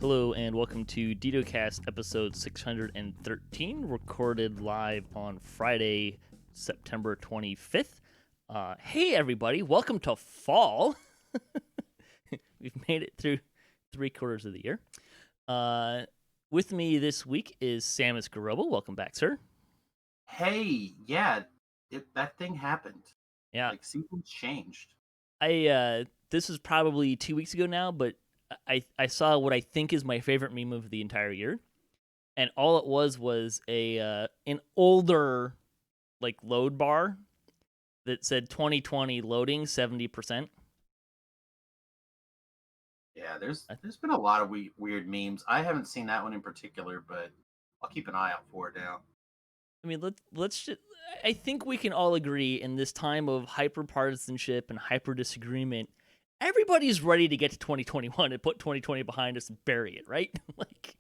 Hello and welcome to DDOCast episode 613, recorded live on Friday, September 25th. Hey everybody, welcome to fall. We've made it through 3/4 of the year. With me this week is Samius Gurobo. Welcome back, sir. Hey, yeah, that thing happened. Yeah, Like, seasons changed. this was probably 2 weeks ago now, but I saw what I think is my favorite meme of the entire year, and all it was a an older like load bar that said 2020 loading 70%. Yeah, there's been a lot of weird memes. I haven't seen that one in particular, but I'll keep an eye out for it now. I mean, let's just, I think we can all agree in this time of hyper partisanship and hyper disagreement, everybody's ready to get to 2021 and put 2020 behind us and bury it, right? Like,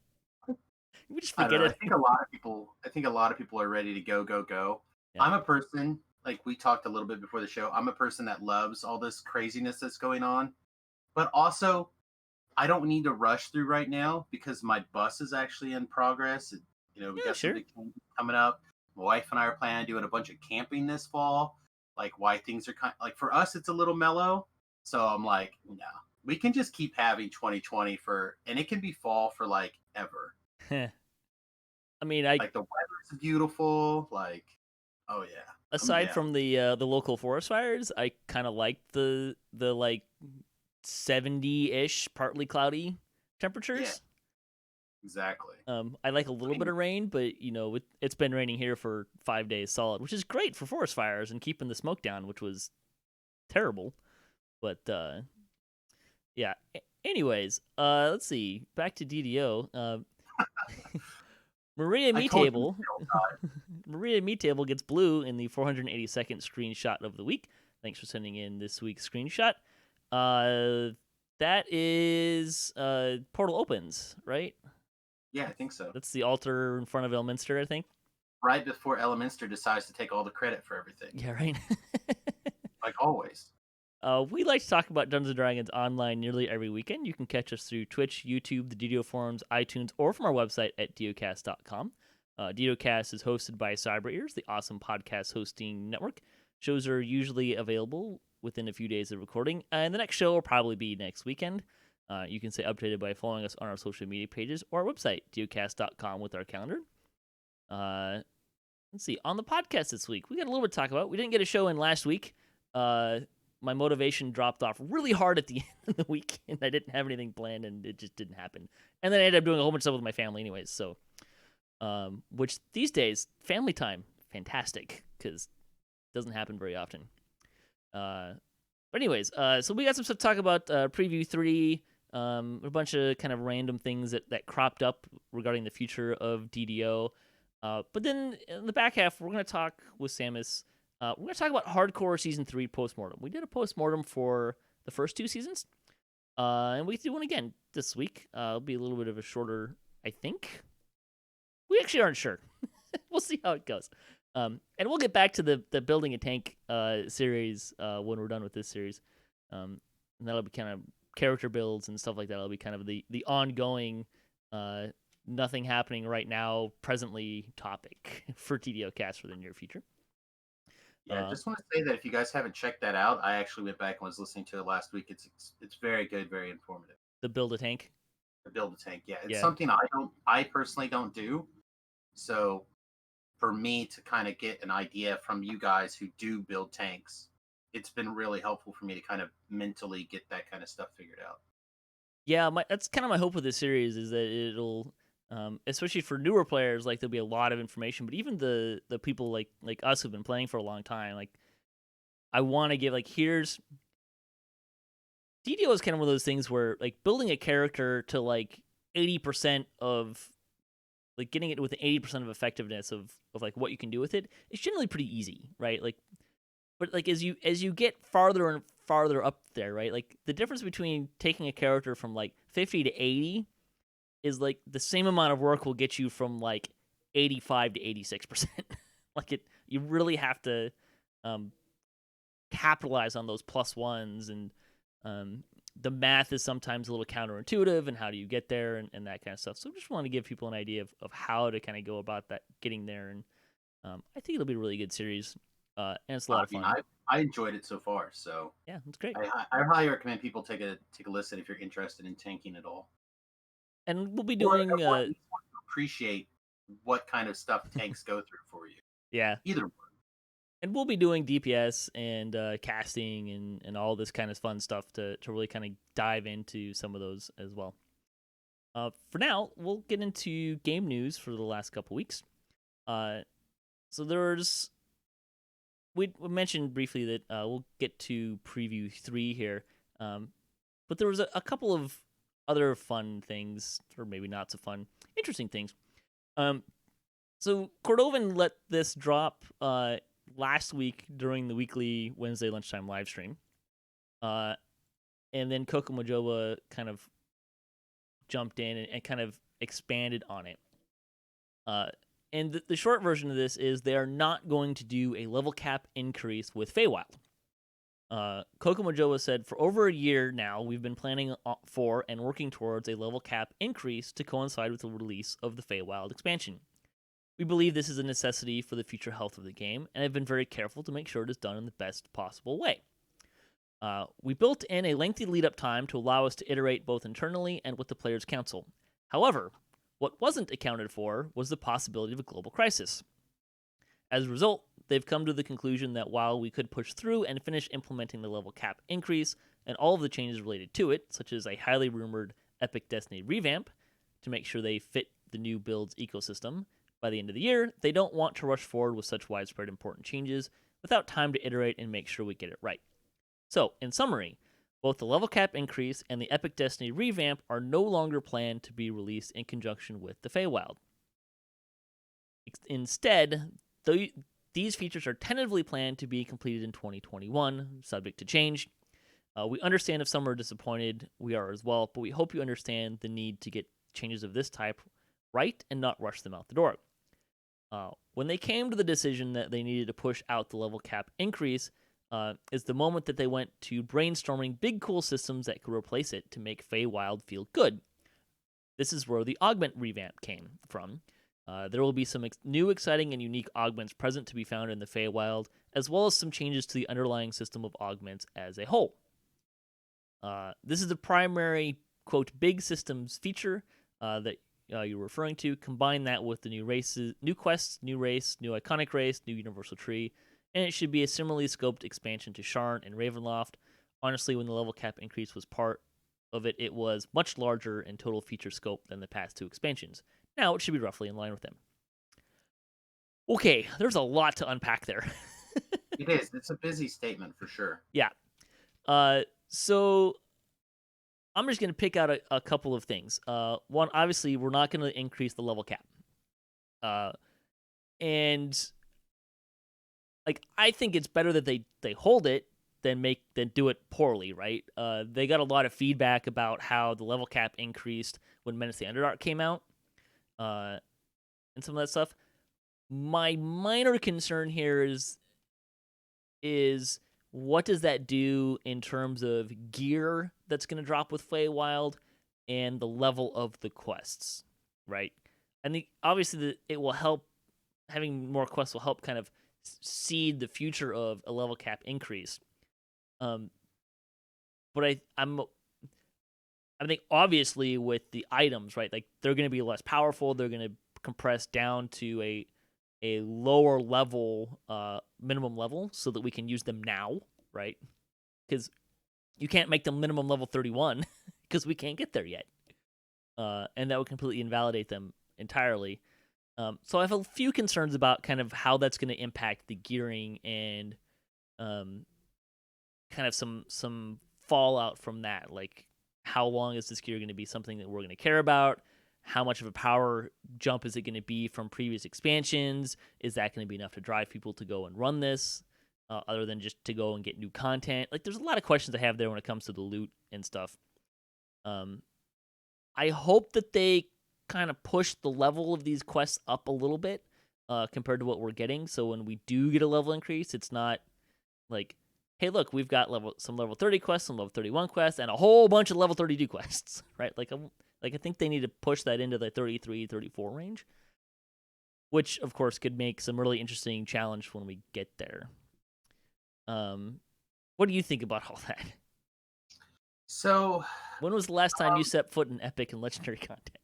we just I forget don't know. it. I think a lot of people are ready to go. Yeah. I'm a person, like we talked a little bit before the show. I'm a person that loves all this craziness that's going on, but also I don't need to rush through right now because my bus is actually in progress. We Yeah, got sure. some big changes coming up. My wife and I are planning on doing a bunch of camping this fall. Like, why things are kind like for us, it's a little mellow. So I'm like, no, we can just keep having 2020 and it can be fall for like ever. I mean, Like, the weather's beautiful. Like, oh yeah. aside from the local forest fires, I kind of like the like 70-ish, partly cloudy temperatures. Yeah, exactly. I like a little bit of rain, but it's been raining here for 5 days solid, which is great for forest fires and keeping the smoke down, which was terrible. But yeah. Anyways, let's see. Back to DDO. Maria Meatable. Maria Meatable gets blue in the 482nd screenshot of the week. Thanks for sending in this week's screenshot. That is Portal opens, right? Yeah, I think so. That's the altar in front of Elminster, I think. Right before Elminster decides to take all the credit for everything. Yeah, right. Like always. We like to talk about Dungeons & Dragons online nearly every weekend. You can catch us through Twitch, YouTube, the DDO forums, iTunes, or from our website at DDOcast.com. DDOcast is hosted by Cyber Ears, the awesome podcast hosting network. Shows are usually available within a few days of recording, and the next show will probably be next weekend. You can stay updated by following us on our social media pages or our website, DDOcast.com, with our calendar. Let's see. On the podcast this week, we got a little bit to talk about. We didn't get a show in last week. My motivation dropped off really hard at the end of the week, and I didn't have anything planned, and it just didn't happen. And then I ended up doing a whole bunch of stuff with my family anyways, so, which these days, family time, fantastic, because it doesn't happen very often. But anyways, so we got some stuff to talk about, Preview 3, a bunch of kind of random things that cropped up regarding the future of DDO. But then in the back half, we're going to talk with Samius. We're going to talk about Hardcore Season 3 Postmortem. We did a Postmortem for the first 2 seasons, and we do one again this week. It'll be a little bit of a shorter, I think. We actually aren't sure. We'll see how it goes. And we'll get back to the Building a Tank series when we're done with this series. And that'll be kind of character builds and stuff like that. That'll be kind of the ongoing, nothing happening right now, presently topic for DDOcast for the near future. Yeah, I just want to say that if you guys haven't checked that out, I actually went back and was listening to it last week. It's very good, very informative. The Build a Tank. The Build a Tank, yeah, it's something I personally don't do. So for me to kind of get an idea from you guys who do build tanks, it's been really helpful for me to kind of mentally get that kind of stuff figured out. Yeah, that's kind of my hope with this series is that it'll, especially for newer players, like there'll be a lot of information. But even the people like us who've been playing for a long time, like I want to give here's DDO is kind of one of those things where like building a character to like 80% of like getting it with 80% of effectiveness of like what you can do with it, it's generally pretty easy, right? Like, but like as you get farther and farther up there, right? Like the difference between taking a character from like 50 to 80 is like the same amount of work will get you from like 85 to 86%. Like you really have to capitalize on those plus ones and the math is sometimes a little counterintuitive, and how do you get there, and that kind of stuff. So I just want to give people an idea of how to kind of go about that, getting there, and I think it'll be a really good series, and it's a lot of fun. I enjoyed it so far, so yeah, it's great. I highly recommend people take a listen if you're interested in tanking at all. And we'll be doing or at least want to appreciate what kind of stuff tanks go through for you. Yeah. Either one. And we'll be doing DPS and casting and all this kind of fun stuff to really kind of dive into some of those as well. For now, we'll get into game news for the last couple weeks. So we mentioned briefly that we'll get to preview 3 here, but there was a couple of other fun things, or maybe not so fun, interesting things. So Cordovan let this drop last week during the weekly Wednesday lunchtime live stream, and then Kokomojoba kind of jumped in and kind of expanded on it. And the short version of this is they are not going to do a level cap increase with Feywild. Kokomojoba said, for over a year now, we've been planning for and working towards a level cap increase to coincide with the release of the Feywild expansion. We believe this is a necessity for the future health of the game, and have been very careful to make sure it is done in the best possible way. We built in a lengthy lead-up time to allow us to iterate both internally and with the Players' Council. However, what wasn't accounted for was the possibility of a global crisis. As a result, they've come to the conclusion that while we could push through and finish implementing the level cap increase and all of the changes related to it, such as a highly rumored Epic Destiny revamp to make sure they fit the new build's ecosystem, by the end of the year, they don't want to rush forward with such widespread important changes without time to iterate and make sure we get it right. So, in summary, both the level cap increase and the Epic Destiny revamp are no longer planned to be released in conjunction with the Feywild. Instead, these features are tentatively planned to be completed in 2021, subject to change. We understand if some are disappointed, we are as well, but we hope you understand the need to get changes of this type right and not rush them out the door. When they came to the decision that they needed to push out the level cap increase, is the moment that they went to brainstorming big cool systems that could replace it to make Feywild feel good. This is where the augment revamp came from. There will be some new, exciting, and unique augments present to be found in the Feywild, as well as some changes to the underlying system of augments as a whole. This is the primary, quote, big systems feature that you're referring to. Combine that with the new races, new quests, new race, new iconic race, new universal tree, and it should be a similarly scoped expansion to Sharn and Ravenloft. Honestly, when the level cap increase was part of it, it was much larger in total feature scope than the past 2 expansions. Now it should be roughly in line with them. Okay, there's a lot to unpack there. It is. It's a busy statement for sure. Yeah. So I'm just going to pick out a couple of things. One, obviously, we're not going to increase the level cap. And like, I think it's better that they hold it than do it poorly, right? They got a lot of feedback about how the level cap increased when Menace the Underdark came out, and some of that stuff. My minor concern here is what does that do in terms of gear that's going to drop with Feywild and the level of the quests, right? I think obviously it will help, having more quests will help kind of seed the future of a level cap increase. But I think obviously with the items, right, like they're going to be less powerful. They're going to compress down to a lower level, minimum level, so that we can use them now, right? Because you can't make them minimum level 31 because we can't get there yet. And that would completely invalidate them entirely. So I have a few concerns about kind of how that's going to impact the gearing and kind of some fallout from that. Like, how long is this gear going to be something that we're going to care about? How much of a power jump is it going to be from previous expansions? Is that going to be enough to drive people to go and run this, other than just to go and get new content? Like, there's a lot of questions I have there when it comes to the loot and stuff. I hope that they kind of push the level of these quests up a little bit compared to what we're getting. So when we do get a level increase, it's not like, hey, look, we've got some level 30 quests, some level 31 quests, and a whole bunch of level 32 quests, right? Like I think they need to push that into the 33, 34 range, which of course could make some really interesting challenge when we get there. What do you think about all that? So, when was the last time you set foot in epic and legendary content?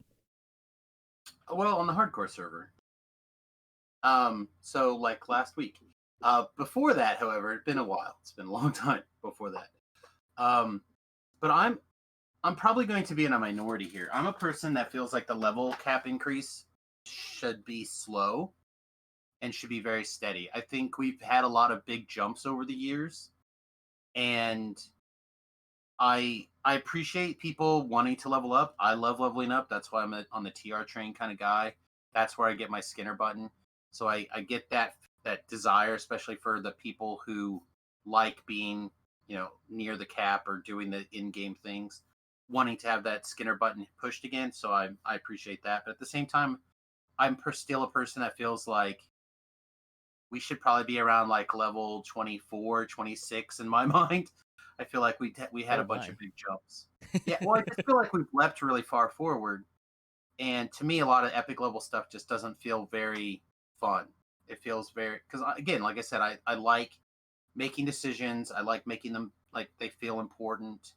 Well, on the hardcore server. So like last week. Before that, however, it's been a while. It's been a long time before that. But I'm probably going to be in a minority here. I'm a person that feels like the level cap increase should be slow and should be very steady. I think we've had a lot of big jumps over the years, and I appreciate people wanting to level up. I love leveling up. That's why I'm on the TR train kind of guy. That's where I get my Skinner button. So I get that desire, especially for the people who like being, near the cap or doing the in-game things, wanting to have that Skinner button pushed again. So I appreciate that. But at the same time, I'm still a person that feels like we should probably be around like level 24, 26 in my mind. I feel like we had a bunch of big jumps. Yeah, well, I just feel like we've leapt really far forward. And to me, a lot of epic level stuff just doesn't feel very fun. It feels very, because again, like I said, I like making decisions. I like making them like they feel important,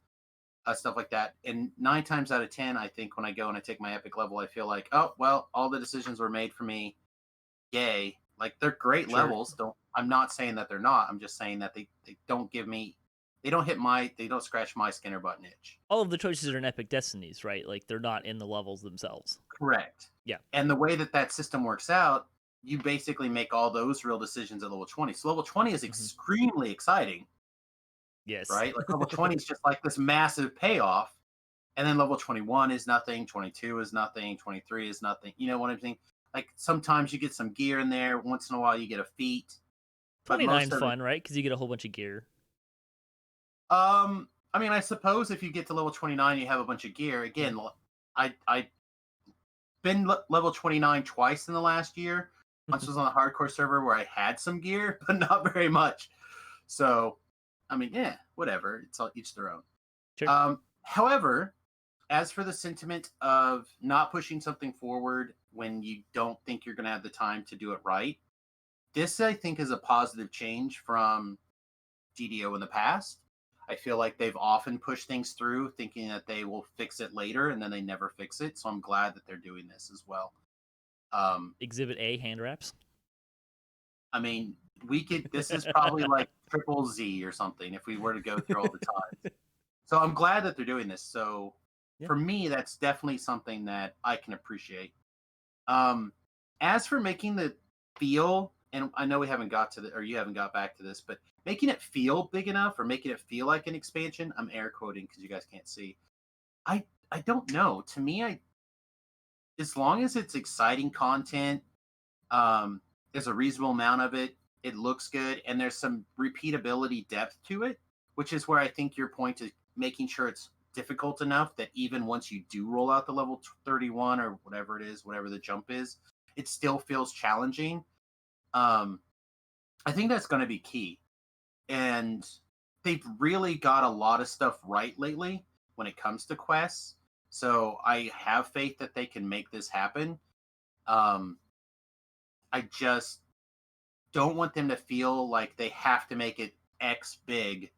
stuff like that. And 9 times out of 10, I think when I go and I take my epic level, I feel like, oh, well, all the decisions were made for me. Yay. Like they're great levels. I'm not saying that they're not. I'm just saying that they don't give me, they don't scratch my Skinner button itch. All of the choices are in epic destinies, right? Like they're not in the levels themselves. Correct. Yeah. And the way that system works out, you basically make all those real decisions at level 20. So level 20 is extremely exciting. Yes. Right? Like level 20 is just like this massive payoff. And then level 21 is nothing, 22 is nothing, 23 is nothing. You know what I'm saying? Like sometimes you get some gear in there. Once in a while you get a feat. 29 is fun, right? Because you get a whole bunch of gear. I mean, I suppose if you get to level 29, you have a bunch of gear. Again, I been level 29 twice in the last year. Once was on a hardcore server where I had some gear, but not very much. So, I mean, yeah, whatever. It's all each their own. Sure. However, as for the sentiment of not pushing something forward when you don't think you're going to have the time to do it right, this I think is a positive change from DDO in the past. I feel like they've often pushed things through thinking that they will fix it later, and then they never fix it. So I'm glad that they're doing this as well. Exhibit A, hand wraps. I mean, this is probably like triple Z or something if we were to go through all the times. So I'm glad that they're doing this. So for me, that's definitely something that I can appreciate. As for making the feel, and I know we haven't got to or you haven't got back to this, but making it feel big enough or making it feel like an expansion, I'm air quoting because you guys can't see. I don't know. To me, as long as it's exciting content, there's a reasonable amount of it, it looks good, and there's some repeatability depth to it, which is where I think your point is making sure it's difficult enough that even once you do roll out the level 31 or whatever it is, whatever the jump is, it still feels challenging. I think that's going to be key. And they've really got a lot of stuff right lately when it comes to quests. So I have faith that they can make this happen. I just don't want them to feel like they have to make it X big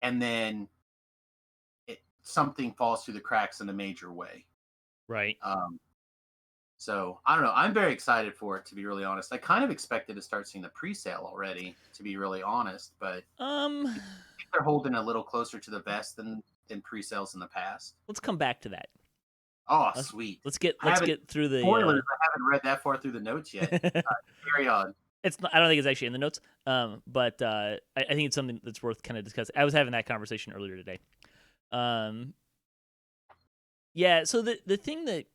and then something falls through the cracks in a major way. Right. So I don't know. I'm very excited for it, to be really honest. I kind of expected to start seeing the pre-sale already, to be really honest, but they're holding a little closer to the vest than pre-sales in the past. Let's come back to that. Oh, sweet. Let's get through the spoilers. I haven't read that far through the notes yet. Carry on. It's not, I don't think it's actually in the notes, but I think it's something that's worth kind of discussing. I was having that conversation earlier today. Yeah, so the thing that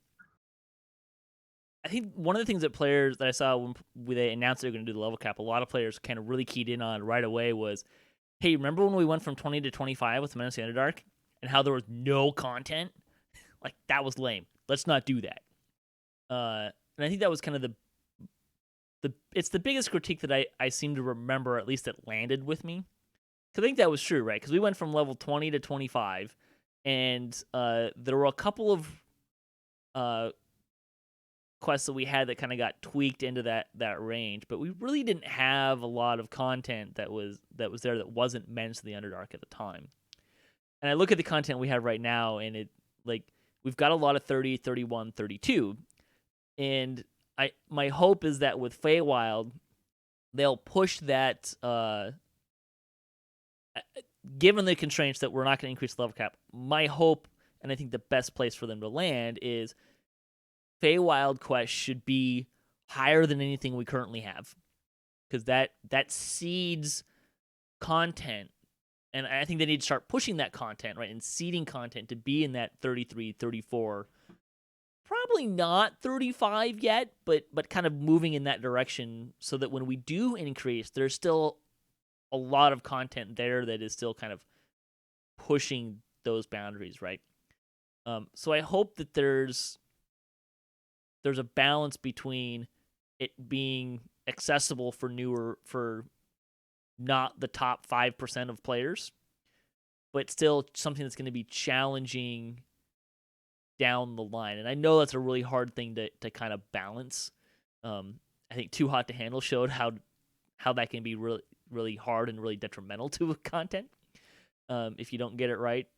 I think one of the things that players that I saw when they announced they were going to do the level cap, a lot of players kind of really keyed in on right away was, hey, remember when we went from 20 to 25 with Menace in the Underdark and how there was no content? Like, that was lame. Let's not do that. And I think that was kind of it's the biggest critique that I seem to remember, at least that landed with me. I think that was true, right? Because we went from level 20 to 25, and there were a couple of quests that we had that kind of got tweaked into that range, but we really didn't have a lot of content that was there that wasn't meant to the Underdark at the time. And I look at the content we have right now, and it we've got a lot of 30, 31, 32, and my hope is that with Feywild, they'll push that. Given the constraints that we're not going to increase the level cap, my hope, and I think the best place for them to land is Feywild quests should be higher than anything we currently have, because that seeds content, and I think they need to start pushing that content, right, and seeding content to be in that 33, 34, probably not 35 yet, but kind of moving in that direction, so that when we do increase, there's still a lot of content there that is still kind of pushing those boundaries, right? So I hope that there's a balance between it being accessible for not the top 5% of players, but still something that's going to be challenging down the line. And I know that's a really hard thing to kind of balance. I think Too Hot to Handle showed how that can be really, really hard and really detrimental to content if you don't get it right.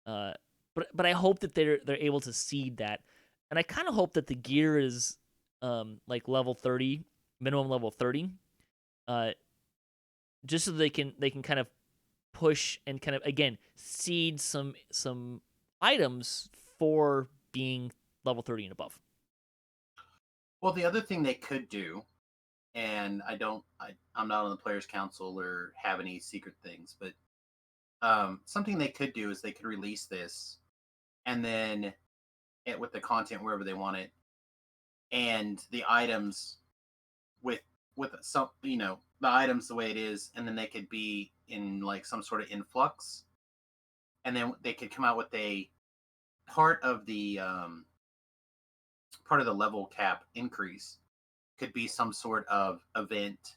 But I hope that they're able to seed that, and I kind of hope that the gear is like level 30, minimum level 30, just so they can kind of push and kind of again seed some items for being level 30 and above. Well, the other thing they could do, and I'm not on the players council or have any secret things, but something they could do is they could release this, and then with the content wherever they want it, and the items with some, the items the way it is, and then they could be in like some sort of influx, and then they could come out with a part of the level cap increase could be some sort of event,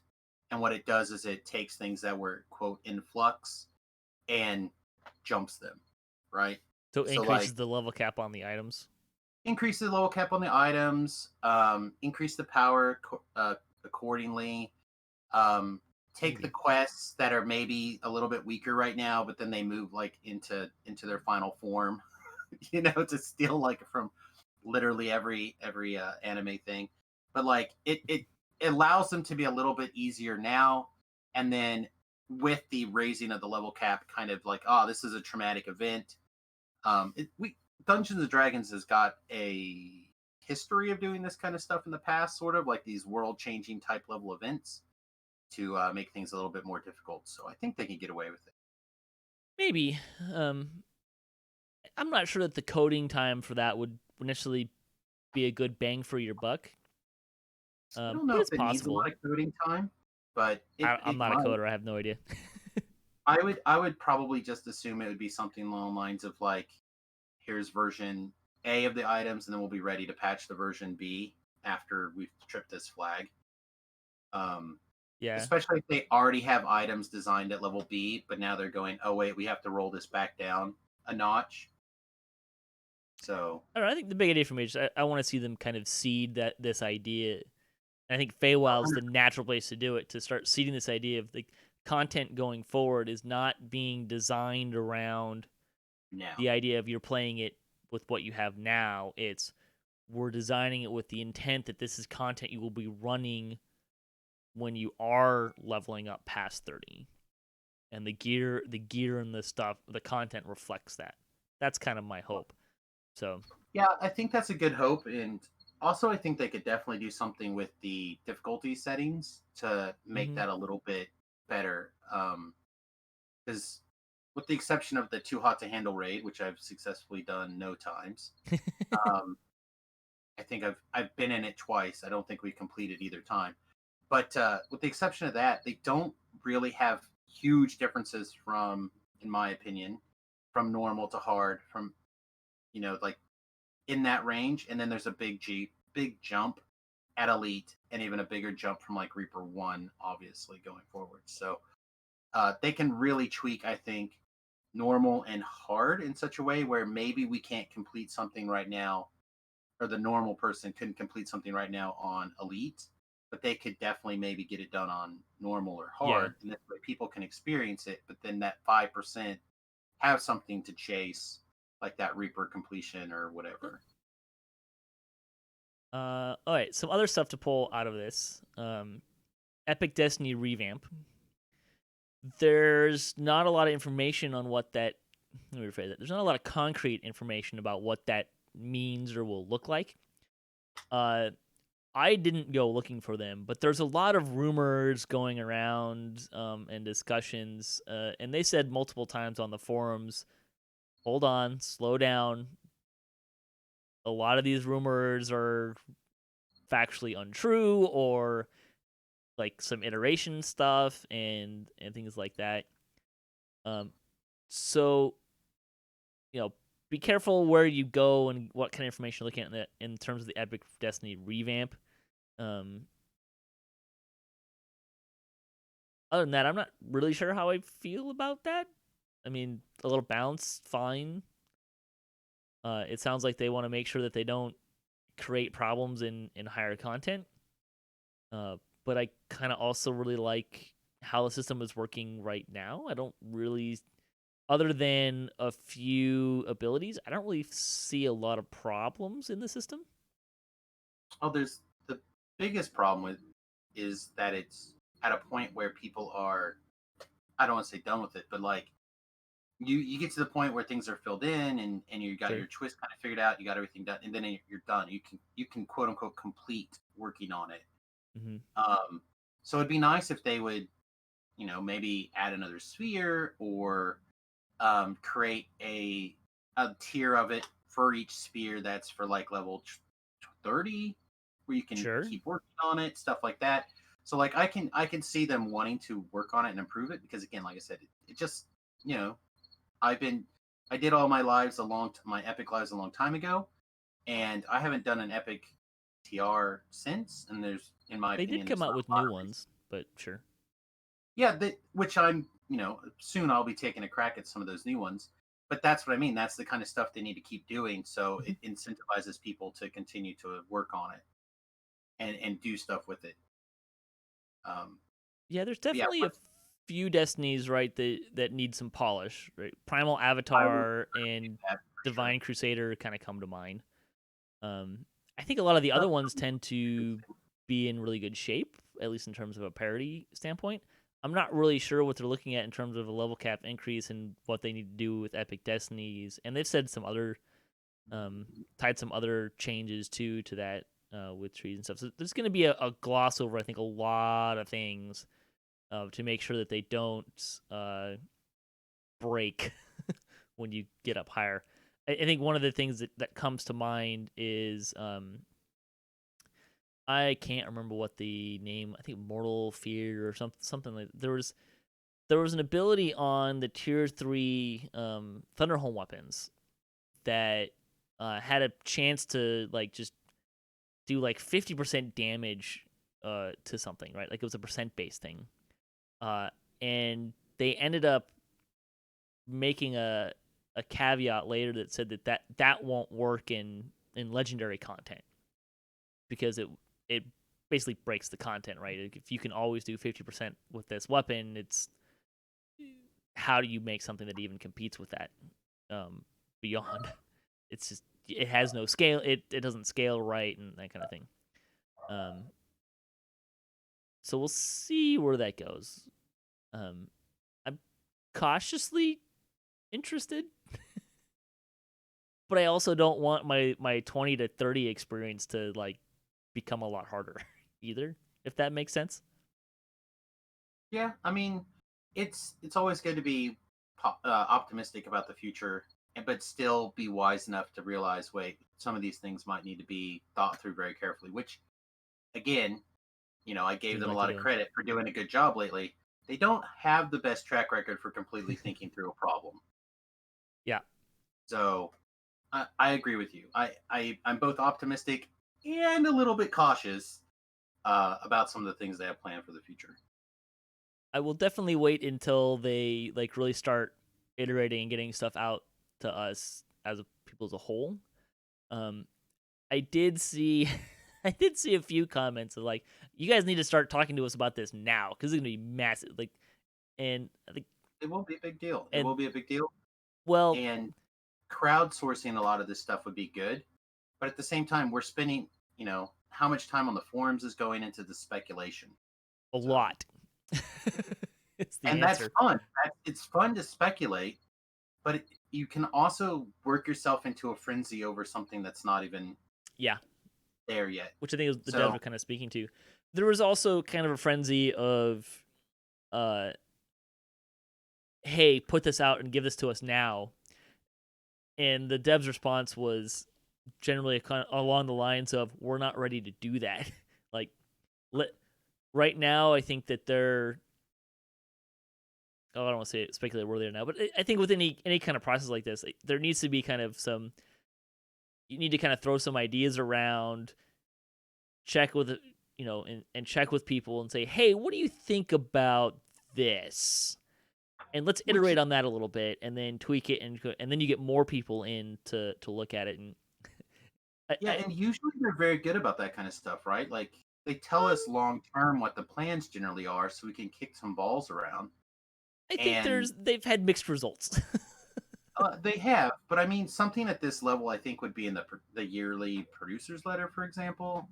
and what it does is it takes things that were quote in flux and jumps them, right? So increases the level cap on the items. Increase the level cap on the items. Increase the power accordingly. Take the quests that are maybe a little bit weaker right now, but then they move like into their final form, to steal like from literally every anime thing. But like it allows them to be a little bit easier now, and then with the raising of the level cap, kind of like, oh, this is a traumatic event. Dungeons and Dragons has got a history of doing this kind of stuff in the past, sort of like these world-changing type level events to make things a little bit more difficult. So I think they can get away with it. Maybe. I'm not sure that the coding time for that would necessarily be a good bang for your buck. I don't know if it needs a lot of coding time, but I'm not a coder. I have no idea. I would probably just assume it would be something along the lines of like, here's version A of the items, and then we'll be ready to patch the version B after we've tripped this flag. Yeah. Especially if they already have items designed at level B, but now they're going, oh wait, we have to roll this back down a notch. So I don't know, I think the big idea for me is I want to see them kind of seed this idea. I think Feywild's the natural place to do it, to start seeding this idea of the content going forward is not being designed around the idea of you're playing it with what you have now. It's we're designing it with the intent that this is content you will be running when you are leveling up past 30. And the gear and the stuff, the content reflects that. That's kind of my hope. So yeah, I think that's a good hope, and also I think they could definitely do something with the difficulty settings to make that a little bit better. Because with the exception of the Too Hot to Handle raid, which I've successfully done no times, I think I've been in it twice. I don't think we completed either time. But with the exception of that, they don't really have huge differences from, in my opinion, from normal to hard, from like in that range. And then there's a big jump at Elite, and even a bigger jump from like Reaper 1, obviously, going forward. So they can really tweak, I think, normal and hard in such a way where maybe we can't complete something right now, or the normal person couldn't complete something right now on elite, but they could definitely maybe get it done on normal or Yeah. hard, and that way people can experience it. But then that 5% have something to chase, like that Reaper completion or whatever. All right, some other stuff to pull out of this. Epic Destiny revamp. There's not a lot of information on what that. Let me rephrase it. There's not a lot of concrete information about what that means or will look like. I didn't go looking for them, but there's a lot of rumors going around and discussions, and they said multiple times on the forums, "Hold on, slow down. A lot of these rumors are factually untrue, or like some iteration stuff and things like that." So be careful where you go and what kind of information you're looking at in terms of the Epic Destiny revamp. Other than that, I'm not really sure how I feel about that. I mean, a little bounce, fine. It sounds like they want to make sure that they don't create problems in higher content. But I kind of also really like how the system is working right now. I don't really, other than a few abilities, I don't really see a lot of problems in the system. Oh, there's the biggest problem with is that it's at a point where people are, I don't want to say done with it, but like you get to the point where things are filled in, and you got Sure. your twist kind of figured out, you got everything done, and then you're done. You can quote unquote complete working on it. Mm-hmm. So it'd be nice if they would, maybe add another sphere, or create a tier of it for each sphere that's for like level 30, where you can Sure. keep working on it, stuff like that. So like I can see them wanting to work on it and improve it, because again, like I said, it just, I've been I did all my my epic lives a long time ago, and I haven't done an epic TR since. And there's, in my They did opinion, come there's out not with a lot new of reason. ones, but sure. Yeah, which I'm, soon I'll be taking a crack at some of those new ones. But that's what I mean. That's the kind of stuff they need to keep doing, so Mm-hmm. it incentivizes people to continue to work on it and do stuff with it. Um, Yeah, there's but yeah, definitely a few Destinies, right, that need some polish. Right, Primal I would Avatar do and that for sure. Divine Crusader kind of come to mind. I think a lot of the other ones tend to be in really good shape, at least in terms of a parity standpoint. I'm not really sure what they're looking at in terms of a level cap increase and what they need to do with Epic Destinies, and they've said some other, tied some other changes to that with trees and stuff. So there's going to be a gloss over, I think, a lot of things to make sure that they don't break when you get up higher. I think one of the things that comes to mind is I can't remember what the name. I think Mortal Fear or something like that. There was an ability on the tier 3 Thunderhome weapons that had a chance to like just do like 50% damage to something, right? Like it was a percent based thing. And they ended up making a caveat later that said that won't work in legendary content, because it basically breaks the content, right? If you can always do 50% with this weapon, it's how do you make something that even competes with that beyond? It's just, it has no scale. It doesn't scale right and that kind of thing. So we'll see where that goes. I'm cautiously interested, but I also don't want my 20 to 30 experience to like become a lot harder either, if that makes sense. Yeah, I mean, it's always good to be optimistic about the future, but still be wise enough to realize, wait, some of these things might need to be thought through very carefully. Which, again, I gave Seems them a like lot they're of doing. credit for doing a good job lately. They don't have the best track record for completely thinking through a problem. Yeah. So I agree with you. I'm both optimistic and a little bit cautious about some of the things they have planned for the future. I will definitely wait until they like really start iterating and getting stuff out to us as people as a whole. I did see I did see a few comments of like, you guys need to start talking to us about this now because it's gonna be massive. Like, and I think it will be a big deal. It and will be a big deal. well, And crowdsourcing a lot of this stuff would be good. But at the same time, we're spending, how much time on the forums is going into the speculation. a lot. It's the and answer. That's fun. It's fun to speculate, but you can also work yourself into a frenzy over something that's not even there yet. Which I think is the devs were kind of speaking to. There was also kind of a frenzy of, hey, put this out and give this to us now. And the devs' response was generally kind of along the lines of, we're not ready to do that. Like, right now, I think that they're... I don't want to say speculate where they are now, but I think with any kind of process like this, there needs to be kind of some... You need to kind of throw some ideas around, check with, and check with people and say, hey, what do you think about this? And let's iterate on that a little bit, and then tweak it, and then you get more people in to look at it. And and usually they're very good about that kind of stuff, right? Like, they tell us long term what the plans generally are, so we can kick some balls around. I think they've had mixed results. They have, but I mean, something at this level, I think, would be in the yearly producers letter, for example.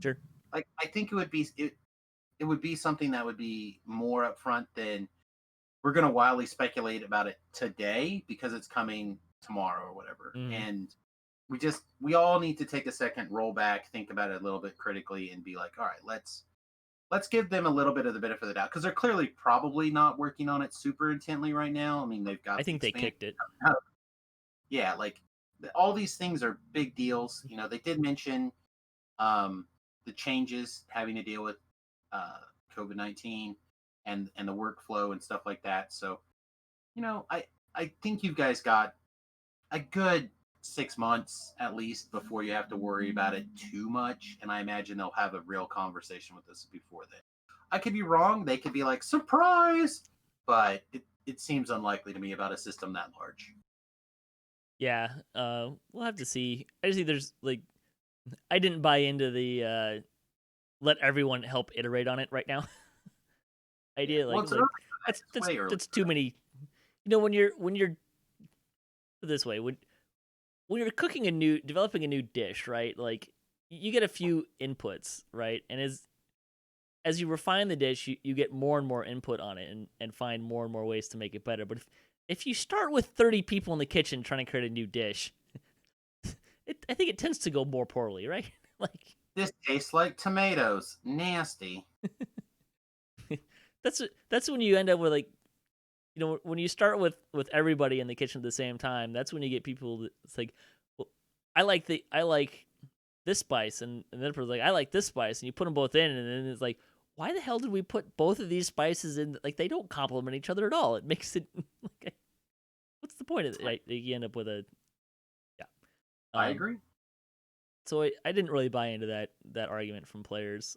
Sure. Like, I think it would be something that would be more upfront than we're going to wildly speculate about it today because it's coming tomorrow or whatever. And we all need to take a second, roll back, think about it a little bit critically, and be like, all right, let's give them a little bit of the benefit of the doubt, because they're clearly probably not working on it super intently right now. I mean, they've got... I think they kicked it. Yeah, like, all these things are big deals. They did mention the changes having to deal with COVID-19 and the workflow and stuff like that. So, I think you guys got a good 6 months at least before you have to worry about it too much. And I imagine they'll have a real conversation with us before then. I could be wrong. They could be like, surprise! But it seems unlikely to me about a system that large. Yeah, we'll have to see. I just think there's, like, I didn't buy into the let everyone help iterate on it right now idea. Well, that's too many. When you're this way, when you're developing a new dish, right? Like, you get a few inputs, right? And as you refine the dish, you get more and more input on it and find more and more ways to make it better. But if you start with 30 people in the kitchen trying to create a new dish, I think it tends to go more poorly, right? Like, this tastes like tomatoes. Nasty. That's when you end up with, like, when you start with everybody in the kitchen at the same time, that's when you get people that, it's like, well, I like this spice, and the other person's like, I like this spice, and you put them both in, and then it's like, why the hell did we put both of these spices in? Like, they don't complement each other at all. It makes it like, what's the point of it? Right? You end up with a... I agree. So I didn't really buy into that argument from players.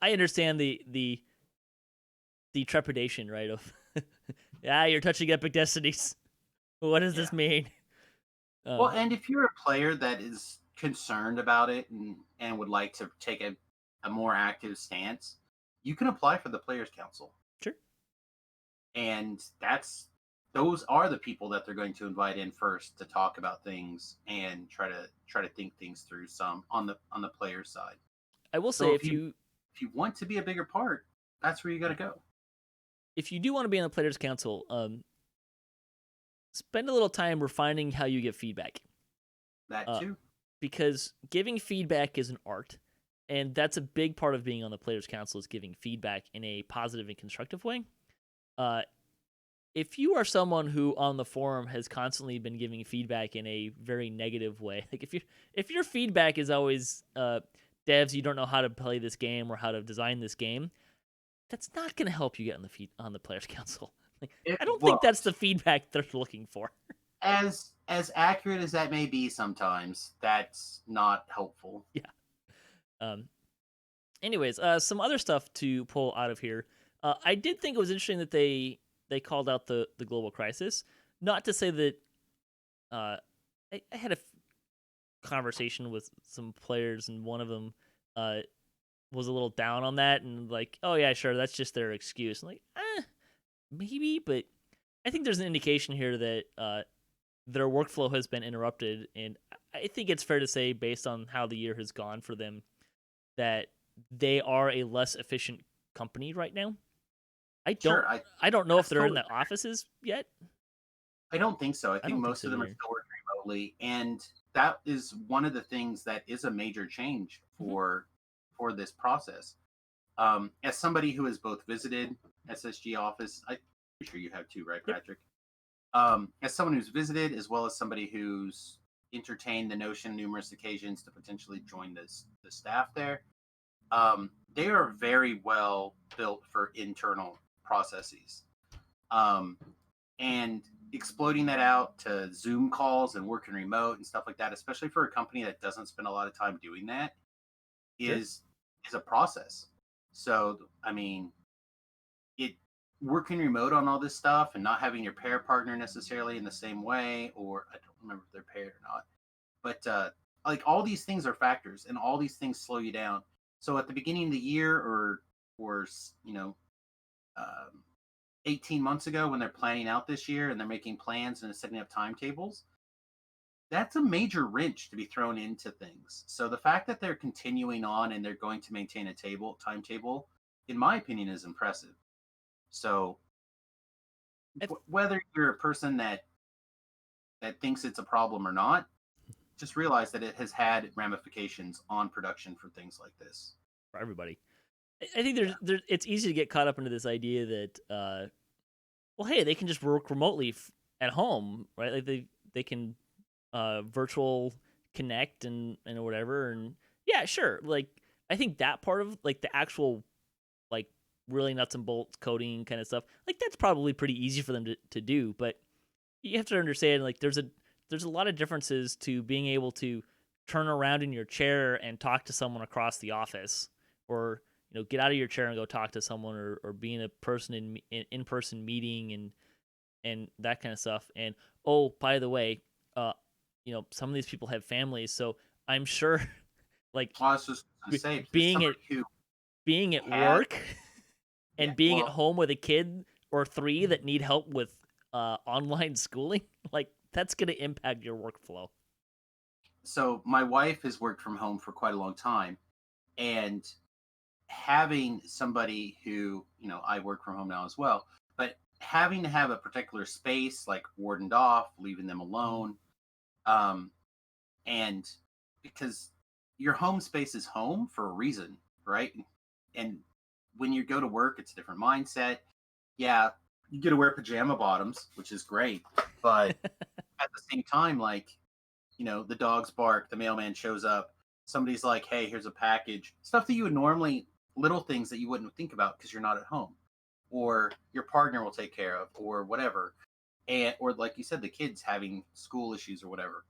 I understand the trepidation, right? Of you're touching epic destinies. What does this mean? Well, and if you're a player that is concerned about it and would like to take a more active stance, you can apply for the Players Council. Sure. And those are the people that they're going to invite in first to talk about things and try to think things through some on the player side. I will say, if you want to be a bigger part, that's where you got to go. If you do want to be on the Players Council, spend a little time refining how you give feedback. That too. Because giving feedback is an art, and that's a big part of being on the Players Council, is giving feedback in a positive and constructive way. If you are someone who on the forum has constantly been giving feedback in a very negative way, like if your feedback is always devs, you don't know how to play this game or how to design this game, that's not going to help you get on the Players Council. Like, I don't think that's the feedback they're looking for. As accurate as that may be, sometimes that's not helpful. Yeah. Anyways, some other stuff to pull out of here. I did think it was interesting that they called out the global crisis. Not to say that I had a conversation with some players, and one of them was a little down on that, and like, oh yeah, sure, that's just their excuse. I'm like, maybe, but I think there's an indication here that their workflow has been interrupted, and I think it's fair to say, based on how the year has gone for them, that they are a less efficient company right now. Sure, I don't know if that's they're in totally the offices yet. I don't think so. I I think don't think most so of them are either. still working remotely, and that is one of the things that is a major change Mm-hmm. for this process. As somebody who has both visited SSG office, I'm sure you have too, right, Yep. Patrick? As someone who's visited, as well as somebody who's entertained the notion numerous occasions to potentially join the staff there, they are very well built for internal processes. Um, and exploiting that out to Zoom calls and working remote and stuff like that, especially for a company that doesn't spend a lot of time doing that, Sure. is a process. So, I mean, it working remote on all this stuff and not having your pair partner necessarily in the same way, or I don't remember if they're paired or not, but like all these things are factors, and all these things slow you down. So at the beginning of the year, or you know, um, 18 months ago when they're planning out this year and they're making plans and setting up timetables, that's a major wrench to be thrown into things. So the fact that they're continuing on and they're going to maintain a timetable, in my opinion, is impressive. So whether you're a person that thinks it's a problem or not, just realize that it has had ramifications on production for things like this. For everybody, I think Yeah, there's it's easy to get caught up into this idea that well, hey, they can just work remotely at home, right? Like they can virtual connect and whatever, and yeah, sure. Like I think that part of like the actual like really nuts and bolts coding kind of stuff, like that's probably pretty easy for them to do. But you have to understand like there's a lot of differences to being able to turn around in your chair and talk to someone across the office, or get out of your chair and go talk to someone, or being a person in person meeting and that kind of stuff. And oh, by the way, uh, some of these people have families, so I'm sure, like, I was just going to say, as being at somebody who has, work yeah, and being at well, home with a kid or three that need help with online schooling, like that's gonna impact your workflow. so my wife has worked from home for quite a long time, and having somebody who, I work from home now as well, but having to have a particular space like wardened off, leaving them alone, um, and because your home space is home for a reason, right? And when you go to work, it's a different mindset. Yeah, you get to wear pajama bottoms, which is great, but at the same time, like, the dogs bark, the mailman shows up, somebody's like, hey, here's a package, stuff that you would normally, little things that you wouldn't think about because you're not at home, or your partner will take care of, or whatever. And, or like you said, the kids having school issues or whatever.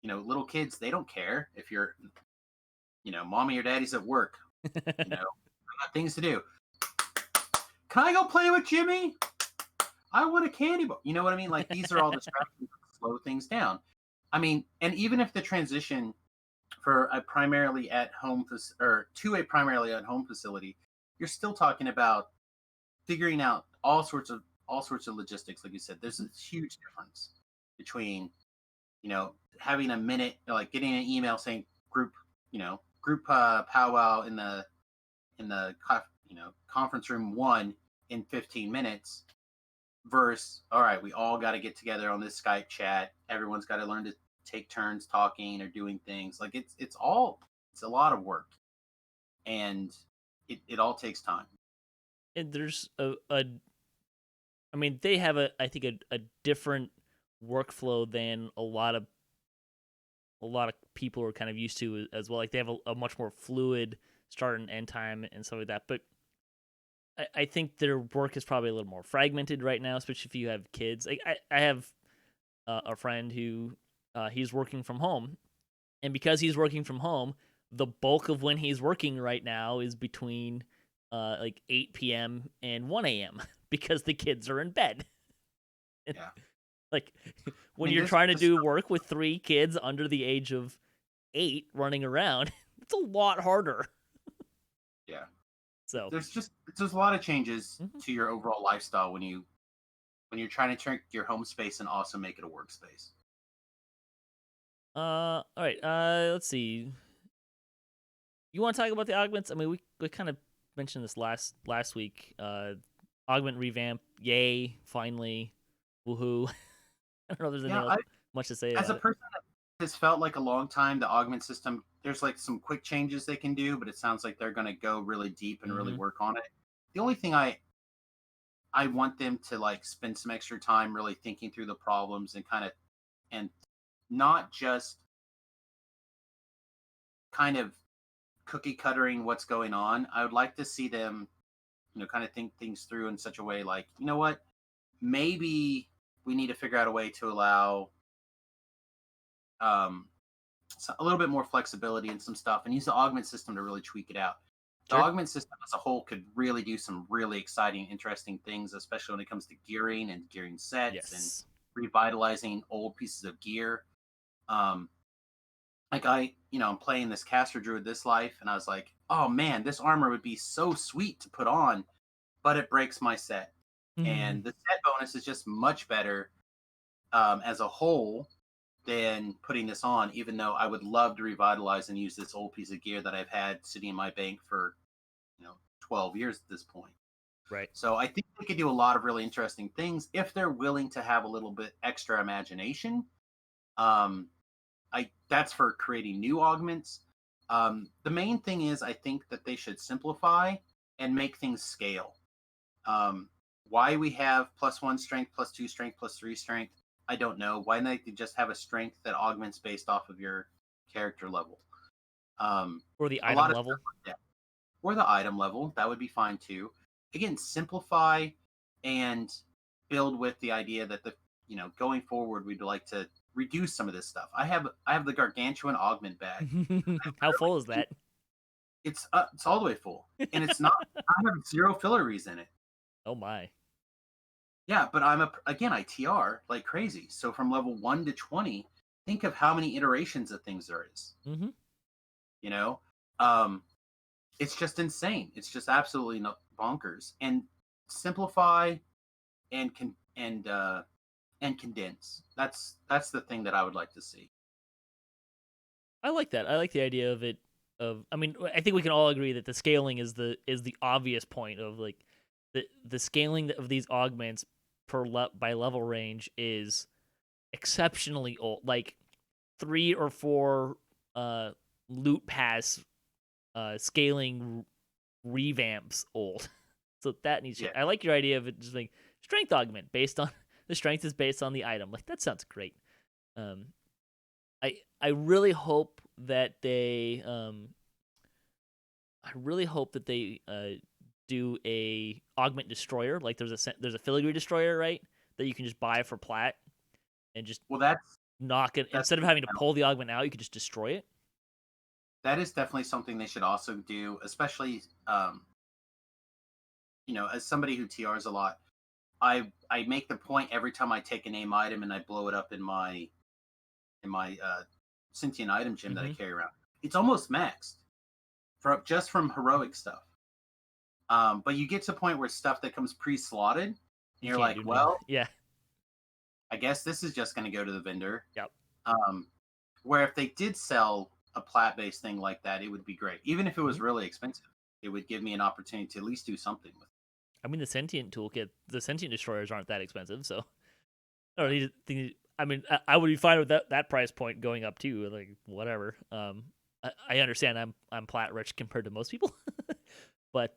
Little kids, they don't care if you're, mommy or daddy's at work, I got things to do. Can I go play with Jimmy? I want a candy bar. You know what I mean? Like, these are all distractions that slow things down. I mean, and even if the transition for a primarily at home or to a primarily at home facility, you're still talking about figuring out all sorts of logistics. Like you said, there's a huge difference between having a minute, like getting an email saying group powwow in the conference room 1 in 15 minutes, versus, all right, we all got to get together on this Skype chat, everyone's got to learn to take turns talking or doing things. Like, it's a lot of work, and it all takes time. And there's I mean, they have I think a different workflow than a lot of people are kind of used to as well. Like they have a much more fluid start and end time and stuff like that. But I think their work is probably a little more fragmented right now, especially if you have kids. Like I have a friend who he's working from home, and because he's working from home, the bulk of when he's working right now is between like 8 p.m. and 1 a.m. because the kids are in bed. Yeah. Like I when mean, you're trying to this do work with 3 kids under the age of 8 running around, it's a lot harder. yeah. So There's a lot of changes mhm. to your overall lifestyle when you're trying to turn your home space and also make it a workspace. All right. Let's see. You want to talk about the augments? I mean, we kind of mentioned this last week. Augment revamp, yay! Finally, woohoo! I don't know if there's anything Yeah, else much to say as a about it. person that has felt like a long time, the augment system, there's like some quick changes they can do, but it sounds like they're going to go really deep and really Mm-hmm. work on it. The only thing I want them to like spend some extra time really thinking through the problems and and not just kind of cookie cuttering what's going on. I would like to see them, kind of think things through in such a way like, you know what, maybe we need to figure out a way to allow um, a little bit more flexibility in some stuff and use the augment system to really tweak it out. The Sure. augment system as a whole could really do some really exciting, interesting things, especially when it comes to gearing and gearing sets and Yes. revitalizing old pieces of gear. Um, like I'm playing this caster druid this life, and I was like, oh man, this armor would be so sweet to put on, but it breaks my set. Mm-hmm. And the set bonus is just much better as a whole than putting this on, even though I would love to revitalize and use this old piece of gear that I've had sitting in my bank for, 12 years at this point. Right. So I think they could do a lot of really interesting things if they're willing to have a little bit extra imagination. Um, that's for creating new augments. The main thing is I think that they should simplify and make things scale. Um, why we have +1 strength, +2 strength, +3 strength, I don't know. Why not they just have a strength that augments based off of your character level? Or the A lot item of stuff level. like that. Or the item level, that would be fine too. Again, simplify and build with the idea that going forward we'd like to reduce some of this stuff. I have the gargantuan augment bag. How full is that? It's all the way full, and it's not. I have zero filleries in it. Oh my. Yeah, but again, I TR like crazy. So from level 1 to 20, think of how many iterations of things there is. Mm-hmm. You know, um, it's just insane. It's just absolutely bonkers. And simplify and and condense. That's the thing that I would like to see. I like that. I like the idea of it. I mean, I think we can all agree that the scaling is the obvious point of like the scaling of these augments by level range is exceptionally old. Like 3 or 4 loot pass scaling revamps old. So that needs Yeah. to. I like your idea of it just like strength augment based on the strength is based on the item. Like that sounds great. Um, I really hope that they do a augment destroyer. Like there's a filigree destroyer, right? That you can just buy for plat and just Well, knock it that's instead of having to pull the augment out. You could just destroy it. that is definitely something they should also do, especially as somebody who TRs a lot. I make the point every time I take a name item and I blow it up in my sentient item gem that I Mm-hmm. carry around. It's almost maxed from heroic stuff. But you get to a point where stuff that comes pre-slotted, and You you're can't like, do nothing. well, Yeah. I guess this is just going to go to the vendor. Yep. Um, where if they did sell a plat-based thing like that, it would be great. Even if it was Mm-hmm. really expensive, it would give me an opportunity to at least do something with it. I mean, the sentient destroyers aren't that expensive, so I don't need to think. I mean, I would be fine with that price point going up too. Like whatever. I understand I'm plat rich compared to most people, but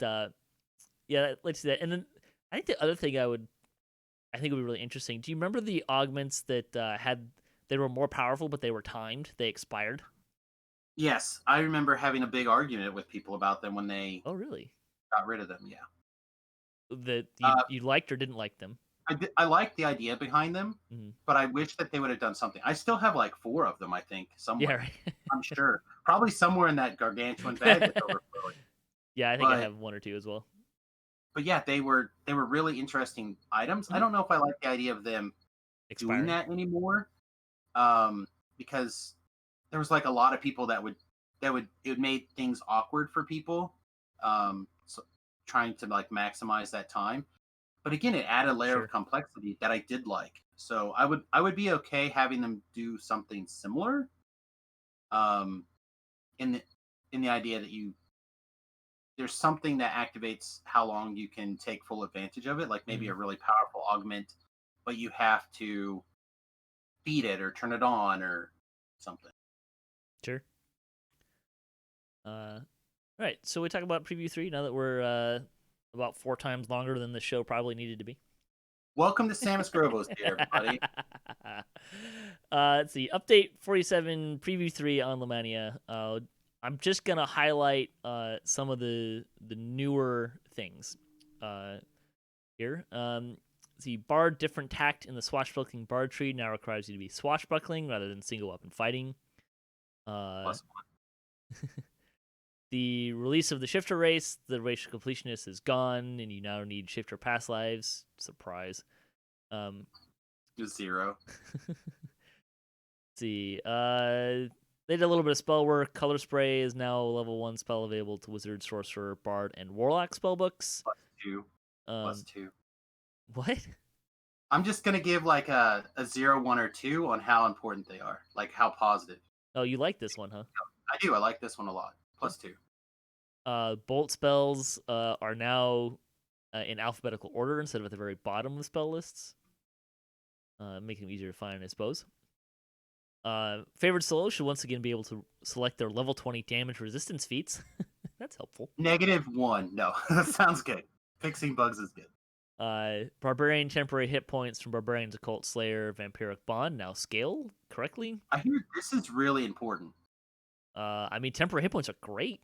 yeah, let's see that. And then I think the other thing I think would be really interesting. Do you remember the augments that they were more powerful, but they were timed? They expired. Yes, I remember having a big argument with people about them when they Oh, really? got rid of them. Yeah. That Uh, you liked or didn't like them? I like the idea behind them, Mm-hmm. but I wish that they would have done something. I still have like 4 of them, I think, Yeah, somewhere. right. I'm sure. Probably somewhere in that gargantuan bag that's overflowing. Yeah, I think I have 1 or 2 as well. But yeah, they were really interesting items. I don't know if I like the idea of them doing that anymore, because there was like a lot of people that would it made things awkward for people, so trying to like maximize that time. But again, it added a layer of complexity that I did like. So I would be okay having them do something similar, um, in the idea that there's something that activates how long you can take full advantage of it, like maybe a really powerful augment, but you have to feed it or turn it on or something. Sure. All right, so we talk about preview 3 now that we're about 4 times longer than the show probably needed to be. Welcome to Samius Gurobo's here, everybody. Let's see. Update 47, preview 3 on Lemania. I'm just gonna highlight some of the newer things here. The Bard different tact in the swashbuckling Bard tree now requires you to be swashbuckling rather than single weapon fighting. +1. The release of the Shifter race, the racial completionist is gone, and you now need Shifter pass lives. Surprise. 0. Let's see. They did a little bit of spell work. Color Spray is now a level 1 spell available to Wizard, Sorcerer, Bard, and Warlock spellbooks. +2. +2. What? I'm just gonna give like a 0, 1, or 2 on how important they are, like how positive. Oh, you like this one, huh? I do. I like this one a lot. +2. Bolt spells are now in alphabetical order instead of at the very bottom of the spell lists. Making them easier to find, I suppose. Favored solo should once again be able to select their level 20 damage resistance feats. That's helpful. -1. No, that sounds good. Fixing bugs is good. Barbarian temporary hit points from Barbarian's Occult Slayer, Vampiric Bond now scale correctly. I hear this is really important. I mean, temporary hit points are great.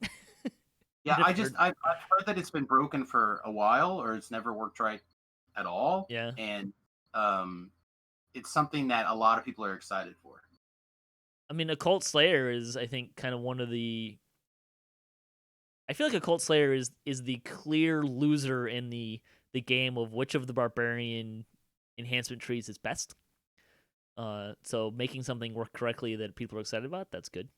Yeah, I've heard that it's been broken for a while, or it's never worked right at all. Yeah, and it's something that a lot of people are excited for. I mean, Occult Slayer is, I think, kind of one of the. I feel like Occult Slayer is the clear loser in the game of which of the Barbarian enhancement trees is best. So making something work correctly that people are excited about, that's good.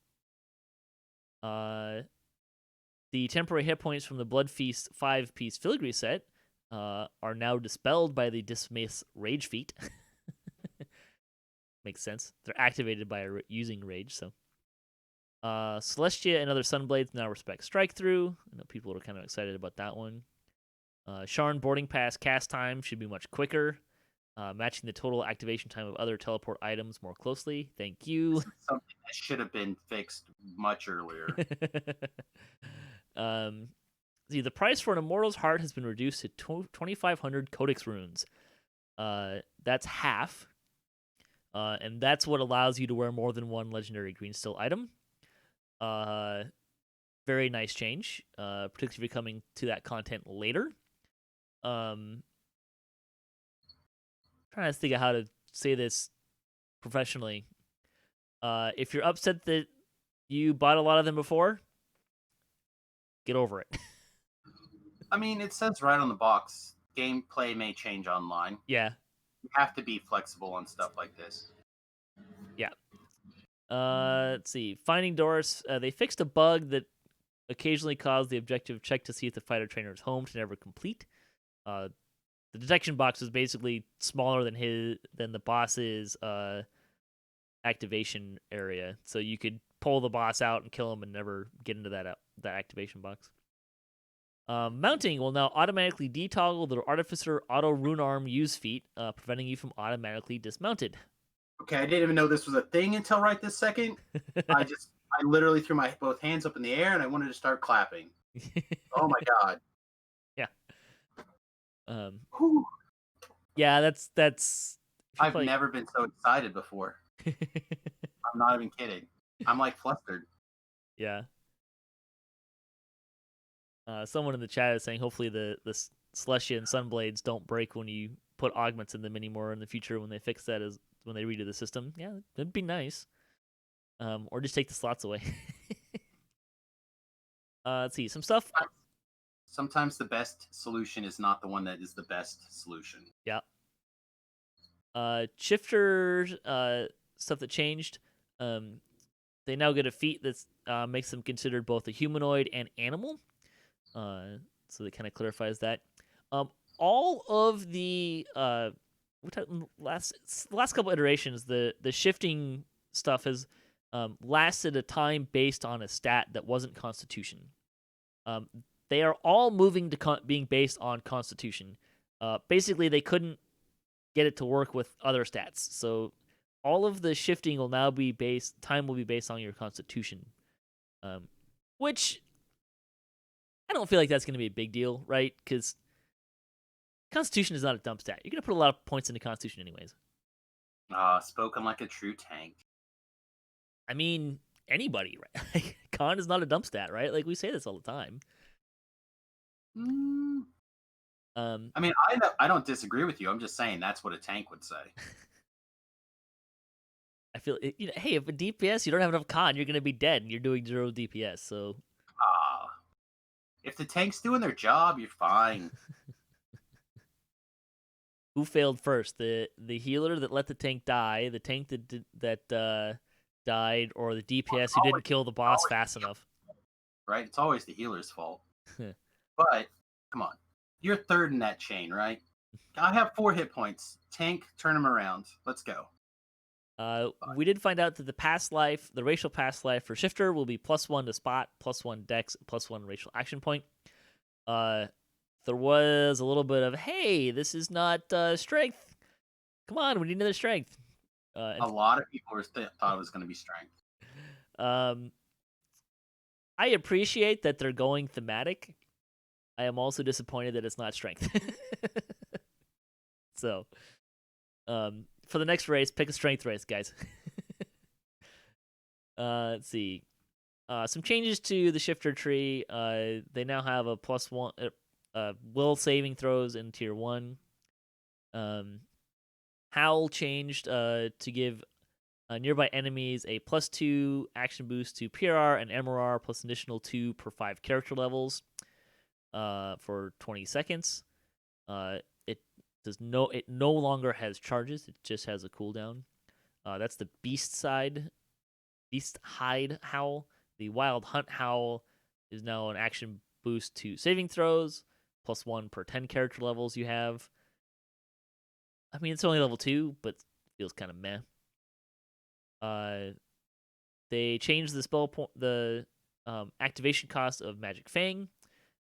The temporary hit points from the Blood Feast 5-piece filigree set are now dispelled by the Dismiss Rage feat. Makes sense. They're activated by using Rage, so. Celestia and other Sunblades now respect Strike Through. I know people are kind of excited about that one. Sharn Boarding Pass cast time should be much quicker, matching the total activation time of other teleport items more closely. Thank you. This is something that should have been fixed much earlier. See, the price for an Immortal's Heart has been reduced to 2,500 Codex runes. That's half. And that's what allows you to wear more than one legendary green steel item. Very nice change, particularly if you're coming to that content later. Trying to think of how to say this professionally. If you're upset that you bought a lot of them before, get over it. I mean, it says right on the box, gameplay may change online. Yeah. You have to be flexible on stuff like this. Yeah. Let's see. Finding Doris. They fixed a bug that occasionally caused the objective check to see if the fighter trainer is home to never complete. The detection box is basically smaller than the boss's activation area, so you could pull the boss out and kill him and never get into that activation box. Mounting will now automatically detoggle the Artificer Auto Rune Arm use feat, preventing you from automatically dismounted. Okay, I didn't even know this was a thing until right this second. I literally threw my both hands up in the air and I wanted to start clapping. Oh my god. Yeah. Yeah, that's. I've never been so excited before. I'm not even kidding. I'm like flustered. Yeah. Someone in the chat is saying hopefully the Celestia and Sunblades don't break when you put augments in them anymore in the future when they fix that, when they redo the system. Yeah, that'd be nice. Or just take the slots away. Let's see some stuff. sometimes the best solution is not the one that is the best solution. Yeah. Shifter stuff that changed. They now get a feat that makes them considered both a humanoid and animal. So that kind of clarifies that. All of the last couple iterations, the shifting stuff has lasted a time based on a stat that wasn't Constitution. They are all moving to being based on Constitution. Basically, they couldn't get it to work with other stats, so all of the shifting will now be based. Time will be based on your Constitution, which I don't feel like that's going to be a big deal, right? Because Constitution is not a dump stat. You're going to put a lot of points into Constitution anyways. Spoken like a true tank. I mean, anybody, right? Con is not a dump stat, right? Like, we say this all the time. I mean, I don't disagree with you. I'm just saying that's what a tank would say. I feel, hey, if a DPS, you don't have enough con, you're going to be dead, and you're doing 0 DPS, so... If the tank's doing their job, you're fine. Who failed first? The healer that let the tank die, the tank that died, or the DPS who didn't kill the boss fast enough? Right? It's always the healer's fault. But, come on. You're third in that chain, right? I have 4 hit points. Tank, turn them around. Let's go. We did find out that the racial past life for Shifter will be +1 to spot, +1 dex, +1 racial action point. There was a little bit of, hey, this is not strength. Come on, we need another strength. A lot of people thought it was going to be strength. I appreciate that they're going thematic. I am also disappointed that it's not strength. So, for the next race, pick a strength race, guys. Let's see. Some changes to the Shifter tree. They now have a +1 will saving throws in tier 1. Howl changed to give nearby enemies a +2 action boost to PRR and MRR plus an additional 2 per 5 character levels for 20 seconds. It no longer has charges. It just has a cooldown. That's the Beast Hide Howl. The Wild Hunt Howl is now an action boost to saving throws, +1 per 10 character levels you have. I mean, it's only level 2, but feels kind of meh. They changed the activation cost of Magic Fang,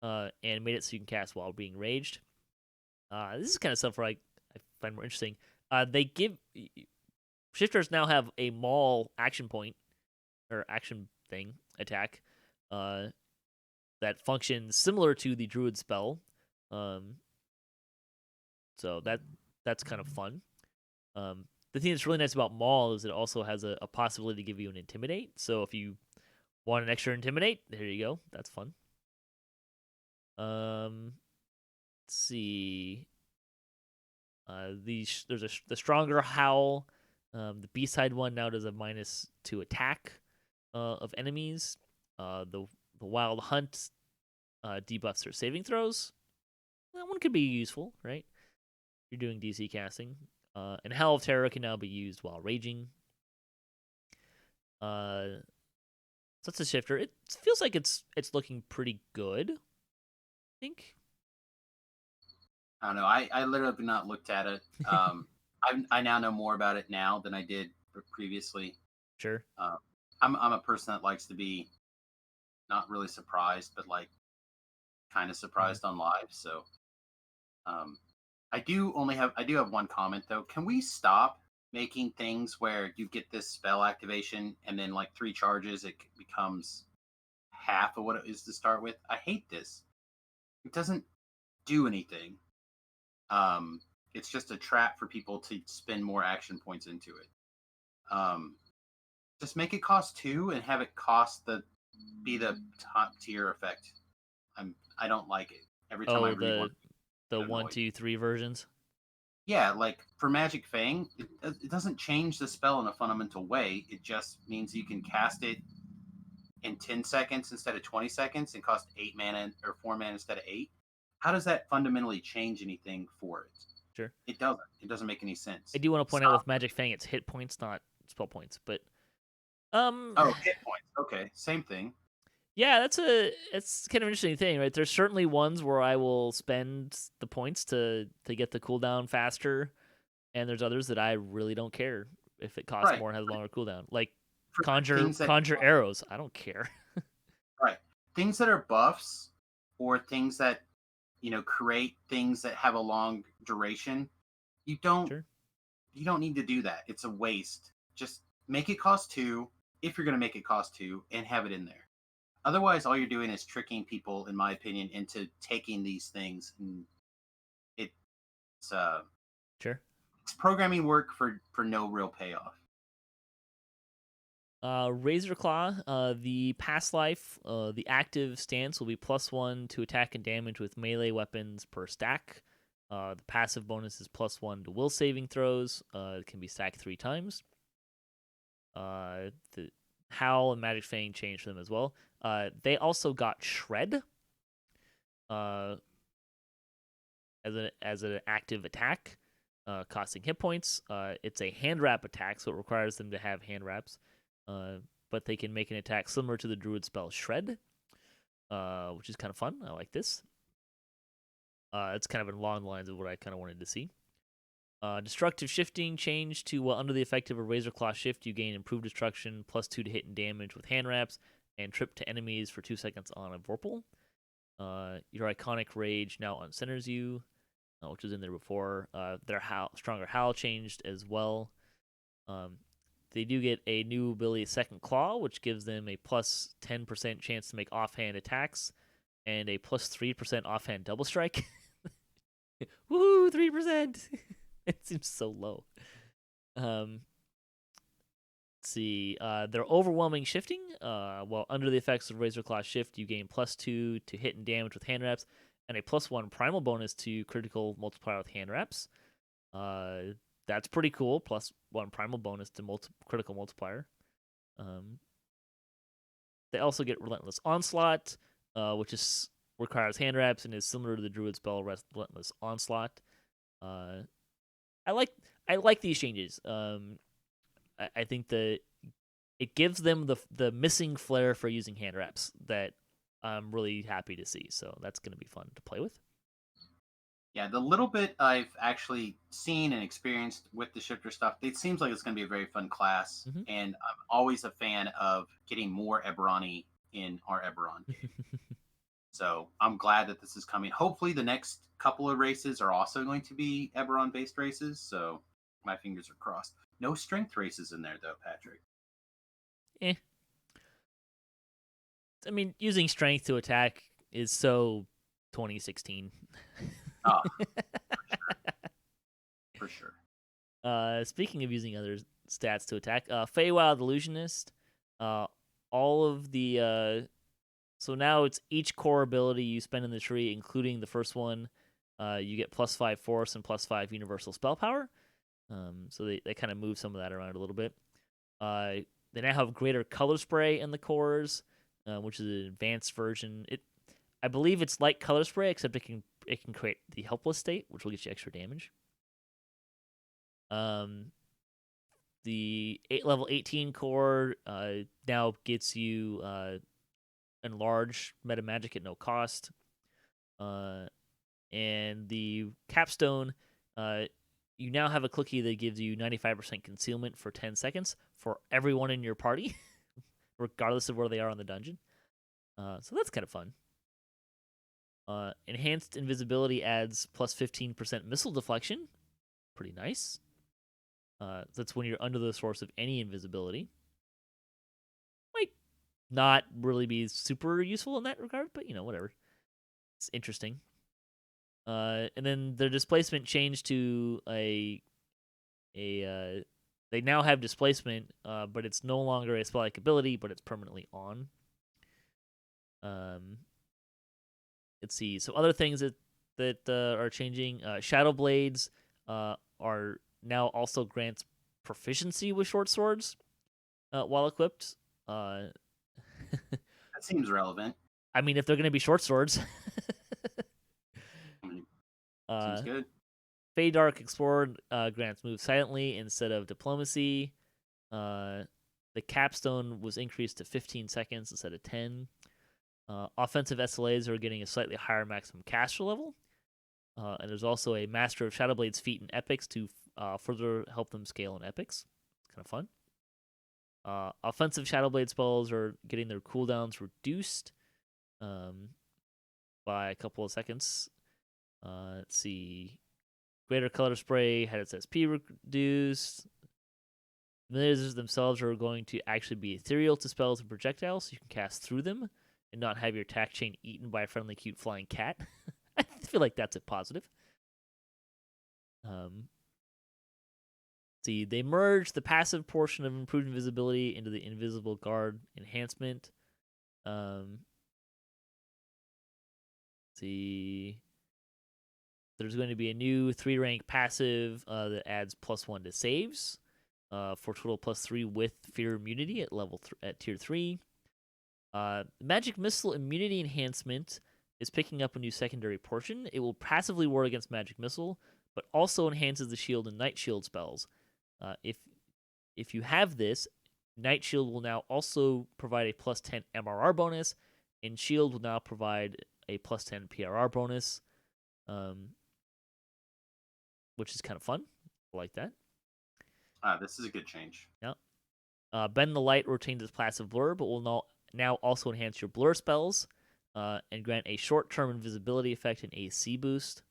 and made it so you can cast while being raged. This is kind of stuff where I find more interesting. They give Shifters now have a Maul action point or action thing attack that functions similar to the Druid spell. So that's kind of fun. The thing that's really nice about Maul is it also has a possibility to give you an Intimidate. So if you want an extra Intimidate, there you go. That's fun. Let's see. There's the stronger Howl. The B-side one now does a -2 attack of enemies. The Wild Hunt debuffs their saving throws. That one could be useful, right? You're doing DC casting. And Howl of Terror can now be used while raging. So that's a Shifter. It feels like it's looking pretty good, I think. I don't know. I literally have not looked at it. I now know more about it now than I did previously. Sure. I'm a person that likes to be not really surprised, but like kind of surprised on live. So, I do have one comment though. Can we stop making things where you get this spell activation and then like 3 charges, it becomes half of what it is to start with? I hate this. It doesn't do anything. It's just a trap for people to spend more action points into it. Just make it cost 2 and have it be the top tier effect. I don't like it. Every time I read one, the 1, 2, 3 versions. Yeah, like for Magic Fang, it doesn't change the spell in a fundamental way. It just means you can cast it in 10 seconds instead of 20 seconds and cost 8 mana or 4 mana instead of 8, how does that fundamentally change anything for it? Sure. It doesn't. It doesn't make any sense. I do want to point out with Magic Fang, it's hit points, not spell points. But oh, hit points. Okay, same thing. Yeah, it's kind of an interesting thing, right? There's certainly ones where I will spend the points to get the cooldown faster, and there's others that I really don't care if it costs more and has a longer cooldown. Like conjure arrows, I don't care. Right. Things that are buffs or things that create things that have a long duration, you don't need to do that. It's a waste. Just make it cost 2 if you're going to make it cost 2 and have it in there. Otherwise, all you're doing is tricking people, in my opinion, into taking these things. And it's it's programming work for no real payoff. Razor Claw, the past life, the active stance will be +1 to attack and damage with melee weapons per stack. The passive bonus is +1 to will saving throws. It can be stacked 3 times. The Howl and Magic Fang changed for them as well. They also got Shred as an active attack, costing hit points. It's a hand wrap attack, so it requires them to have hand wraps. But they can make an attack similar to the Druid spell Shred, which is kind of fun. I like this. It's kind of along the lines of what I kind of wanted to see. Destructive Shifting changed to under the effect of a Razor Claw shift, you gain improved destruction, +2 to hit and damage with hand wraps, and trip to enemies for 2 seconds on a Vorpal. Your iconic Rage now uncenters you, which was in there before. Their Stronger Howl changed as well. They do get a new ability, Second Claw, which gives them a +10% chance to make offhand attacks, and a +3% offhand double strike. Woohoo, 3%! It seems so low. Let's see. They're overwhelming shifting. While under the effects of Razor Claw shift, you gain +2 to hit and damage with hand wraps, and a +1 primal bonus to critical multiplier with hand wraps. That's pretty cool. +1 primal bonus to critical multiplier. They also get Relentless Onslaught, which requires hand wraps and is similar to the Druid spell Relentless Onslaught. I like these changes. I think that it gives them the missing flair for using hand wraps that I'm really happy to see. So that's going to be fun to play with. Yeah, the little bit I've actually seen and experienced with the shifter stuff, it seems like it's going to be a very fun class. Mm-hmm. And I'm always a fan of getting more Eberron in our Eberron game. So I'm glad that this is coming. Hopefully the next couple of races are also going to be Eberron-based races, so my fingers are crossed. No strength races in there, though, Patrick. I mean, using strength to attack is so 2016. Oh, for sure. Speaking of using other stats to attack, Feywild Illusionist, all of the... So now it's each core ability you spend in the tree, including the first one. You get +5 force and +5 universal spell power. So they kind of move some of that around a little bit. They now have greater color spray in the cores, which is an advanced version. I believe it's like color spray, except it can create the helpless state, which will get you extra damage. The level 18 core now gets you enlarge meta magic at no cost. And the capstone, you now have a cookie that gives you 95% concealment for 10 seconds for everyone in your party, regardless of where they are on the dungeon. So that's kind of fun. Enhanced invisibility adds +15% missile deflection. Pretty nice. That's when you're under the source of any invisibility. Might not really be super useful in that regard, but whatever. It's interesting. And then their displacement changed to they now have displacement, but it's no longer a spell-like ability, but it's permanently on. Let's see. So other things that are changing. Shadow Blades are now also grants proficiency with short swords while equipped. That seems relevant. I mean, if they're going to be short swords. Seems good. Fey Dark Explorer grants move silently instead of diplomacy. The capstone was increased to 15 seconds instead of 10. Offensive SLAs are getting a slightly higher maximum caster level. And there's also a Master of Shadowblade's feat in Epics to further help them scale in Epics. It's kind of fun. Offensive Shadowblade spells are getting their cooldowns reduced by a couple of seconds. Let's see. Greater Color Spray had its SP reduced. Familiars themselves are going to actually be ethereal to spells and projectiles, so you can cast through them and not have your attack chain eaten by a friendly, cute flying cat. I feel like that's a positive. See, they merged the passive portion of improved invisibility into the Invisible Guard enhancement. See, there's going to be a new 3-rank passive that adds +1 to saves for total +3 with fear immunity at tier 3. Magic Missile immunity enhancement is picking up a new secondary portion. It will passively ward against Magic Missile, but also enhances the shield and Night Shield spells. If you have this, Night Shield will now also provide a +10 MRR bonus, and Shield will now provide a +10 PRR bonus, which is kind of fun. I like that. This is a good change. Yeah. Bend the Light retains its passive blur, but will now also enhance your blur spells and grant a short-term invisibility effect and AC boost.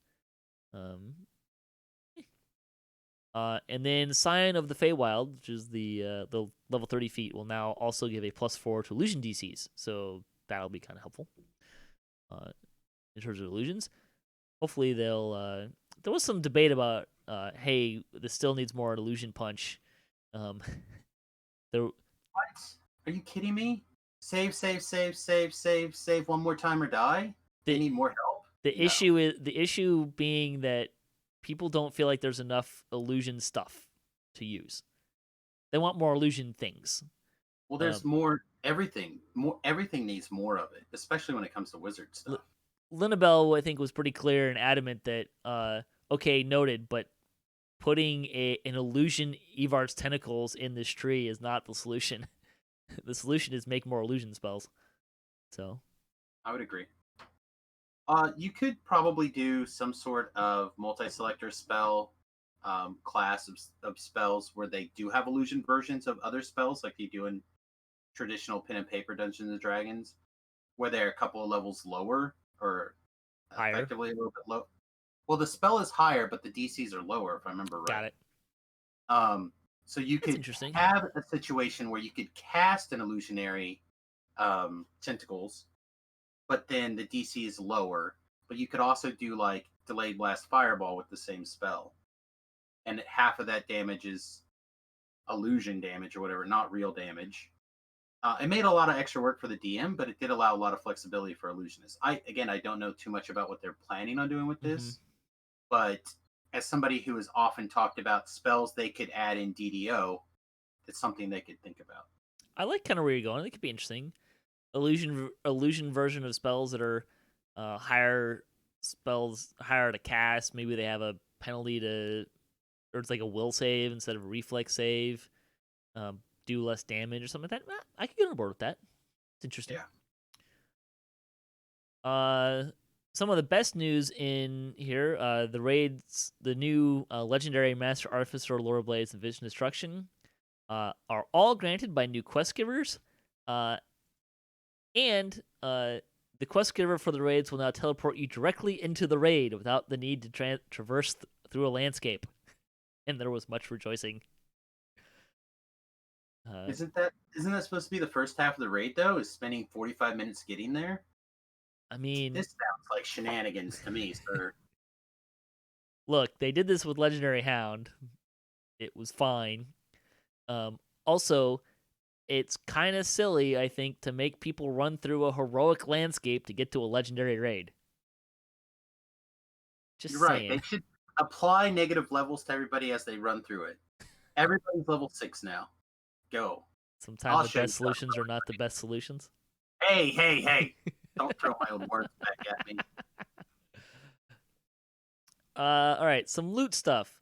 And then Scion of the Feywild, which is the level 30 feat, will now also give a +4 to illusion DCs. So that'll be kind of helpful in terms of illusions. Hopefully they'll... there was some debate about, hey, this still needs more illusion punch. What? Are you kidding me? Save one more time or die? They need more help? The issue being that people don't feel like there's enough illusion stuff to use. They want more illusion things. Well, there's everything needs more of it, especially when it comes to wizard stuff. Linabelle, I think, was pretty clear and adamant that okay, noted, but putting an illusion Evart's tentacles in this tree is not the solution. The solution is make more illusion spells. So I would agree. You could probably do some sort of multi-selector spell class of spells where they do have illusion versions of other spells, like you do in traditional pen and paper Dungeons and Dragons, where they're a couple of levels lower or higher. Effectively a little bit low. Well, the spell is higher, but the DCs are lower, if I remember right. Got it. So you could have a situation where you could cast an illusionary tentacles, but then the DC is lower. But you could also do like delayed blast fireball with the same spell, and half of that damage is illusion damage or whatever, not real damage. It made a lot of extra work for the DM, but it did allow a lot of flexibility for illusionists. I don't know too much about what they're planning on doing with this, but as somebody who has often talked about spells they could add in DDO, it's something they could think about. I like kind of where you're going. It could be interesting. Illusion version of spells that are higher to cast. Maybe they have a penalty or it's like a will save instead of a reflex save. Do less damage or something like that. I could get on board with that. It's interesting. Yeah. Some of the best news in here, the raids, the new legendary Master Artificer, Lore Blades, and Vision Destruction are all granted by new quest givers. And the quest giver for the raids will now teleport you directly into the raid without the need to traverse through a landscape. And there was much rejoicing. Isn't that supposed to be the first half of the raid, though, is spending 45 minutes getting there? I mean... This sounds like shenanigans to me, sir. Look, they did this with Legendary Hound. It was fine. Also, it's kind of silly, I think, to make people run through a heroic landscape to get to a legendary raid. Just You're saying. Right. They should apply negative levels to everybody as they run through it. Everybody's level 6 now. Go. Sometimes the best solutions are not the best solutions. Hey! Don't throw my own words back at me. All right, some loot stuff.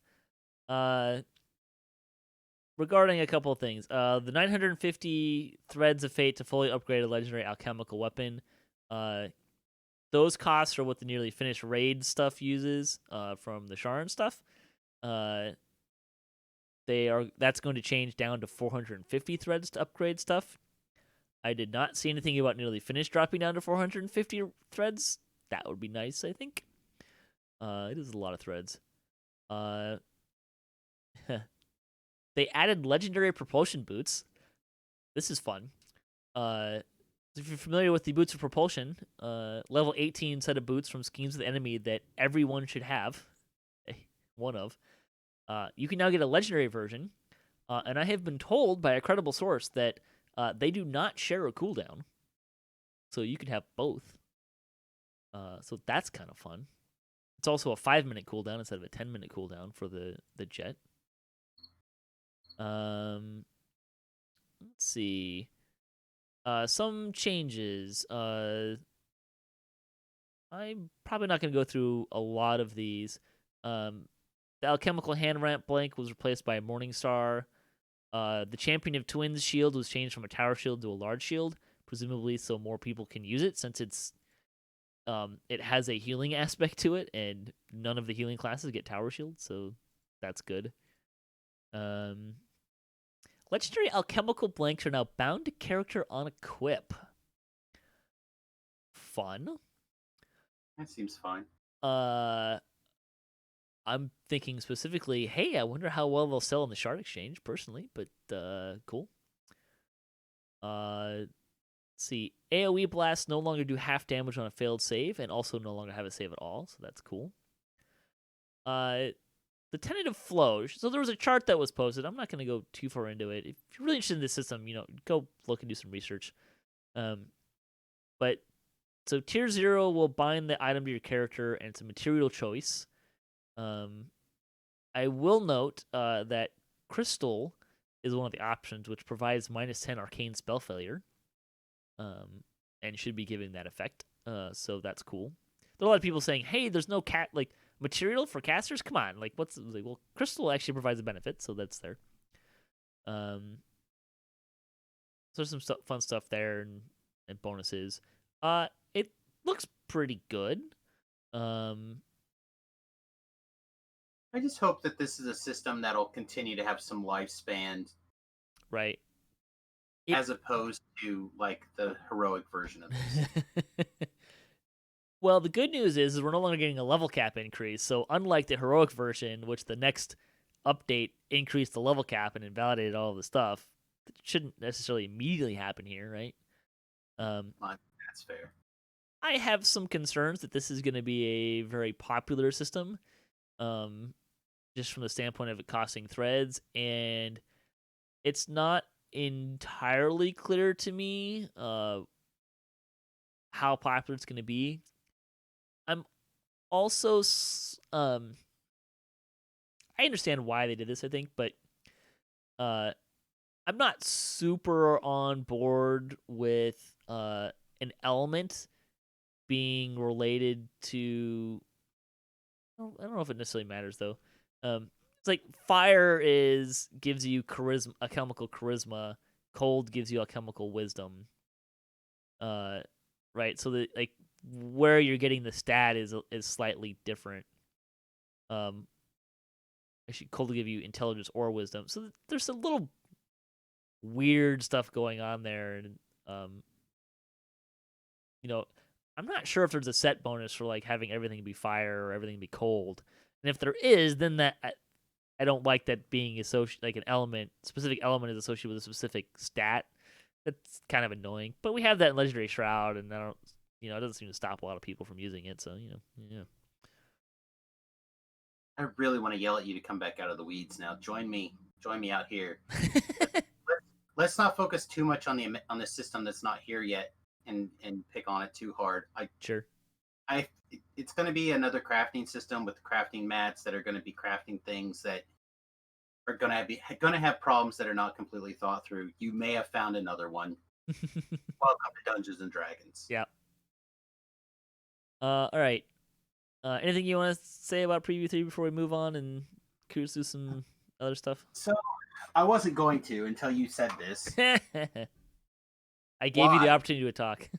Regarding a couple of things. The 950 threads of fate to fully upgrade a legendary alchemical weapon. Those costs are what the nearly finished raid stuff uses from the Sharon stuff. That's going to change down to 450 threads to upgrade stuff. I did not see anything about nearly finished dropping down to 450 threads. That would be nice, I think. It is a lot of threads. They added legendary propulsion boots. This is fun. If you're familiar with the boots of propulsion, level 18 set of boots from schemes of the enemy that everyone should have, one of. You can now get a legendary version, and I have been told by a credible source that they do not share a cooldown, so you can have both. So that's kind of fun. It's also a 5-minute cooldown instead of a 10-minute cooldown for the jet. Let's see. Some changes. I'm probably not going to go through a lot of these. The alchemical hand ramp blank was replaced by a Morningstar. The Champion of Twins shield was changed from a tower shield to a large shield, presumably so more people can use it, since it has a healing aspect to it, and none of the healing classes get tower shields, so that's good. Legendary alchemical blanks are now bound to character on equip. Fun. That seems fine. I'm thinking specifically, hey, I wonder how well they'll sell in the Shard Exchange, personally, but cool. Let's see. AoE blasts no longer do half damage on a failed save, and also no longer have a save at all, so that's cool. The tentative flow. So there was a chart that was posted. I'm not going to go too far into it. If you're really interested in this system, go look and do some research. But so tier 0 will bind the item to your character, and it's a material choice. I will note that Crystal is one of the options, which provides -10 arcane spell failure, and should be giving that effect. So that's cool. There are a lot of people saying, "Hey, there's no material for casters." Come on, well, Crystal actually provides a benefit, so that's there. So there's some fun stuff there and bonuses. It looks pretty good. I just hope that this is a system that'll continue to have some lifespan, right? As opposed to like the heroic version of this. Well, the good news is we're no longer getting a level cap increase. So unlike the heroic version, which the next update increased the level cap and invalidated all of the stuff, it shouldn't necessarily immediately happen here, right? That's fair. I have some concerns that this is going to be a very popular system, just from the standpoint of it costing threads, and it's not entirely clear to me how popular it's going to be. I'm also I understand why they did this, I think, but I'm not super on board with an element being related to. I don't know if it necessarily matters though. It's like fire gives you charisma, alchemical charisma. Cold gives you alchemical wisdom. Right. So that where you're getting the stat is slightly different. Actually, cold will give you intelligence or wisdom. So there's a little weird stuff going on there, and I'm not sure if there's a set bonus for like having everything be fire or everything be cold. And if there is, then that I don't like that being associated, like an specific element is associated with a specific stat. That's kind of annoying. But we have that in Legendary Shroud, and it doesn't seem to stop a lot of people from using it. So yeah. I really want to yell at you to come back out of the weeds now. Join me out here. Let's not focus too much on the system that's not here yet, and pick on it too hard. Sure. It's going to be another crafting system with crafting mats that are going to be crafting things that are going to have problems that are not completely thought through. You may have found another one. Welcome to Dungeons and Dragons. Yeah. All right. Anything you want to say about Preview 3 before we move on and cruise through some other stuff? So, I wasn't going to until you said this. I gave you the opportunity to talk.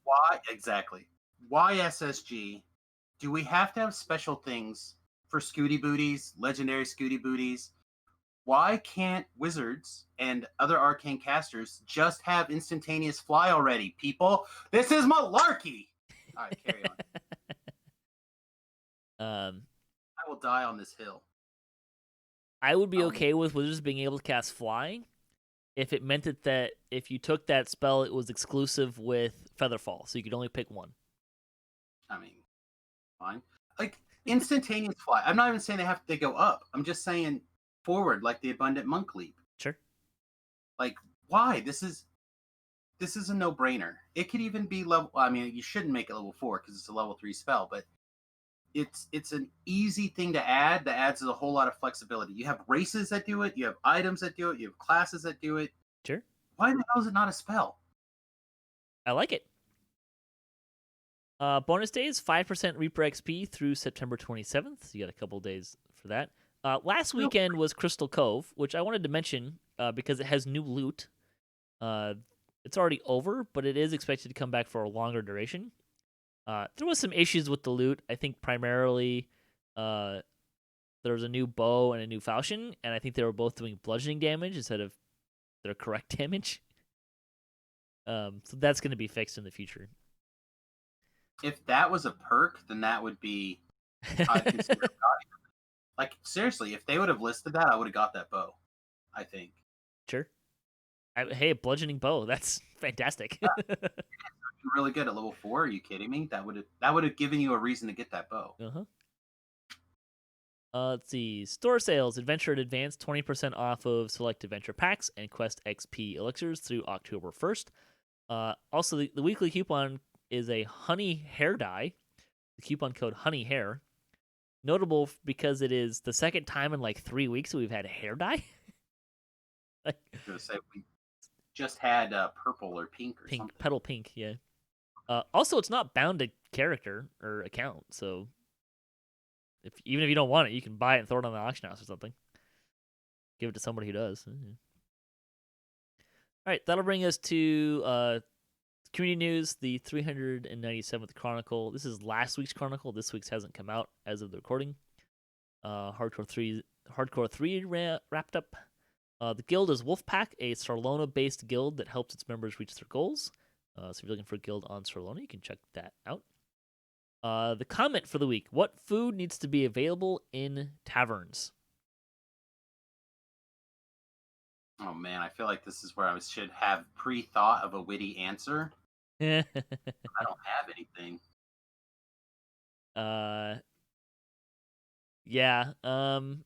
Why exactly? Why SSG? Do we have to have special things for Scooty Booties, legendary Scooty Booties? Why can't wizards and other arcane casters just have instantaneous fly already, people? This is malarkey! Alright, carry on. I will die on this hill. I would be okay with wizards being able to cast fly if it meant that if you took that spell, it was exclusive with Featherfall, so you could only pick one. I mean, fine. Like, instantaneous fly. I'm not even saying they go up. I'm just saying forward, like the Abundant Monk Leap. Sure. Like, why? This is a no-brainer. It could even be level. I mean, you shouldn't make it level 4 because it's a level 3 spell, but it's an easy thing to add that adds a whole lot of flexibility. You have races that do it. You have items that do it. You have classes that do it. Sure. Why the hell is it not a spell? I like it. Bonus days, 5% Reaper XP through September 27th. You got a couple days for that. Last weekend was Crystal Cove, which I wanted to mention because it has new loot. It's already over, but it is expected to come back for a longer duration. There was some issues with the loot. I think primarily there was a new bow and a new falchion, and I think they were both doing bludgeoning damage instead of their correct damage. So that's going to be fixed in the future. If that was a perk, then that would be I consider like seriously, if they would have listed that, I would have got that bow. I think. Sure. Hey, bludgeoning bow. That's fantastic. Yeah. Really good at level 4. Are you kidding me? That would have given you a reason to get that bow. Let's see. Store sales. Adventure in Advance, 20% off of select adventure packs and Quest XP elixirs through October 1st. Also, the weekly coupon is a honey hair dye. The coupon code honey hair. Notable because it is the second time in like 3 weeks we've had a hair dye. I was going to say, we just had purple or pink or something. Petal pink, yeah. Also, it's not bound to character or account, so even if you don't want it, you can buy it and throw it on the auction house or something. Give it to somebody who does. Mm-hmm. All right, that'll bring us to community news, the 397th Chronicle. This is last week's Chronicle. This week's hasn't come out as of the recording. Hardcore 3 wrapped up. The guild is Wolfpack, a Sarlona-based guild that helps its members reach their goals. So if you're looking for a guild on Sarlona, you can check that out. The comment for the week: what food needs to be available in taverns? Oh man, I feel like this is where I should have pre-thought of a witty answer. I don't have anything. Yeah. I'm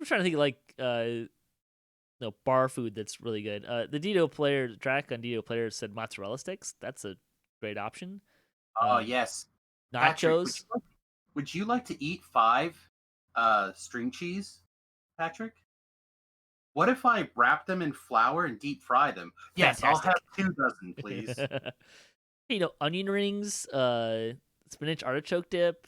trying to think like bar food that's really good. The DDO player, Drac on DDO player said mozzarella sticks. That's a great option. Oh yes. Nachos. Patrick, would you like to eat 5 string cheese, Patrick? What if I wrap them in flour and deep fry them? Yes, Fantastic. I'll have 2 dozen, please. Onion rings, spinach artichoke dip.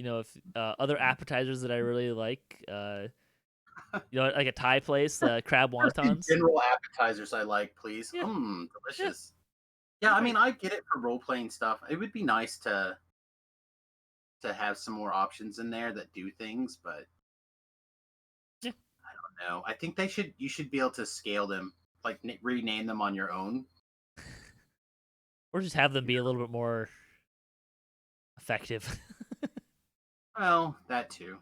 If other appetizers that I really like, like a Thai place, crab wontons. General appetizers I like, please. Yeah. Delicious. Yeah, I mean, I get it for role-playing stuff. It would be nice to have some more options in there that do things, but yeah. I don't know. I think you should be able to scale them, like rename them on your own. Or just have them be a little bit more effective. Well, that too.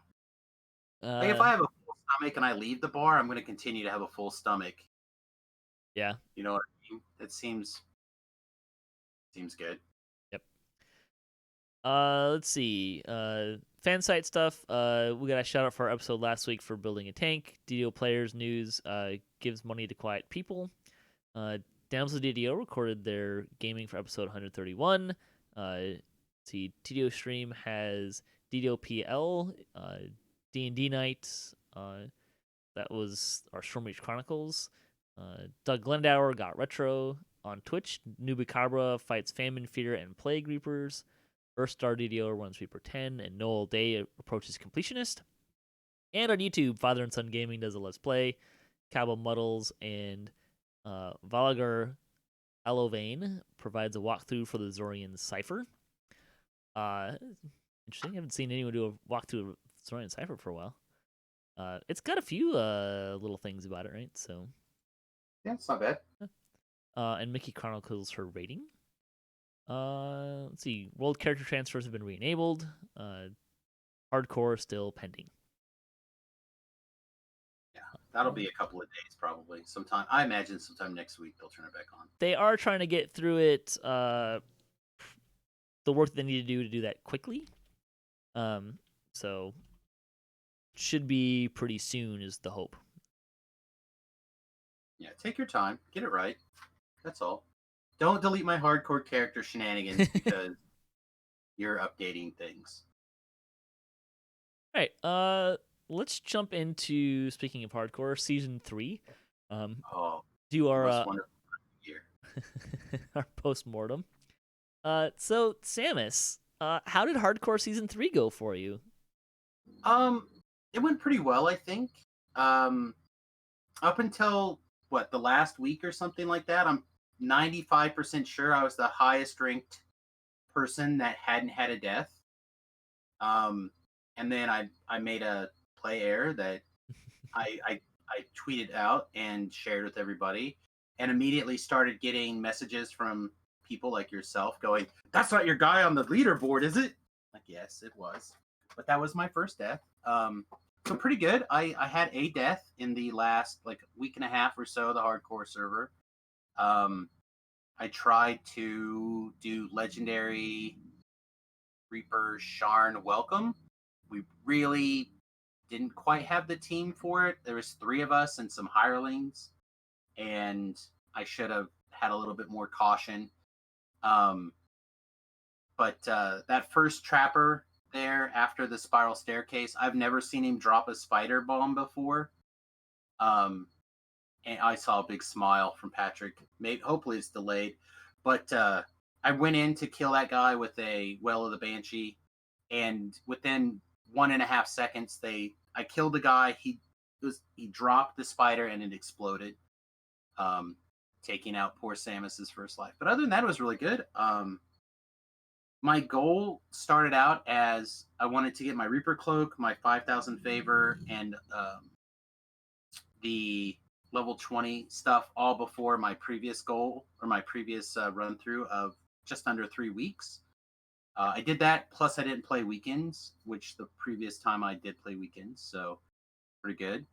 Like if I have a full stomach and I leave the bar, I'm going to continue to have a full stomach. Yeah. You know what I mean? It seems good. Yep. Let's see. Fan site stuff. We got a shout out for our episode last week for building a tank. DDO Players News gives money to quiet people. Damsel DDO recorded their gaming for episode 131. TDO Stream has DDO PL, D&D night. that was our Stormreach Chronicles. Doug Glendower got retro on Twitch. Nubicabra fights Famine, Fear, and Plague Reapers. Earthstar DDO runs Reaper 10, and Noel Day approaches Completionist. And on YouTube, Father and Son Gaming does a Let's Play. Cabo Muddles and Valagar Alovane provides a walkthrough for the Zorian Cipher. Interesting. I haven't seen anyone do a walkthrough of Zorian Cipher for a while. It's got a few little things about it, right? So yeah, it's not bad. And Mickey chronicles her rating. Let's see. World character transfers have been re-enabled. Hardcore still pending. Yeah, that'll be a couple of days probably. I imagine sometime next week they'll turn it back on. They are trying to get through it. The work they need to do that quickly. So should be pretty soon is the hope. Yeah, take your time, get it right. That's all. Don't delete my hardcore character shenanigans because you're updating things. All right. Let's jump into, speaking of hardcore, season 3. Do our wonderful year. our post-mortem. So Samus, how did hardcore season 3 go for you? It went pretty well, I think. Up until the last week or something like that, I'm 95% sure I was the highest ranked person that hadn't had a death. And then I made a play error that I tweeted out and shared with everybody, and immediately started getting messages from people like yourself going, "That's not your guy on the leaderboard, is it?" Like, yes, it was. But that was my first death. So pretty good. I had a death in the last week and a half or so of the hardcore server. I tried to do legendary Reaper Sharn Welcome. We really didn't quite have the team for it. There was 3 of us and some hirelings, and I should have had a little bit more caution. But that first trapper there after the spiral staircase, I've never seen him drop a spider bomb before. And I saw a big smile from Patrick. Hopefully it's delayed. But I went in to kill that guy with a Well of the Banshee, and within 1.5 seconds, I killed the guy. He dropped the spider and it exploded, taking out poor Samus's first life. But other than that, it was really good. My goal started out as I wanted to get my Reaper Cloak, my 5,000 favor, and the level 20 stuff all before my previous goal or my previous run through of just under 3 weeks. I did that, plus I didn't play weekends, which the previous time I did play weekends, so pretty good.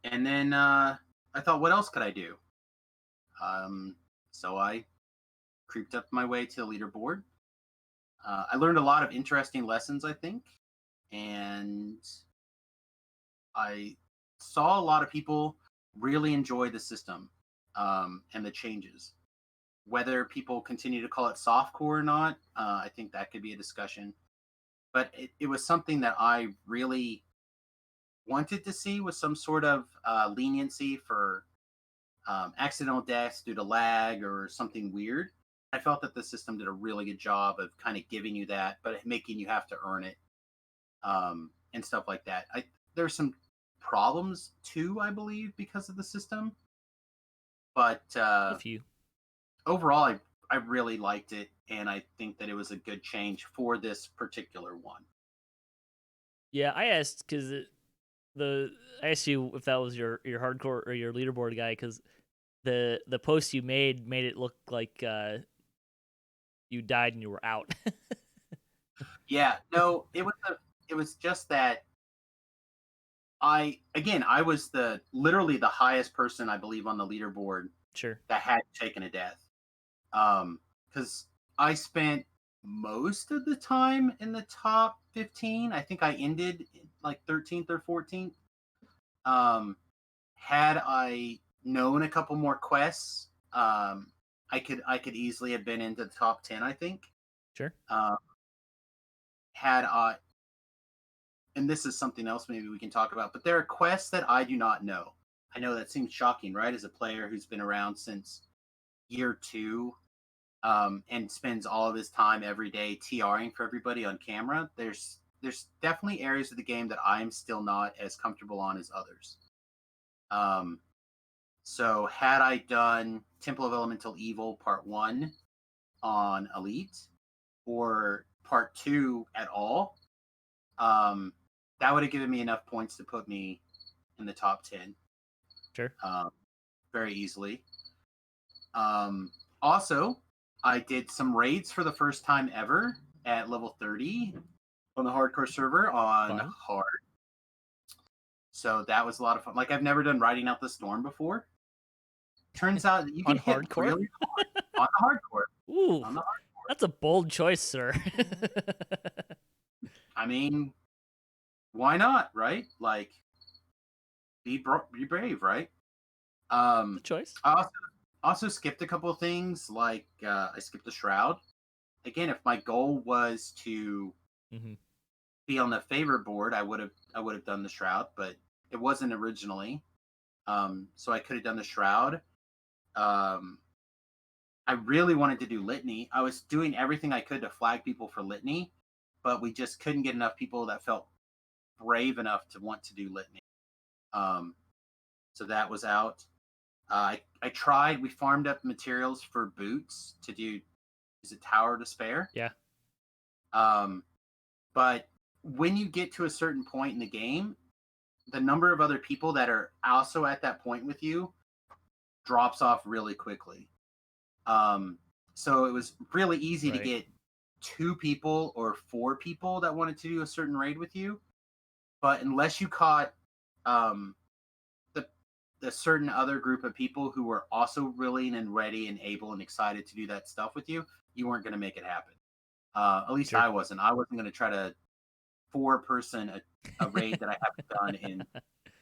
And then I thought, what else could I do? So I creeped up my way to the leaderboard. I learned a lot of interesting lessons, I think, and I saw a lot of people really enjoy the system and the changes. Whether people continue to call it softcore or not, I think that could be a discussion. But it was something that I really wanted to see, with some sort of leniency for accidental deaths due to lag or something weird. I felt that the system did a really good job of kind of giving you that, but making you have to earn it, and stuff like that. There's some problems too, I believe, because of the system. But A few. Overall, I really liked it, and I think that it was a good change for this particular one. Yeah, I asked because I asked you if that was your hardcore or your leaderboard guy, because the post you made it look like you died and you were out. Yeah, no, it was just that I was literally the highest person, I believe, on the leaderboard. Sure. That had taken a death. Because I spent most of the time in the top 15. I think I ended 13th or 14th. Had I known a couple more quests, I could easily have been into the top 10, I think. Sure. and this is something else maybe we can talk about, but there are quests that I do not know. I know that seems shocking, right? As a player who's been around since year 2, and spends all of his time every day TRing for everybody on camera. There's definitely areas of the game that I'm still not as comfortable on as others. So had I done Temple of Elemental Evil Part 1 on Elite, or Part 2 at all, that would have given me enough points to put me in the top 10. Sure. Very easily. Also, I did some raids for the first time ever at level 30 on the hardcore server on hard. So that was a lot of fun. Like, I've never done Riding Out the Storm before. Turns out that you can hit hardcore? Really hard on the hardcore. Ooh, on the hardcore. That's a bold choice, sir. I mean, why not, right? Like, be brave, right? Good choice. I also skipped a couple of things, like I skipped the Shroud. Again, if my goal was to be on the favor board, I would have done the Shroud, but it wasn't originally. So I could have done the Shroud. I really wanted to do Litany. I was doing everything I could to flag people for Litany, but we just couldn't get enough people that felt brave enough to want to do Litany. So that was out. I tried. We farmed up materials for boots to do. Is it Tower of Despair? Yeah. But when you get to a certain point in the game, the number of other people that are also at that point with you drops off really quickly. So it was really easy to get 2 people or 4 people that wanted to do a certain raid with you. But unless you caught the certain other group of people who were also willing and ready and able and excited to do that stuff with you, you weren't going to make it happen. At least sure. I wasn't. I wasn't going to try to 4-person a raid that I haven't done in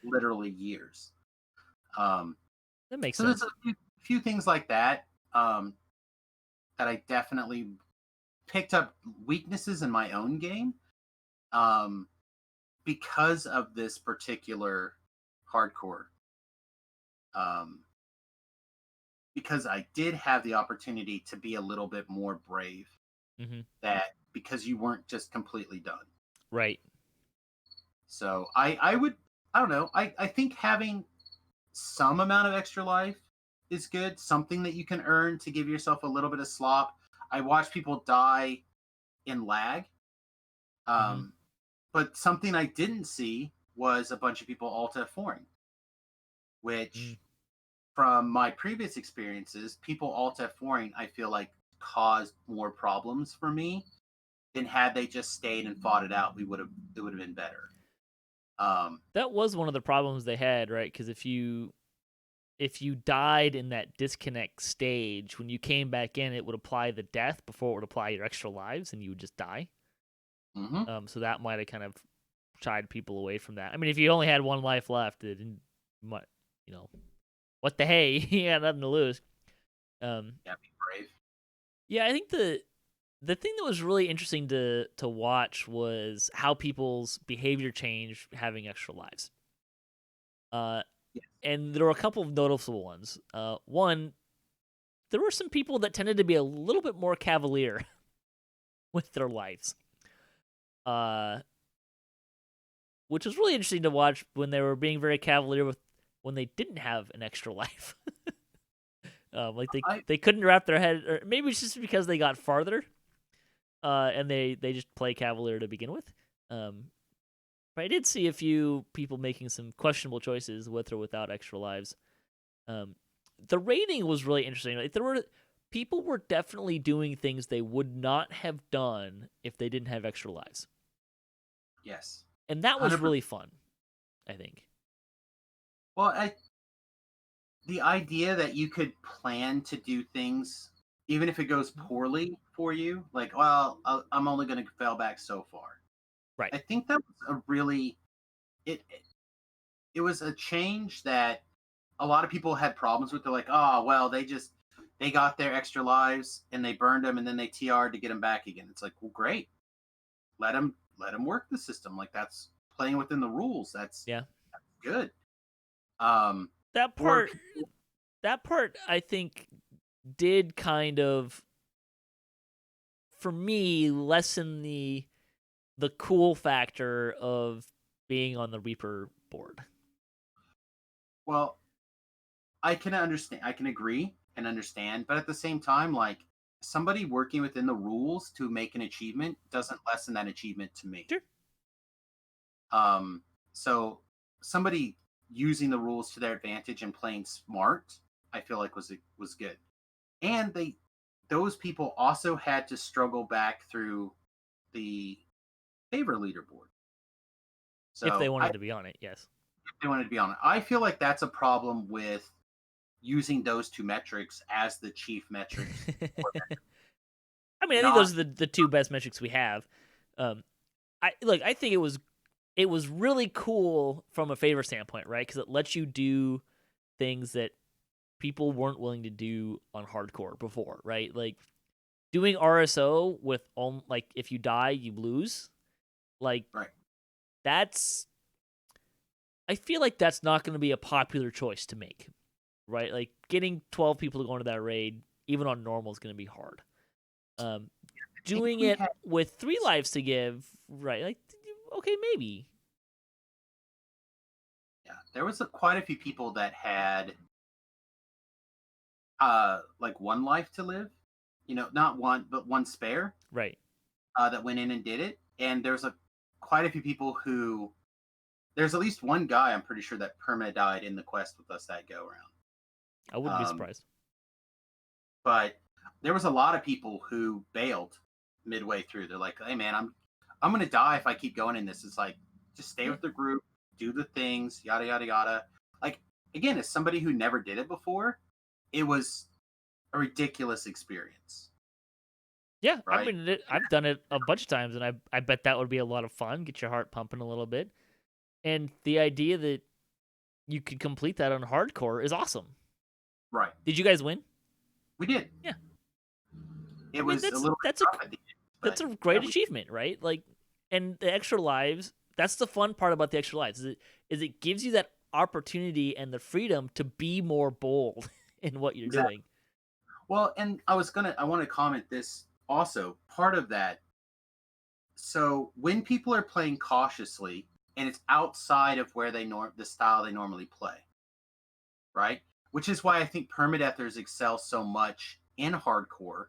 literally years. That makes sense. So there's a few things like that that I definitely picked up weaknesses in my own game because of this particular hardcore. Because I did have the opportunity to be a little bit more brave. That because you weren't just completely done. Right. So I don't know. I think having some amount of extra life is good. Something that you can earn to give yourself a little bit of slop. I watch people die in lag. But something I didn't see was a bunch of people alt F4ing, which from my previous experiences, people alt F4ing, I feel like caused more problems for me than had they just stayed and fought it out. It would have been better. That was one of the problems they had, right? Because if you died in that disconnect stage, when you came back in, it would apply the death before it would apply your extra lives, and you would just die. So that might have kind of shied people away from that. I mean, if you only had 1 life left, it didn't, what the hey? You had nothing to lose. Be brave. Yeah, I think the thing that was really interesting to watch was how people's behavior changed having extra lives. And there were a couple of noticeable ones. One, there were some people that tended to be a little bit more cavalier with their lives. Which was really interesting to watch when they were being very cavalier with when they didn't have an extra life. Like they couldn't wrap their head, or maybe it's just because they got farther, and they just play cavalier to begin with. But I did see a few people making some questionable choices with or without extra lives. The rating was really interesting. Like, people were definitely doing things they would not have done if they didn't have extra lives. Yes. And that was 100%. Really fun, I think. Well, the idea that you could plan to do things, even if it goes poorly for you, like, well, I'm only going to fail back so far. Right. I think that was a really, it was a change that a lot of people had problems with. They're like, oh, well, they got their extra lives and they burned them and then they TR'd to get them back again. It's like, well, great. Let them work the system. Like, that's playing within the rules. That's good. That part I think did kind of, for me, lessen the cool factor of being on the Reaper board. Well, I can understand. I can agree and understand, but at the same time, like, somebody working within the rules to make an achievement doesn't lessen that achievement to me. Sure. So somebody using the rules to their advantage and playing smart, I feel like was good. And those people also had to struggle back through the favor leaderboard. So if they wanted to be on it, yes. If they wanted to be on it. I feel like that's a problem with using those two metrics as the chief metrics. I mean, I think those are the two best metrics we have. I think it was really cool from a favor standpoint, right? Because it lets you do things that people weren't willing to do on hardcore before, right? Like doing RSO with if you die, you lose. Like, right. That's, I feel like that's not going to be a popular choice to make, right? Like getting 12 people to go into that raid, even on normal, is going to be hard. Doing it with 3 lives to give, right? Like, okay, maybe. Yeah, there was quite a few people that had like 1 life to live, not one, but 1 spare, right? That went in and did it. And there's quite a few people who, there's at least 1 guy I'm pretty sure that perma died in the quest with us that go around. I wouldn't be surprised. But there was a lot of people who bailed midway through. They're like, hey man, I'm gonna die if I keep going in this. It's like, just stay with the group, do the things, yada yada yada. Like, again, as somebody who never did it before, it was a ridiculous experience. Yeah, right? I mean, I've done it a bunch of times, and I bet that would be a lot of fun. Get your heart pumping a little bit, and the idea that you could complete that on hardcore is awesome. Right? Did you guys win? We did. Yeah. It was a little. That's a great achievement, right? Like, and the extra lives. That's the fun part about the extra lives. Is it gives you that opportunity and the freedom to be more bold in what you're doing. Well, and I want to comment this also. Part of that. So when people are playing cautiously and it's outside of where the style they normally play, right? Which is why I think permadeathers excel so much in hardcore,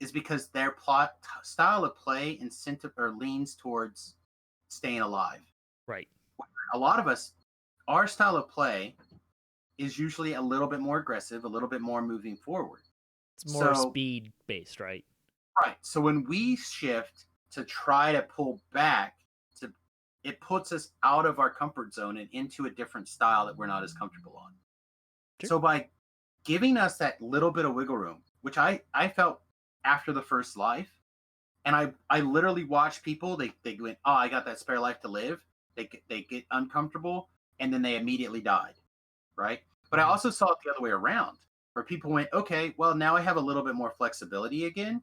is because their style of play leans towards staying alive. Right. A lot of us, our style of play is usually a little bit more aggressive, a little bit more moving forward. It's more speed based, right? Right. So when we shift to try to pull back, it puts us out of our comfort zone and into a different style that we're not as comfortable on. Sure. So by giving us that little bit of wiggle room, which I felt after the first life, and I literally watched people, they went, oh, I got that spare life to live. They get uncomfortable, and then they immediately died, right? But I also saw it the other way around, where people went, okay, well, now I have a little bit more flexibility again.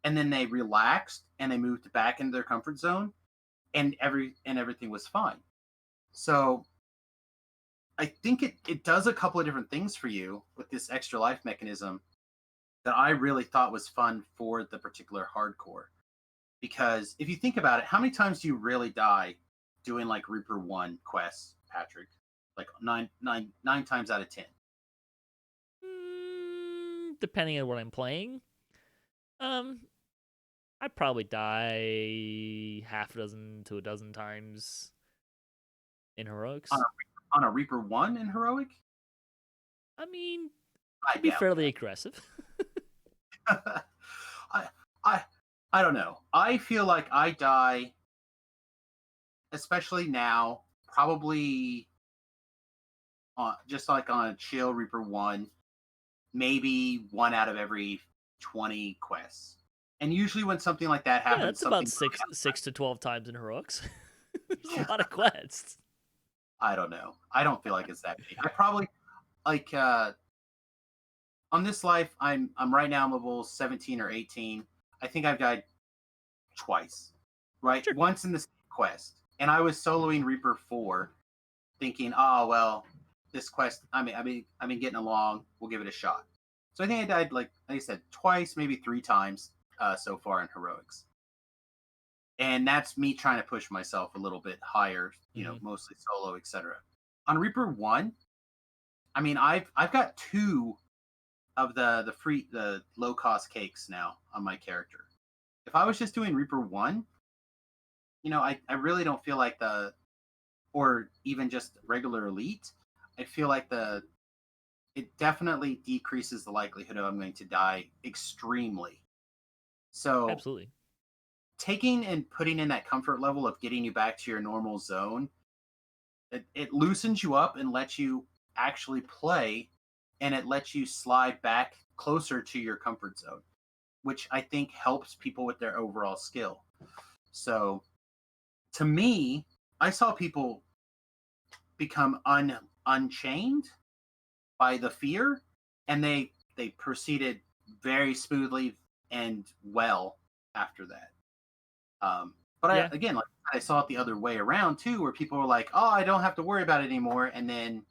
And then they relaxed and they moved back into their comfort zone, and everything was fine. So I think it does a couple of different things for you with this extra life mechanism that I really thought was fun for the particular hardcore. Because if you think about it, how many times do you really die doing like Reaper 1 quests, Patrick? Like nine times out of 10. Depending on what I'm playing. I'd probably die half a dozen to a dozen times in heroics. On a Reaper 1 in heroic? I mean, I'd be fairly aggressive. I don't know. I feel like I die, especially now, probably just like on a chill Reaper 1, maybe 1 out of every 20 quests. And usually when something like that happens... Yeah, that's about 6 to 12 times in heroics. There's a lot of quests. I don't know. I don't feel like it's that big. I probably, like, on this life, I'm right now level 17 or 18. I think I've died twice, right? Sure. Once in the quest. and I was soloing Reaper 4, thinking, oh well, this quest, I've been getting along. We'll give it a shot. So I think I died like I said twice, maybe 3 times so far in heroics, and that's me trying to push myself a little bit higher. Mostly solo, etc. On Reaper 1, I mean, I've got 2 of the low cost cakes now on my character. If I was just doing Reaper 1, I really don't feel like or even just regular elite, I feel like it definitely decreases the likelihood of I'm going to die extremely. So absolutely, taking and putting in that comfort level of getting you back to your normal zone, it loosens you up and lets you actually play, and it lets you slide back closer to your comfort zone, which I think helps people with their overall skill. So to me, I saw people become unchained by the fear, and they proceeded very smoothly and well after that. But again, like I saw it the other way around too, where people were like, "Oh, I don't have to worry about it anymore," and then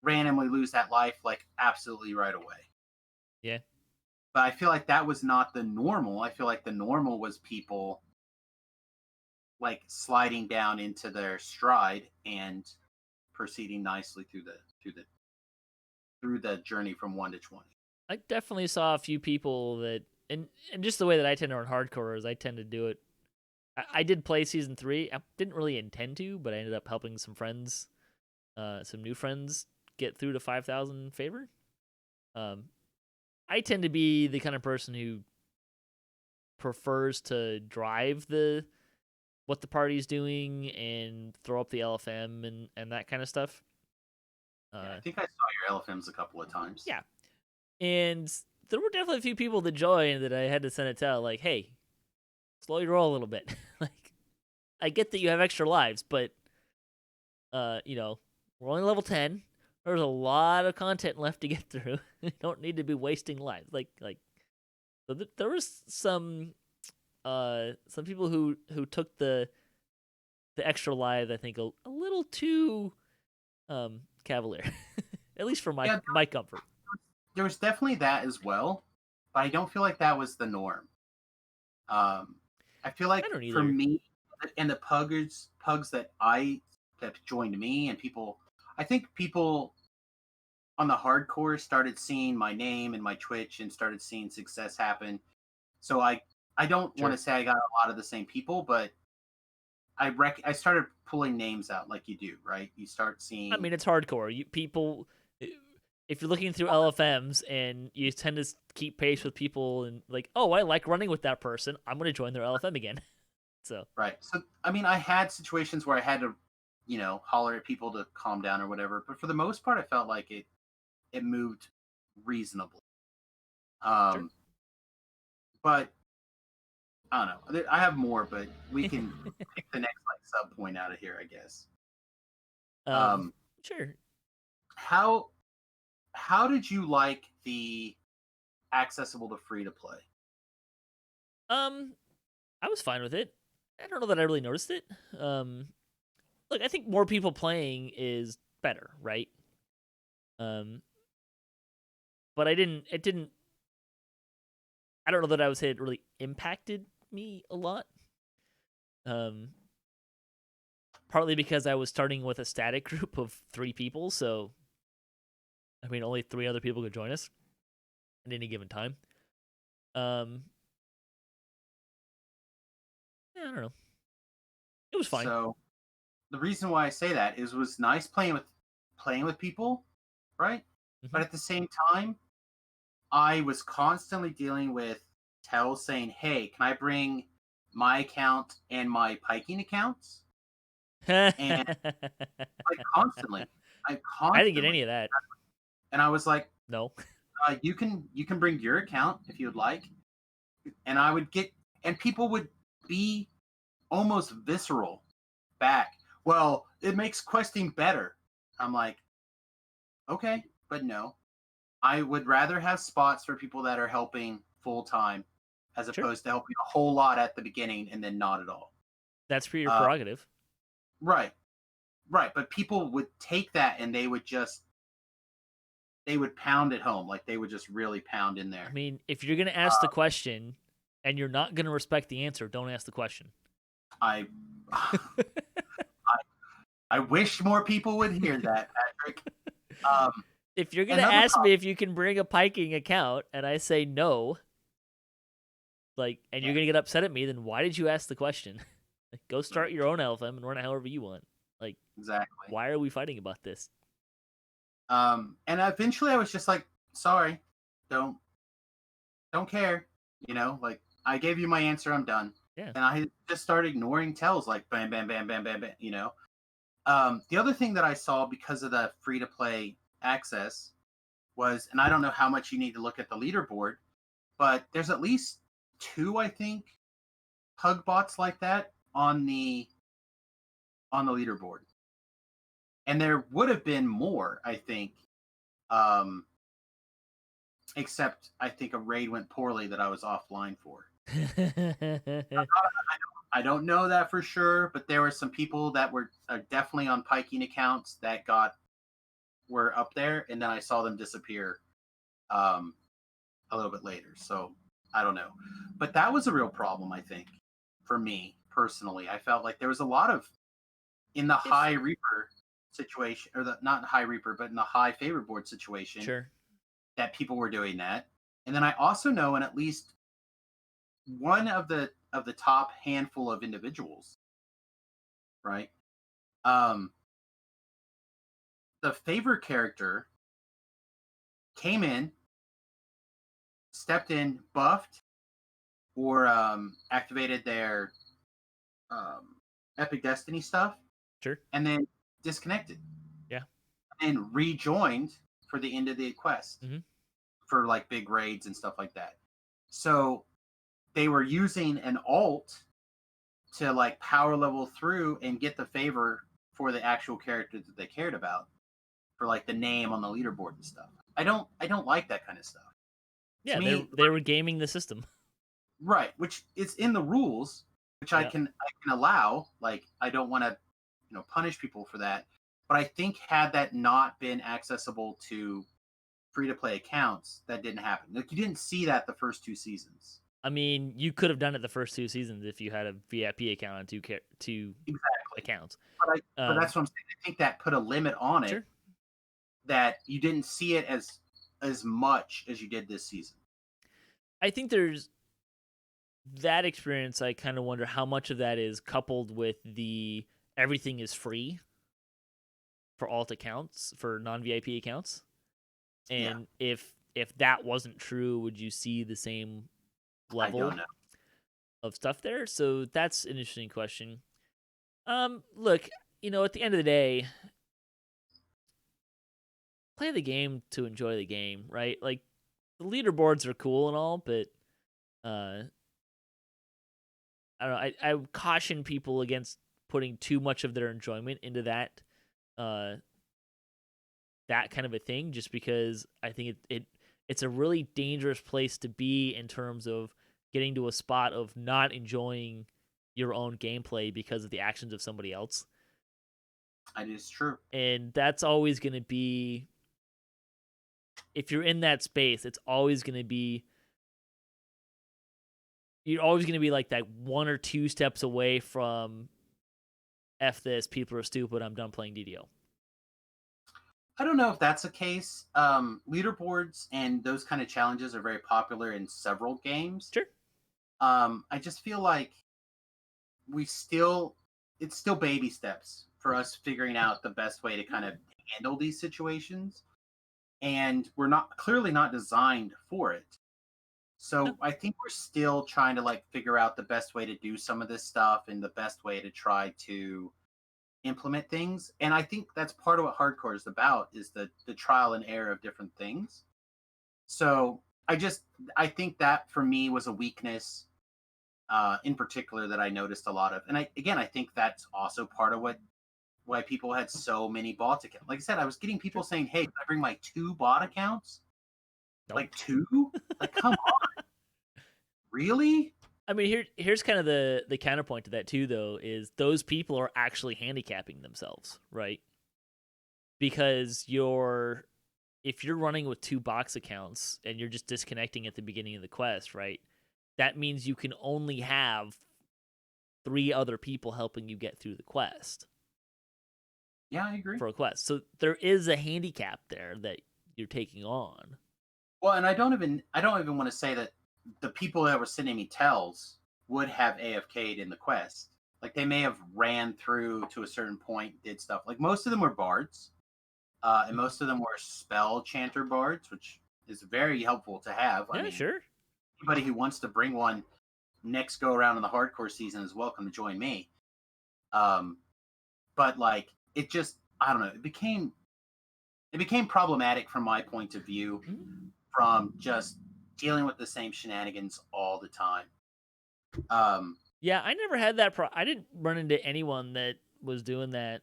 randomly lose that life like absolutely right away. Yeah. But I feel like that was not the normal. I feel like the normal was people like sliding down into their stride and proceeding nicely through the journey from 1 to 20. I definitely saw a few people that, and just the way that I tend to run hardcore is I tend to do it. I did play season 3. I didn't really intend to, but I ended up helping some friends, some new friends, get through to 5,000 favor. I tend to be the kind of person who prefers to drive what the party's doing and throw up the LFM and that kind of stuff. I think I saw your LFMs a couple of times. Yeah. And there were definitely a few people that joined that I had to send a tell, like, hey, slow your roll a little bit. Like, I get that you have extra lives, but, we're only level 10. There's a lot of content left to get through. You don't need to be wasting lives. So there was some people who took the extra lives, I think, a little too cavalier, at least for my comfort. There was definitely that as well, but I don't feel like that was the norm. I feel like for me and the pugs that joined me and people, I think people on the hardcore started seeing my name and my Twitch and started seeing success happen. So I don't want to say I got a lot of the same people, but I started pulling names out like you do, right? You start seeing. I mean, it's hardcore. If you're looking through LFMs and you tend to keep pace with people and like, oh, I like running with that person, I'm going to join their LFM again. So right. So I mean, I had situations where I had to, holler at people to calm down or whatever, but for the most part, I felt like it moved reasonably. But I don't know. I have more, but we can pick the next sub point out of here, I guess. Sure. How did you like the accessible to free to play? I was fine with it. I don't know that I really noticed it. Look, I think more people playing is better, right? But I don't know that I would say it really impacted me a lot. Partly because I was starting with a static group of 3 people, so I mean only 3 other people could join us at any given time. Yeah, I don't know. It was fine. So the reason why I say that is it was nice playing with people, right? Mm-hmm. But at the same time, I was constantly dealing with Tell saying, "Hey, can I bring my account and my piking accounts?" And constantly. I didn't get any of that. And I was like, "No, you can bring your account if you would like." And I would get, and people would be almost visceral back. Well, it makes questing better. I'm like, okay, but no. I would rather have spots for people that are helping full time as opposed to helping a whole lot at the beginning and then not at all. That's for your prerogative. Right. Right. But people would take that and they would pound it home. Like they would just really pound in I there. mean, if you're gonna ask the question and you're not gonna respect the answer, don't ask the question. I I wish more people would hear that, Patrick. If you're gonna ask me if you can bring a piking account and I say no, and you're gonna get upset at me, then why did you ask the question? Like, go start your own LFM and run it however you want. Like, exactly. Why are we fighting about this? And eventually I was just like, sorry, don't care. Like I gave you my answer, I'm done. Yeah. And I just started ignoring tells like bam, bam, bam, bam, bam, bam. The other thing that I saw because of the free to play access was, and I don't know how much you need to look at the leaderboard, but there's at least 2, I think, hug bots like that on the leaderboard. And there would have been more, I think. Except I think a raid went poorly that I was offline for. I don't know that for sure, but there were some people that were definitely on piking accounts that were up there, and then I saw them disappear a little bit later. So I don't know, but that was a real problem, I think, for me personally. I felt like there was a lot of in the high Reaper situation, or not high Reaper, but in the high favor board situation. Sure. That people were doing that. And then I also know in at least one of the top handful of individuals, right? The favor character came in, stepped in, buffed, or activated their Epic Destiny stuff. Sure. And then disconnected. Yeah. And rejoined for the end of the quest. Mm-hmm. For like big raids and stuff like that. So they were using an alt to like power level through and get the favor for the actual character that they cared about, for like the name on the leaderboard and stuff. I don't like that kind of stuff. Yeah, they were gaming the system. Right, which is in the rules, which I can allow. Like I don't want to punish people for that, but I think had that not been accessible to free-to-play accounts, that didn't happen. Like you didn't see that the first 2 seasons. I mean, you could have done it the first 2 seasons if you had a VIP account on 2 accounts. But that's what I'm saying. I think that put a limit on it. Sure. That you didn't see it as much as you did this season. I think there's that experience. I kind of wonder how much of that is coupled with the everything is free for alt accounts, for non-VIP accounts. And if that wasn't true, would you see the same level of stuff there? So that's an interesting question. Look, at the end of the day, play the game to enjoy the game, right? Like the leaderboards are cool and all, but I don't know. I caution people against putting too much of their enjoyment into that kind of a thing, just because I think it's a really dangerous place to be in terms of getting to a spot of not enjoying your own gameplay because of the actions of somebody else. That is true. And that's always going to be, if you're in that space, it's always going to be, you're always going to be like that 1 or 2 steps away from F this, people are stupid, I'm done playing DDO. I don't know if that's the case. Leaderboards and those kind of challenges are very popular in several games. Sure. I just feel like it's still baby steps for us figuring out the best way to kind of handle these situations. And we're clearly not designed for it. So I think we're still trying to like figure out the best way to do some of this stuff and the best way to try to implement things. And I think that's part of what hardcore is about, is the trial and error of different things. So I think that for me was a weakness in particular that I noticed a lot of. And I think that's also part of why people had so many bot accounts. Like I said, I was getting people saying, hey, can I bring my 2 bot accounts? Nope. Like 2? Like, come on. Really? I mean, here's kind of the counterpoint to that too, though, is those people are actually handicapping themselves, right? Because if you're running with 2 box accounts and you're just disconnecting at the beginning of the quest, right? That means you can only have 3 other people helping you get through the quest. Yeah, I agree. For a quest. So there is a handicap there that you're taking on. Well, and I don't even want to say that the people that were sending me tells would have AFK'd in the quest. Like they may have ran through to a certain point, did stuff. Like most of them were bards, and most of them were spell chanter bards, which is very helpful to have. Yeah, I mean, sure. Anybody who wants to bring one next go around in the hardcore season is welcome to join me. But like it just, I don't know, it became problematic from my point of view, from just dealing with the same shenanigans all the time. Yeah, I never had that. I didn't run into anyone that was doing that.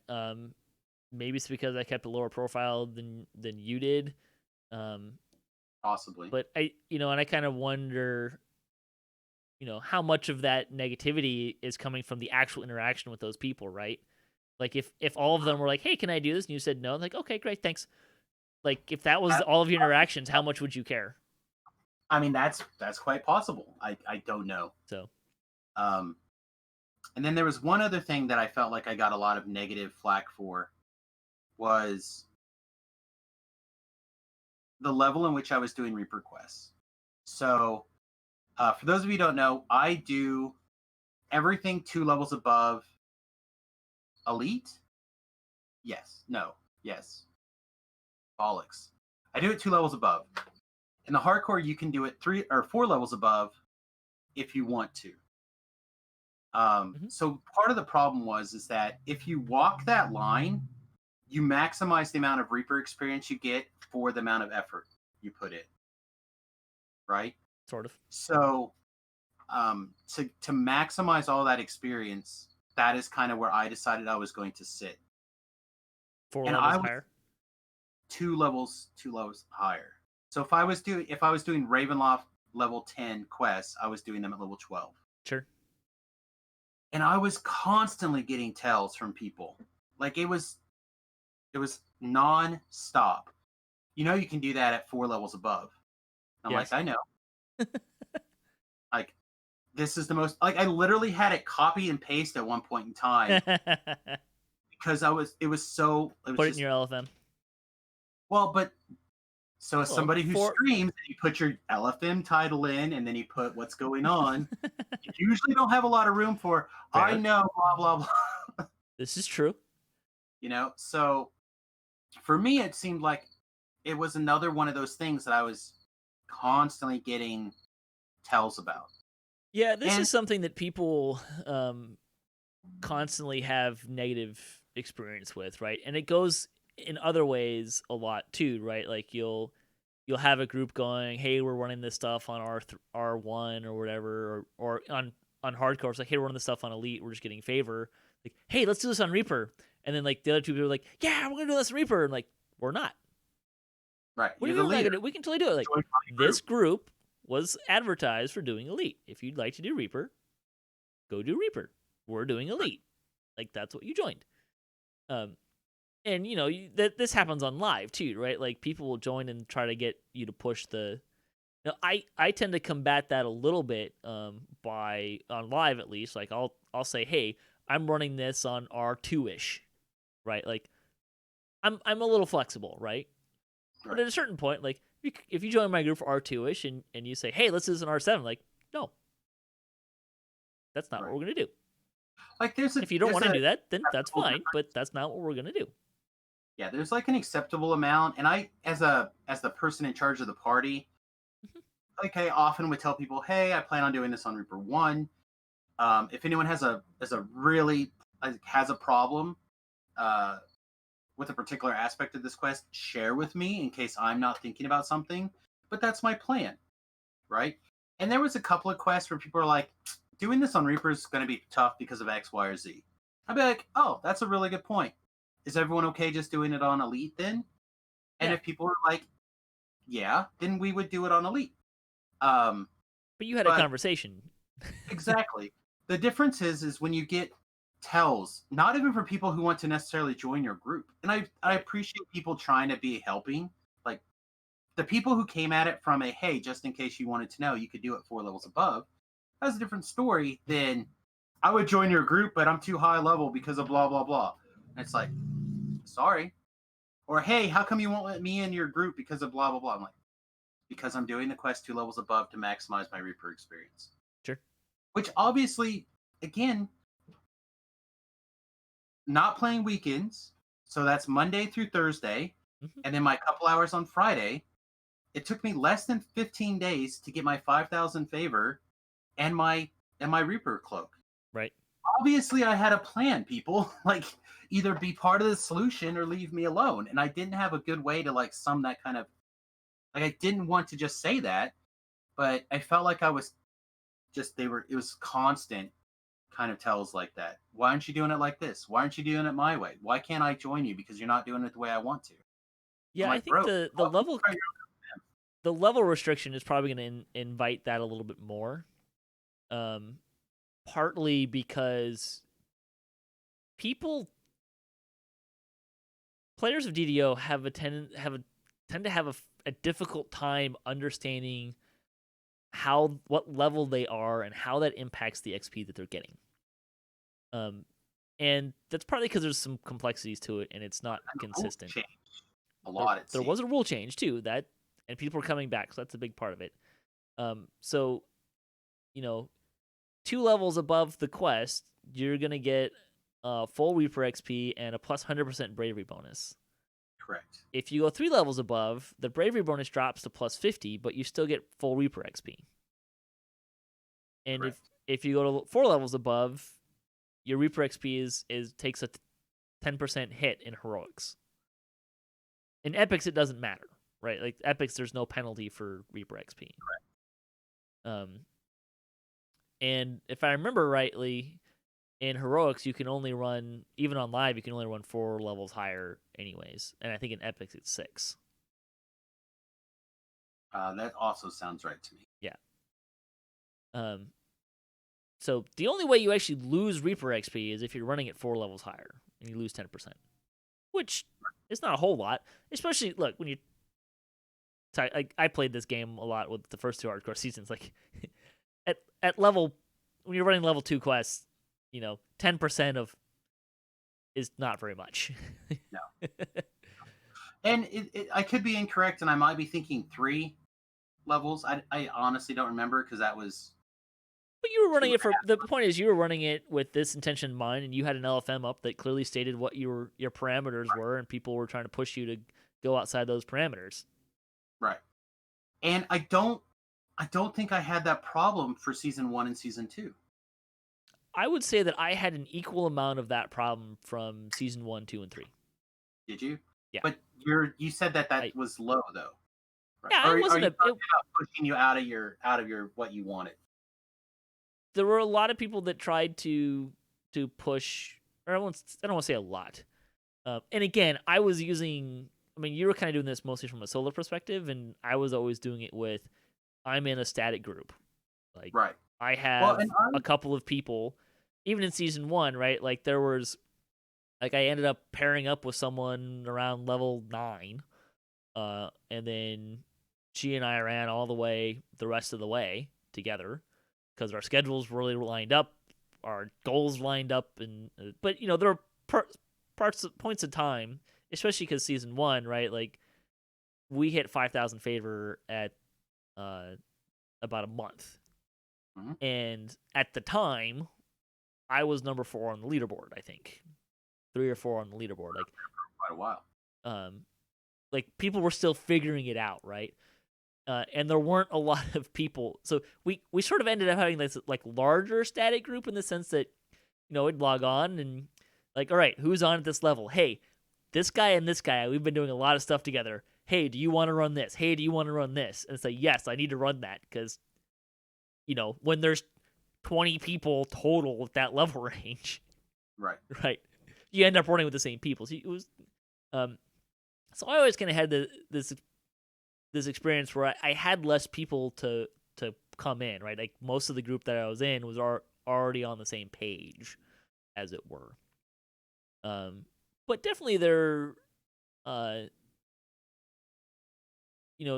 Maybe it's because I kept a lower profile than you did. Possibly. But and I kind of wonder, how much of that negativity is coming from the actual interaction with those people, right? Like if all of them were like, "Hey, can I do this?" and you said no, I'm like, "Okay, great, thanks." Like if that was all of your interactions, how much would you care? I mean, that's quite possible. I don't know. So, and then there was one other thing that I felt like I got a lot of negative flack for, was the level in which I was doing Reaper quests. So, for those of you who don't know, I do everything 2 levels above Elite. Yes. No. Yes. Bollocks. I do it 2 levels above. In the hardcore, you can do it 3 or 4 levels above if you want to. So part of the problem is that if you walk that line, you maximize the amount of Reaper experience you get for the amount of effort you put in. Right? Sort of. So to maximize all that experience, that is kind of where I decided I was going to sit. 4 levels higher? 2 levels higher. So if I was doing Ravenloft level 10 quests, I was doing them at level 12. Sure. And I was constantly getting tells from people. Like it was non-stop. You can do that at 4 levels above. I'm like, I know. Like, this is the most, like, I literally had it copy and paste at one point in time because it was put it in your LFM. Well, but so as somebody who streams, you put your LFM title in and then you put what's going on. You usually don't have a lot of room for, fair. I know, blah, blah, blah. This is true. So for me, it seemed like it was another one of those things that I was constantly getting tells about. Yeah, this is something that people constantly have negative experience with, right? And it goes in other ways a lot too, right? Like you'll have a group going, "Hey, we're running this stuff on R1 or whatever, or on hardcore. It's like, "Hey, we're running this stuff on Elite. We're just getting favor." Like, "Hey, let's do this on Reaper." And then like the other 2 people are like, "Yeah, we're gonna do this on Reaper." And like, we're not. Right. What are you gonna? We can totally do it. Like this group was advertised for doing Elite. If you'd like to do Reaper, go do Reaper. We're doing Elite. Like that's what you joined. And this happens on live too, right? Like people will join and try to get you to push the. I tend to combat that a little bit by on live at least. Like I'll say, "Hey, I'm running this on R2ish," right? Like I'm a little flexible, right? But at a certain point, like if you join my group for R2ish and you say, "Hey, let's do this in R7," like no, that's not what we're gonna do. Like if you don't want to do that, then that's fine. But that's not what we're gonna do. Yeah, there's like an acceptable amount, and I, as the person in charge of the party, like I often would tell people, "Hey, I plan on doing this on Reaper 1. If anyone has a problem with a particular aspect of this quest, share with me in case I'm not thinking about something. But that's my plan, right?" And there was a couple of quests where people are like, "Doing this on Reaper is going to be tough because of X, Y, or Z." I'd be like, "Oh, that's a really good point. Is everyone okay just doing it on Elite then?" And if people are like, "Yeah," then we would do it on Elite. But you had a conversation. Exactly. The difference is when you get tells, not even for people who want to necessarily join your group. And I Right. appreciate people trying to be helping. Like the people who came at it from a hey, just in case you wanted to know, you could do it 4 levels above. That's a different story than I would join your group, but I'm too high level because of blah blah blah. And it's like, sorry. Or hey, how come you won't let me in your group because of blah blah blah? I'm like, because I'm doing the quest 2 levels above to maximize my Reaper experience. Sure. Which obviously, again, not playing weekends. So that's Monday through Thursday. Mm-hmm. And then my couple hours on Friday. It took me less than 15 days to get my 5,000 favor and my Reaper cloak. Right. Obviously, I had a plan, people. Like, either be part of the solution or leave me alone. And I didn't have a good way to, like, sum that kind of... Like, I didn't want to just say that, but I felt like I was just... It was constant kind of tells like that. Why aren't you doing it like this? Why aren't you doing it my way? Why can't I join you? Because you're not doing it the way I want to. Yeah, I'm I like, think bro, the level restriction is probably going to invite that a little bit more. Partly because players of DDO tend to have a difficult time understanding what level they are and how that impacts the XP that they're getting. And that's partly because there's some complexities to it and it's not consistent. A lot. There was a rule change too, and people are coming back, so that's a big part of it. So, 2 levels above the quest, you're gonna get full Reaper XP and a plus 100% bravery bonus. Correct. If you go 3 levels above, the bravery bonus drops to plus 50, but you still get full Reaper XP. And if you go to 4 levels above, your Reaper XP takes a 10% hit in heroics. In epics, it doesn't matter, right? Like epics, there's no penalty for Reaper XP. Correct. And if I remember rightly, in heroics you can only run, even on live, you can only run 4 levels higher, anyways. And I think in epics it's 6. That also sounds right to me. Yeah. So the only way you actually lose Reaper XP is if you're running it 4 levels higher and you lose 10%, which is not a whole lot. Especially, look, when you... I played this game a lot with the first 2 hardcore seasons. Like, at level... When you're running level 2 quests, 10% of... is not very much. No. And I could be incorrect, and I might be thinking 3 levels. I honestly don't remember, because that was... But you were running it for... The point is, you were running it with this intention in mind, and you had an LFM up that clearly stated what your parameters were, and people were trying to push you to go outside those parameters. Right. And I don't think I had that problem for Season 1 and Season 2. I would say that I had an equal amount of that problem from Season 1, 2, and 3. Did you? Yeah. But you said that was low, though. Right? Yeah, it wasn't pushing you out of your what you wanted. There were a lot of people that tried to push, or I don't want to say a lot. And again, I was using... I mean, you were kind of doing this mostly from a solo perspective, and I was always doing it with, I'm in a static group. Like, right. I have a couple of people, even in Season 1, right? Like, there was... Like, I ended up pairing up with someone around level 9, and then she and I ran all the rest of the way together, because our schedules really lined up, our goals lined up, but there were points of time, especially because Season 1, right? Like, we hit 5,000 favor at about a month, and at the time, I was number 4 on the leaderboard. I think 3 or 4 on the leaderboard. Like, quite a while. Like, people were still figuring it out, right? And there weren't a lot of people. So we sort of ended up having this, like, larger static group in the sense that, we'd log on and, like, all right, who's on at this level? Hey, this guy and this guy, we've been doing a lot of stuff together. Hey, do you want to run this? Hey, do you want to run this? And say, yes, I need to run that, because, when there's 20 people total with that level range, right, you end up running with the same people. So it was, so I always kind of had this experience where I had less people to come in, right? Like most of the group that I was in was already on the same page, as it were. But definitely there,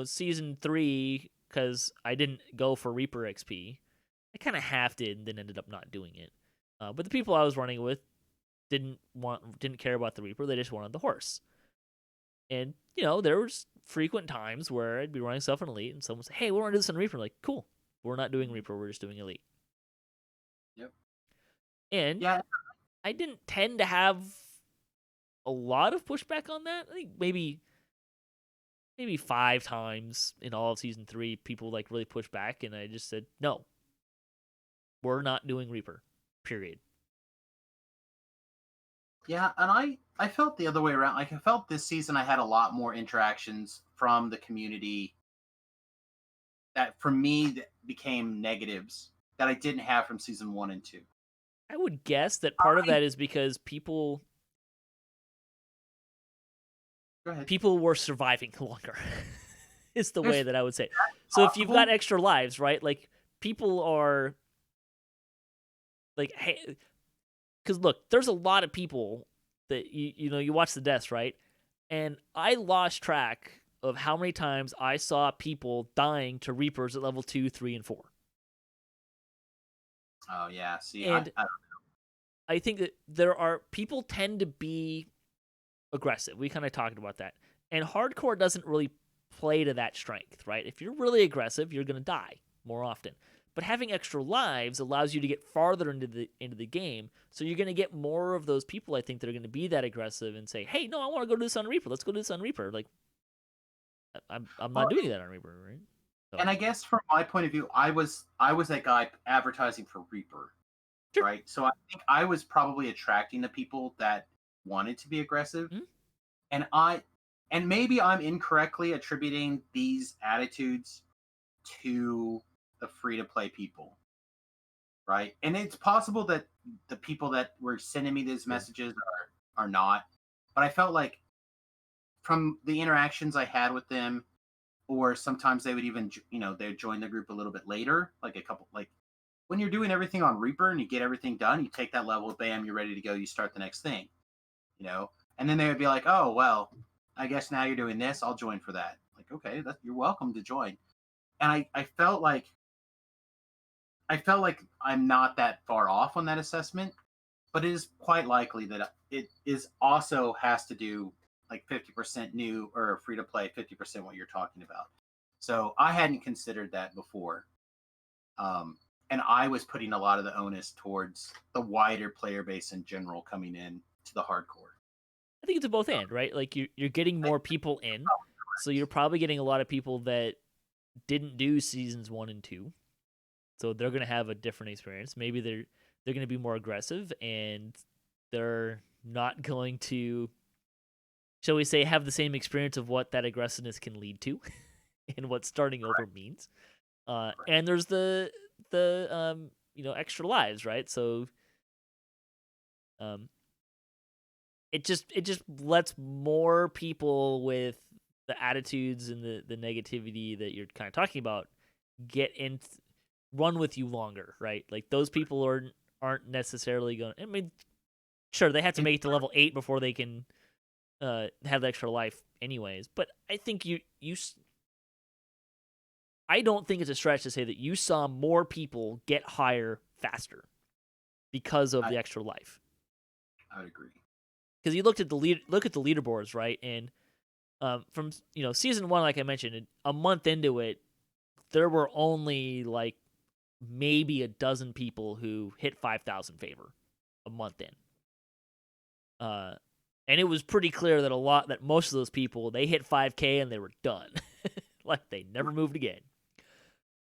season 3, because I didn't go for Reaper XP. I kind of half did and then ended up not doing it. But the people I was running with didn't care about the Reaper. They just wanted the horse. And, there was frequent times where I'd be running stuff in Elite and someone would say, hey, we want to do this on Reaper. I'm like, cool. We're not doing Reaper. We're just doing Elite. Yep. And yeah. I didn't tend to have a lot of pushback on that. I think maybe 5 times in all of season 3, people like really pushed back, and I just said, no, we're not doing Reaper, period. Yeah, and I felt the other way around. Like, I felt this season I had a lot more interactions from the community that, for me, that became negatives that I didn't have from season 1 and 2. I would guess that part of that is because people were surviving longer. Is the way that I would say. So if you've got extra lives, right? Like, people are like, hey, because look, there's a lot of people that you watch the deaths, right? And I lost track of how many times I saw people dying to Reapers at level 2, 3, and 4. Oh yeah, see, and I think that people tend to be aggressive. We kind of talked about that, and hardcore doesn't really play to that strength, right? If you're really aggressive, you're gonna die more often. But having extra lives allows you to get farther into the game, so you're going to get more of those people, I think, that are going to be that aggressive and say, hey, no, I want to go do this on Reaper. Let's go do this on Reaper. Like, I'm not doing that on Reaper, right? So. And I guess from my point of view, I was that guy advertising for Reaper, sure. Right? So I think I was probably attracting the people that wanted to be aggressive. Mm-hmm. And maybe I'm incorrectly attributing these attitudes to the free-to-play people, right? And it's possible that the people that were sending me these messages are not, but I felt like from the interactions I had with them, or sometimes they would even, they'd join the group a little bit later, like when you're doing everything on Reaper and you get everything done, you take that level, bam, you're ready to go, you start the next thing, and then they would be like, oh, well, I guess now you're doing this, I'll join for that. Like, okay, you're welcome to join. And I felt like I'm not that far off on that assessment, but it is quite likely that it is also has to do like 50% new or free to play, 50% what you're talking about. So I hadn't considered that before. And I was putting a lot of the onus towards the wider player base in general coming in to the hardcore. I think it's a both and, right? Like you're getting more people in, so you're probably getting a lot of people that didn't do seasons 1 and 2. So they're going to have a different experience. Maybe they're going to be more aggressive, and they're not going to, shall we say, have the same experience of what that aggressiveness can lead to and what starting over means. And there's the extra lives, right? So it just lets more people with the attitudes and the negativity that you're kind of talking about get in, run with you longer, right? Like those people aren't necessarily going. I mean, sure, they have to make it to level 8 before they can have the extra life, anyways. But I think I don't think it's a stretch to say that you saw more people get higher faster because of the extra life. I would agree. Because you look at the leaderboards, right? And from season 1, like I mentioned, a month into it, there were only like maybe a dozen people who hit 5,000 favor a month in. And it was pretty clear that most of those people, they hit 5K and they were done. Like they never moved again.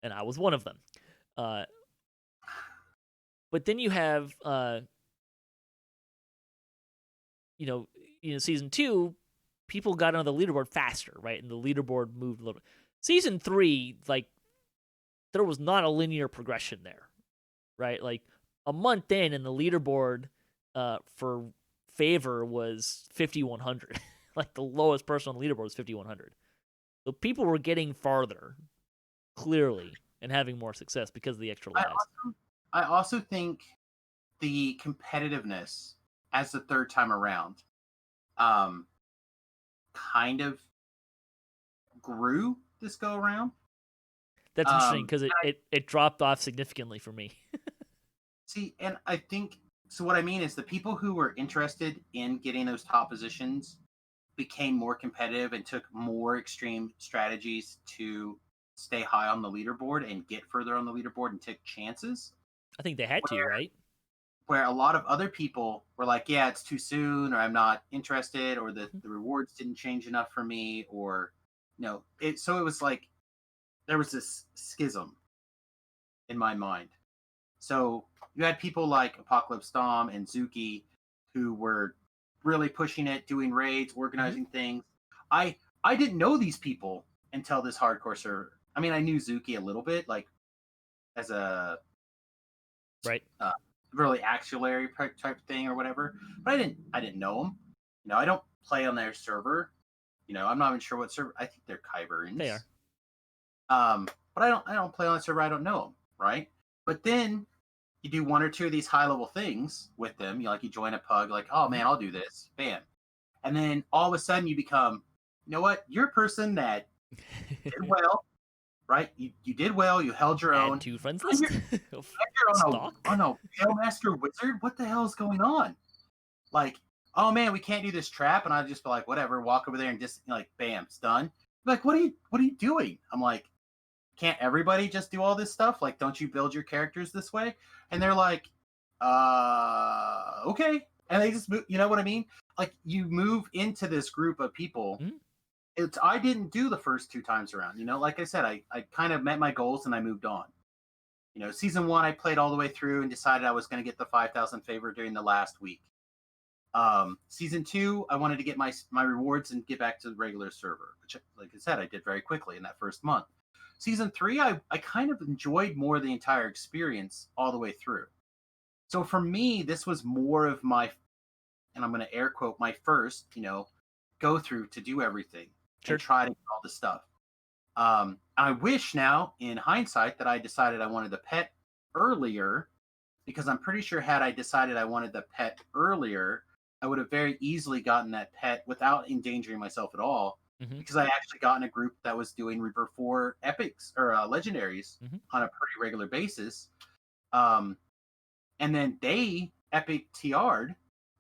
And I was one of them. But then you have season 2, people got on the leaderboard faster, right? And the leaderboard moved a little bit. Season 3, like, there was not a linear progression there, right? Like, a month in, and the leaderboard for favor was 5,100. Like, the lowest person on the leaderboard was 5,100. So people were getting farther, clearly, and having more success because of the extra lives. I also think the competitiveness as the third time around kind of grew this go around. That's interesting because it dropped off significantly for me. See, and I think so. What I mean is the people who were interested in getting those top positions became more competitive and took more extreme strategies to stay high on the leaderboard and get further on the leaderboard and take chances. I think they had to, right? Where a lot of other people were like, yeah, it's too soon, or I'm not interested, or the rewards didn't change enough for me, or so it was like there was this schism in my mind. So you had people like Apocalypse Dom and Zuki who were really pushing it, doing raids, organizing things. I didn't know these people until this hardcore server. I mean, I knew Zuki a little bit, like as a really axillary type thing or whatever, but I didn't know him. I don't play on their server. I'm not even sure what server. I think they're Kyberians. They are. But I don't play on the server. I don't know them, right? But then you do one or two of these high level things with them. You join a pug, like, oh man, I'll do this, bam, and then all of a sudden you become, you know what? You're a person that did well, right? You did well. You held your own. 2 friends list. You're on a Master Wizard. What the hell is going on? Like, oh man, we can't do this trap, and I just be like, whatever, walk over there and just bam, it's done. Like, what are you doing? I'm like, can't everybody just do all this stuff? Like, don't you build your characters this way? And they're like, okay. And they just move, you know what I mean? Like, you move into this group of people. I didn't do the first 2 times around. Like I said, I kind of met my goals and I moved on. Season 1, I played all the way through and decided I was going to get the 5,000 favor during the last week. Season 2, I wanted to get my rewards and get back to the regular server, which, like I said, I did very quickly in that first month. Season 3, I kind of enjoyed more the entire experience all the way through. So for me, this was more of my, and I'm going to air quote, my first, go through to do everything and try to get all the stuff. I wish now, in hindsight, that I decided I wanted the pet earlier, because I'm pretty sure had I decided I wanted the pet earlier, I would have very easily gotten that pet without endangering myself at all. Because I actually got in a group that was doing Reaper 4 epics or legendaries on a pretty regular basis. And then they epic TR'd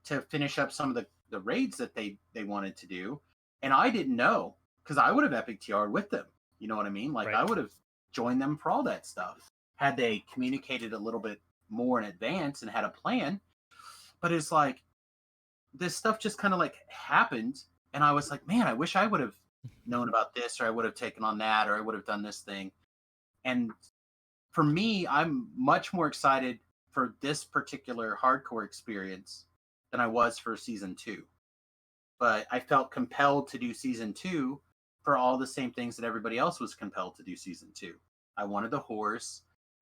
to finish up some of the raids that they wanted to do. And I didn't know, because I would have epic TR'd with them. You know what I mean? Like, I would have joined them for all that stuff had they communicated a little bit more in advance and had a plan. But it's like, this stuff just kind of like happened. And I was like, man, I wish I would have known about this, or I would have taken on that, or I would have done this thing. And for me, I'm much more excited for this particular hardcore experience than I was for season 2. But I felt compelled to do season 2 for all the same things that everybody else was compelled to do season 2. I wanted the horse.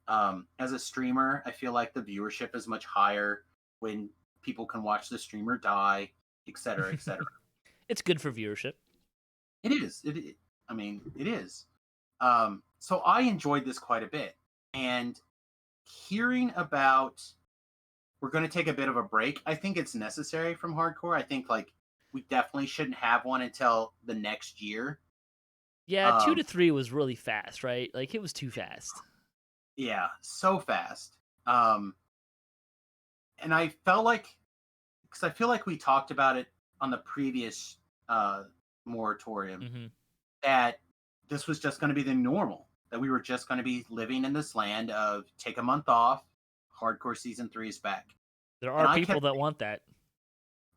As a streamer, I feel like the viewership is much higher when people can watch the streamer die, etc., etc. It's good for viewership. It is. It is. So I enjoyed this quite a bit. And hearing about, we're going to take a bit of a break. I think it's necessary from hardcore. I think we definitely shouldn't have one until the next year. Yeah, 2 to 3 was really fast, right? Like, it was too fast. Yeah, so fast. And I felt like, because I feel like we talked about it on the previous moratorium, that this was just going to be the normal, that we were just going to be living in this land of take a month off, hardcore season 3 is back. There are people that want that.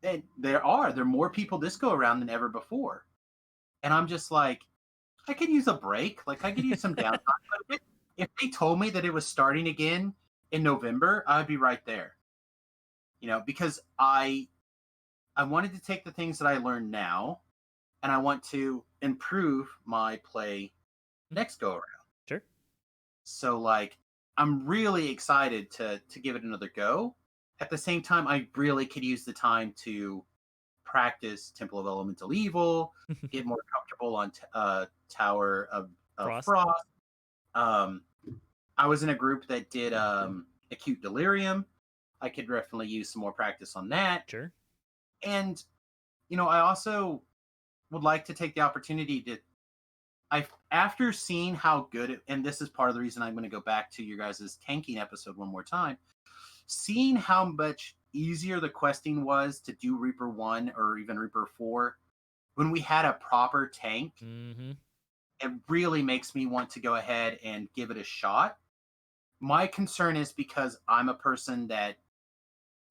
And there are more people this go around than ever before. And I'm just like, I could use a break. Like, I could use some downtime. But if they told me that it was starting again in November, I'd be right there. Because I wanted to take the things that I learned now, and I want to improve my play next go around. Sure. So, I'm really excited to give it another go. At the same time, I really could use the time to practice Temple of Elemental Evil, get more comfortable on Tower of Frost. I was in a group that did acute delirium. I could definitely use some more practice on that. Sure. And I also would like to take the opportunity to after seeing how good and this is part of the reason I'm going to go back to your guys' tanking episode one more time, seeing how much easier the questing was to do Reaper 1 or even Reaper 4 when we had a proper tank. Mm-hmm. It really makes me want to go ahead and give it a shot. My concern is because I'm a person that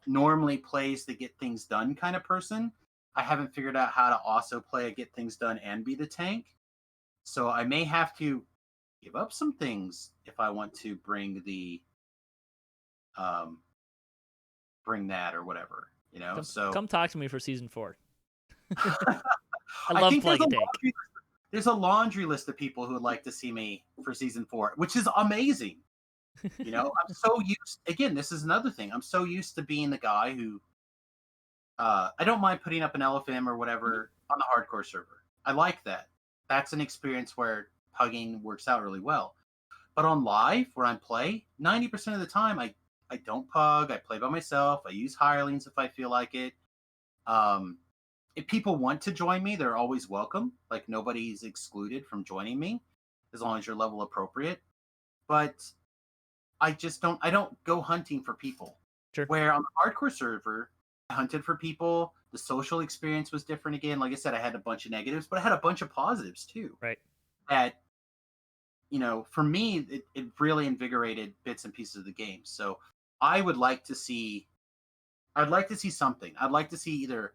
normally plays the get things done kind of person. I haven't figured out how to also play a get things done and be the tank. So I may have to give up some things if I want to bring that or whatever, Come talk to me for season 4. I love think playing a tank. There's a laundry list of people who would like to see me for season 4, which is amazing. I'm so used. Again, this is another thing. I'm so used to being the guy who I don't mind putting up an LFM or whatever on the hardcore server. I like that. That's an experience where pugging works out really well. But on live, where I play, 90% of the time, I don't pug. I play by myself. I use hirelings if I feel like it. If people want to join me, they're always welcome. Like, nobody's excluded from joining me as long as you're level appropriate. But I don't go hunting for people. Sure. Where on the hardcore server, I hunted for people. The social experience was different again. Like I said, I had a bunch of negatives, but I had a bunch of positives too. Right. That, for me, it really invigorated bits and pieces of the game. So I'd like to see something. I'd like to see either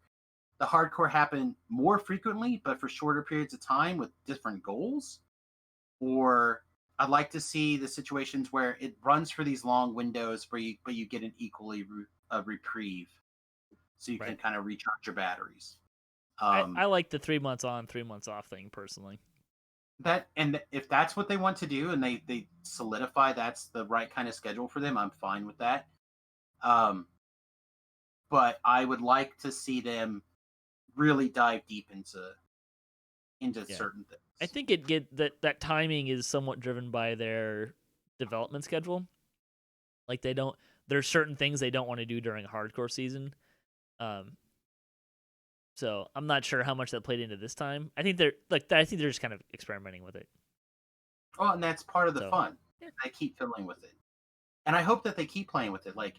the hardcore happen more frequently, but for shorter periods of time with different goals, or I'd like to see the situations where it runs for these long windows but you get an equally reprieve, so you can kind of recharge your batteries. I like the 3 months on, 3 months off thing personally. And if that's what they want to do and they solidify that's the right kind of schedule for them, I'm fine with that. But I would like to see them really dive deep into certain things. I think that timing is somewhat driven by their development schedule. Like there's certain things they don't want to do during a hardcore season. So I'm not sure how much that played into this time. I think they're just kind of experimenting with it. Well, and that's part of the fun. Yeah. They keep fiddling with it. And I hope that they keep playing with it. Like,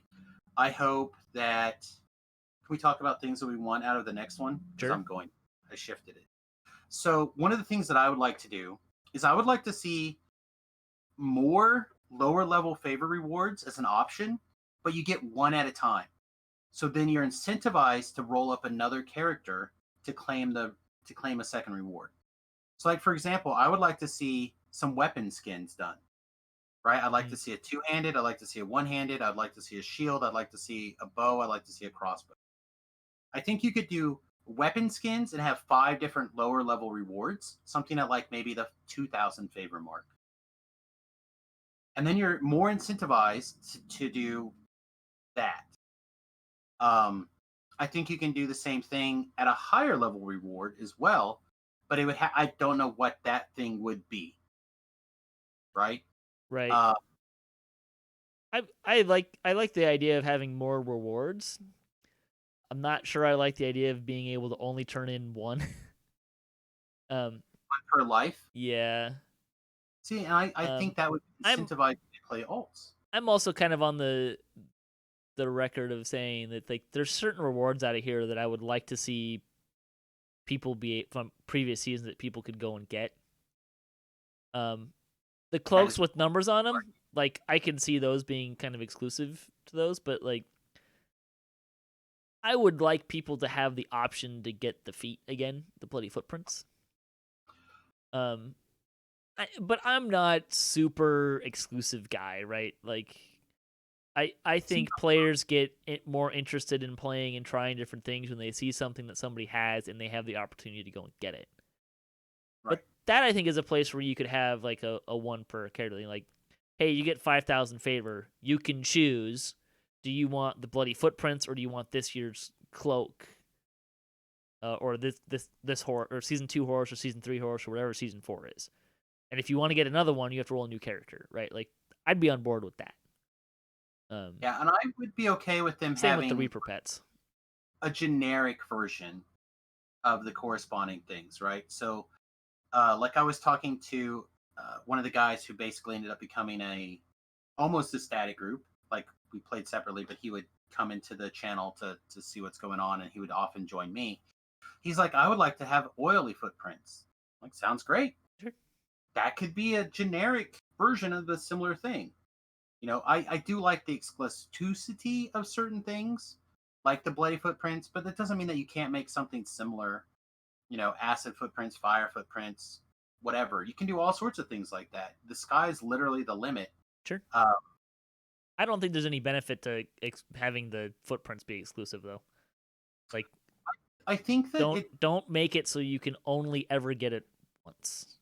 I hope that can we talk about things that we want out of the next one? Sure. I shifted it. So one of the things that I would like to do is I would like to see more lower level favor rewards as an option, but you get one at a time. So then you're incentivized to roll up another character to claim a second reward. So, like, for example, I would like to see some weapon skins done. Right? I'd like to see a two-handed. I'd like to see a one-handed. I'd like to see a shield. I'd like to see a bow. I'd like to see a crossbow. I think you could do weapon skins and have 5 different lower level rewards, something at like maybe the 2,000 favor mark. And then you're more incentivized to do that. I think you can do the same thing at a higher level reward as well, but it would I don't know what that thing would be. Right? Right. I like the idea of having more rewards. I'm not sure I like the idea of being able to only turn in one. One per life? Yeah. See, and I think that would incentivize you to play alts. I'm also kind of on the record of saying that there's certain rewards out of here that I would like to see people be from previous seasons that people could go and get. The cloaks with numbers on them, like, I can see those being kind of exclusive to those, but like, I would like people to have the option to get the feet again, the bloody footprints. But I'm not super exclusive guy, right? Like, I think players get more interested in playing and trying different things when they see something that somebody has and they have the opportunity to go and get it. Right. But that, I think, is a place where you could have like a one per character. Like, hey, you get 5,000 favor. You can choose. Do you want the bloody footprints or do you want this year's cloak? Or this horse, or season 2 horse, or season 3 horse, or whatever season 4 is. And if you want to get another one, you have to roll a new character, right? Like, I'd be on board with that. Yeah, and I would be okay with them Same with the having Reaper pets. a generic version of the corresponding things, right? So, like I was talking to one of the guys who basically ended up becoming almost a static group. Like we played separately, but he would come into the channel to see what's going on, and he would often join me. He's like, I would like to have oily footprints. Like, sounds great. Sure. That could be a generic version of the similar thing. I do like the explicitity of certain things, like the bloody footprints, but that doesn't mean that you can't make something similar. Acid footprints, fire footprints, whatever. You can do all sorts of things like that. The sky's literally the limit. Sure. Um, I don't think there's any benefit to having the footprints be exclusive, though. Like, I think that don't make it so you can only ever get it once.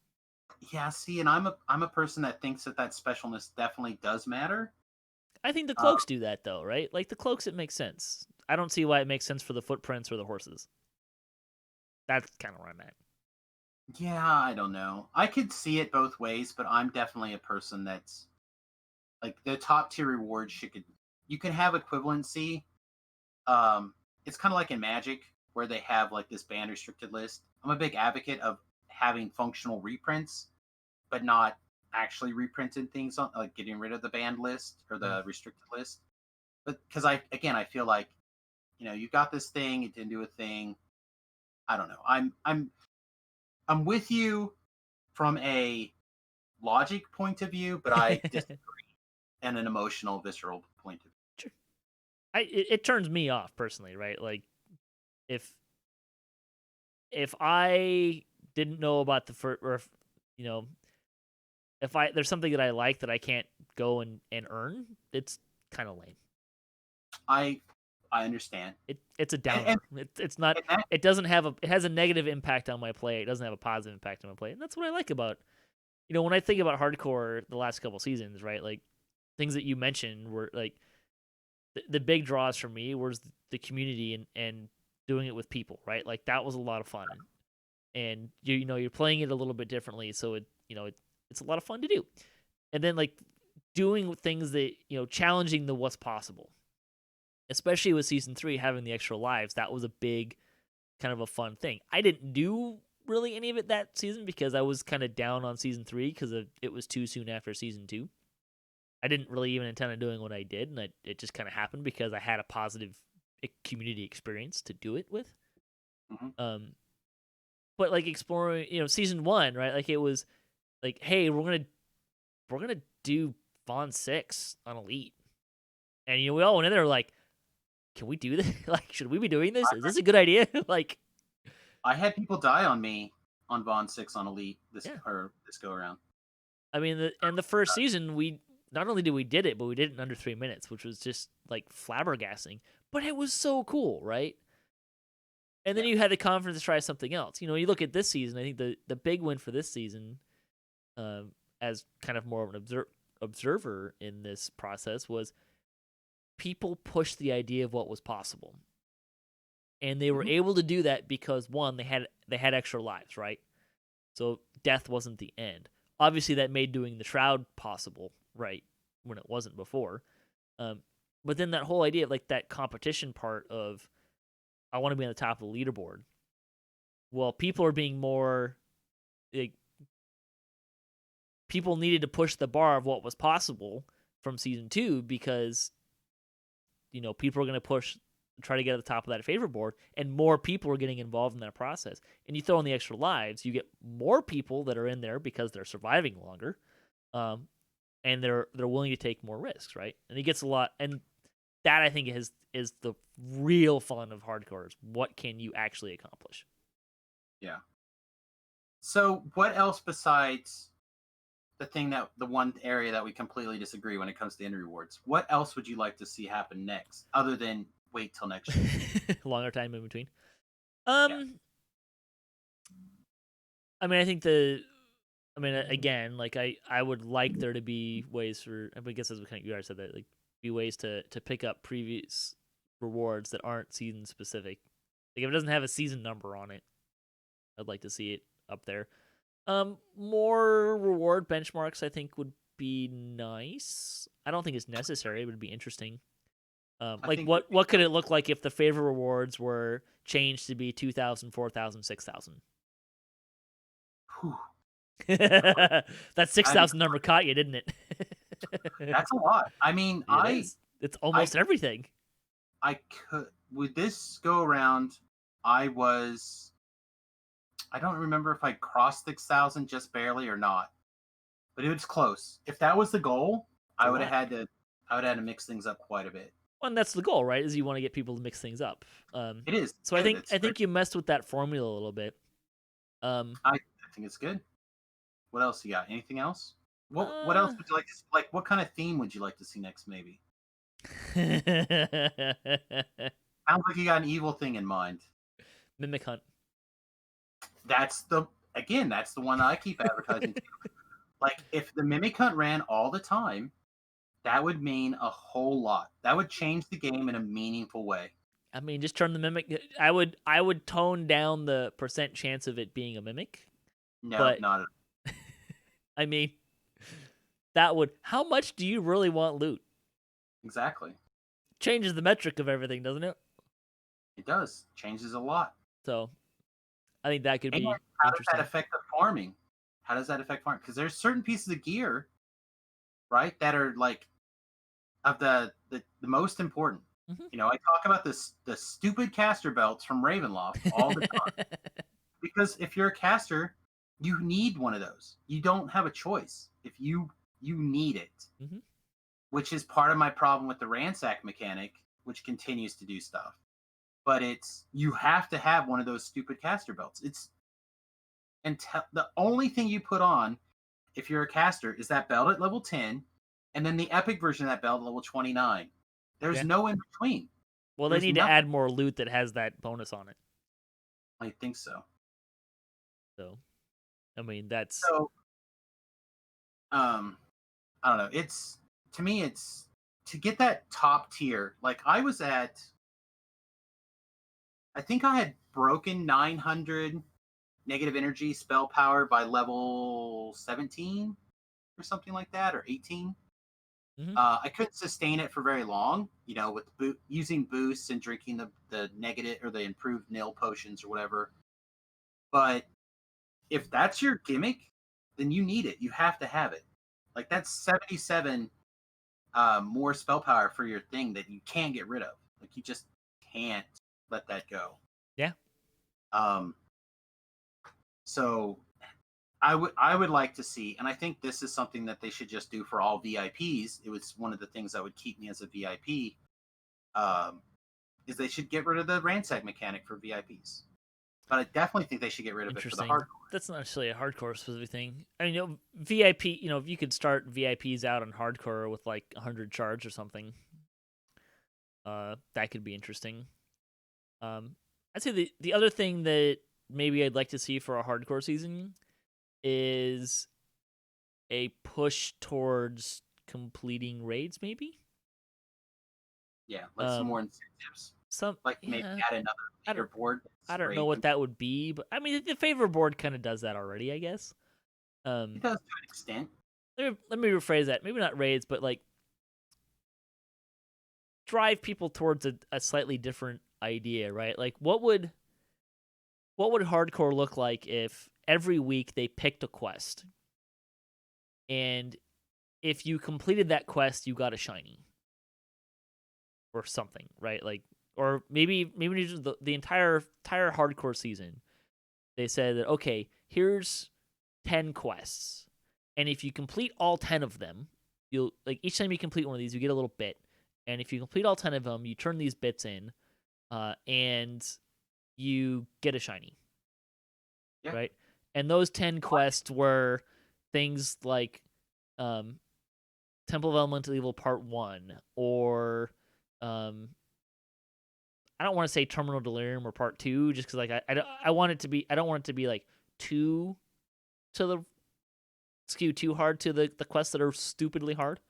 Yeah, see, and I'm a person that thinks that specialness definitely does matter. I think the cloaks do that, though, right? Like the cloaks, it makes sense. I don't see why it makes sense for the footprints or the horses. That's kind of where I'm at. Yeah, I don't know. I could see it both ways, but I'm definitely a person that's like the top tier rewards. You can have equivalency. It's kind of like in Magic where they have like this banned restricted list. I'm a big advocate of having functional reprints, but not actually reprinted things on like getting rid of the banned list or the restricted list. But because I feel like you've got this thing, it didn't do a thing. I don't know. I'm with you from a logic point of view, but I disagree and an emotional, visceral point of view. Sure. It turns me off personally, right? Like if I didn't know about the first, or if there's something that I like that I can't go and earn, it's kind of lame. I understand. It's a downer. It's not. It doesn't have it has a negative impact on my play. It doesn't have a positive impact on my play, and that's what I like about. When I think about hardcore the last couple seasons, right? Like things that you mentioned were like the big draws for me was the community and doing it with people, right? Like that was a lot of fun, and you're playing it a little bit differently, so it's a lot of fun to do, and then like doing things that challenging the what's possible. Especially with season 3 having the extra lives, that was a big kind of a fun thing. I didn't do really any of it that season because I was kind of down on season 3 because it was too soon after season 2. I didn't really even intend on doing what I did, and it just kind of happened because I had a positive community experience to do it with. Mm-hmm. But like exploring, season 1, right? Like it was like, hey, we're gonna do Vaughn 6 on Elite, and we all went in there like, can we do this? Like, should we be doing this? Is this a good idea? Like, I had people die on me on Vaughn 6 on Elite this go around. I mean, the first season, we not only did we did it, but we did it in under 3 minutes, which was just like flabbergasting. But it was so cool, right? And then you had the confidence to try something else. You look at this season. I think the big win for this season, as kind of more of an observer in this process, was people pushed the idea of what was possible, and they were able to do that because one, they had extra lives, right? So death wasn't the end. Obviously, that made doing the shroud possible, right, when it wasn't before. But then that whole idea of like that competition part of I want to be on the top of the leaderboard. Well, people are being more like people needed to push the bar of what was possible from season 2 because people are going to try to get at the top of that favor board, and more people are getting involved in that process. And you throw in the extra lives, you get more people that are in there because they're surviving longer, and they're willing to take more risks, right? And it gets a lot, and that I think is the real fun of hardcore. Is what can you actually accomplish? Yeah. So, what else besides the one area that we completely disagree when it comes to end rewards? What else would you like to see happen next, other than wait till next year? Longer time in between. I mean, I think again, like I would like there to be ways for. I guess as you already said that, like be ways to pick up previous rewards that aren't season specific. Like if it doesn't have a season number on it, I'd like to see it up there. More reward benchmarks I think would be nice. I don't think it's necessary. It would be interesting. think What could it look like if the favor rewards were changed to be 2,000, 4,000, 6,000? Whew. That 6,000 number caught you, didn't it? That's a lot. I mean, It's almost everything. I could with this go around. I don't remember if I crossed 6,000 just barely or not, but it was close. If that was the goal, I would have had to mix things up quite a bit. Well, and that's the goal, right? Is you want to get people to mix things up. It is. So I think you messed with that formula a little bit. I think it's good. What else you got? Anything else? What else would you like to like? What kind of theme would you like to see next? Maybe. Sounds like you got an evil thing in mind. Mimic Hunt. That's the one I keep advertising to. Like, if the Mimic Hunt ran all the time, that would mean a whole lot. That would change the game in a meaningful way. I mean, just turn the Mimic. I would tone down the % chance of it being a Mimic. No, but, not at all. I mean, that would... How much do you really want loot? Exactly. Changes the metric of everything, doesn't it? It does. Changes a lot. So, I think that could be interesting. How does that affect the farming? How does that affect farming? Because there's certain pieces of gear, right, that are like of the most important. Mm-hmm. You know, I talk about the stupid caster belts from Ravenloft all the time. Because if you're a caster, you need one of those. You don't have a choice. If you need it. Mm-hmm. Which is part of my problem with the ransack mechanic, which continues to do stuff. But you have to have one of those stupid caster belts. The only thing you put on if you're a caster is that belt at level 10, and then the epic version of that belt at level 29. There's no in between. Well, they need to add more loot that has that bonus on it. I think so. So, I mean, that's... So, I don't know. To me, it's to get that top tier. Like, I think I had broken 900 negative energy spell power by level 17 or something like that, or 18. Mm-hmm. I couldn't sustain it for very long, you know, with using boosts and drinking the negative or the improved nil potions or whatever. But if that's your gimmick, then you need it. You have to have it. Like, that's 77 more spell power for your thing that you can't get rid of. Like, you just can't let that go. Yeah. So I would like to see, and I think this is something that they should just do for all VIPs. It was one of the things that would keep me as a VIP. Is they should get rid of the ransack mechanic for VIPs. But I definitely think they should get rid of it for the hardcore. That's not necessarily a hardcore specific thing. I mean, you know, VIP, you know, if you could start VIPs out on hardcore with like 100 charge or something, that could be interesting. I'd say the other thing that maybe I'd like to see for a hardcore season is a push towards completing raids, maybe? Yeah, like some more incentives. Maybe add another leaderboard. I don't know what that would be, but I mean, the favor board kind of does that already, I guess. It does to an extent. Let me rephrase that. Maybe not raids, but like drive people towards a slightly different idea, right? Like, what would hardcore look like if every week they picked a quest, and if you completed that quest, you got a shiny or something, right? Like, or maybe just the entire hardcore season, they said that, okay, here's 10 quests, and if you complete all 10 of them, you'll, like, each time you complete one of these, you get a little bit, and if you complete all 10 of them, you turn these bits in, and you get a shiny. Yeah. Right? And those 10 quests were things like Temple of Elemental Evil Part 1, or I don't want to say Terminal Delirium or Part 2, just because like I don't want it to be like too hard to the quests that are stupidly hard.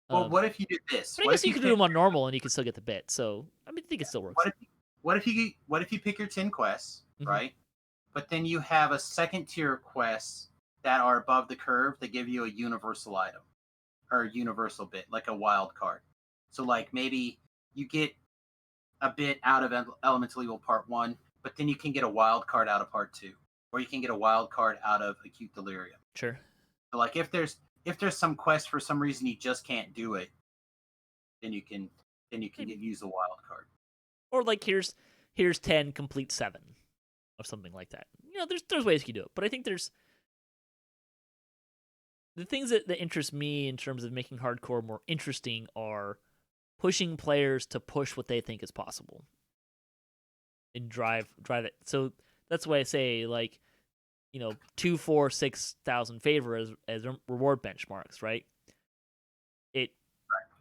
Well, what if you did this? But I guess you could do them on normal and you can still get the bit. So I mean, I think it still works. What if you pick your 10 quests, mm-hmm. right? But then you have a second tier quest that are above the curve that give you a universal item or a universal bit, like a wild card. So like maybe you get a bit out of Elemental Evil Part 1, but then you can get a wild card out of Part 2, or you can get a wild card out of Acute Delirium. Sure. So like if there's some quest for some reason you just can't do it, then you can use a wild card. Or like here's 10, complete 7, or something like that. There's ways you can do it, but I think there's the things that interest me in terms of making hardcore more interesting are pushing players to push what they think is possible and drive it. So that's why I say, like, 2, 4, 6,000 favor as reward benchmarks, right? It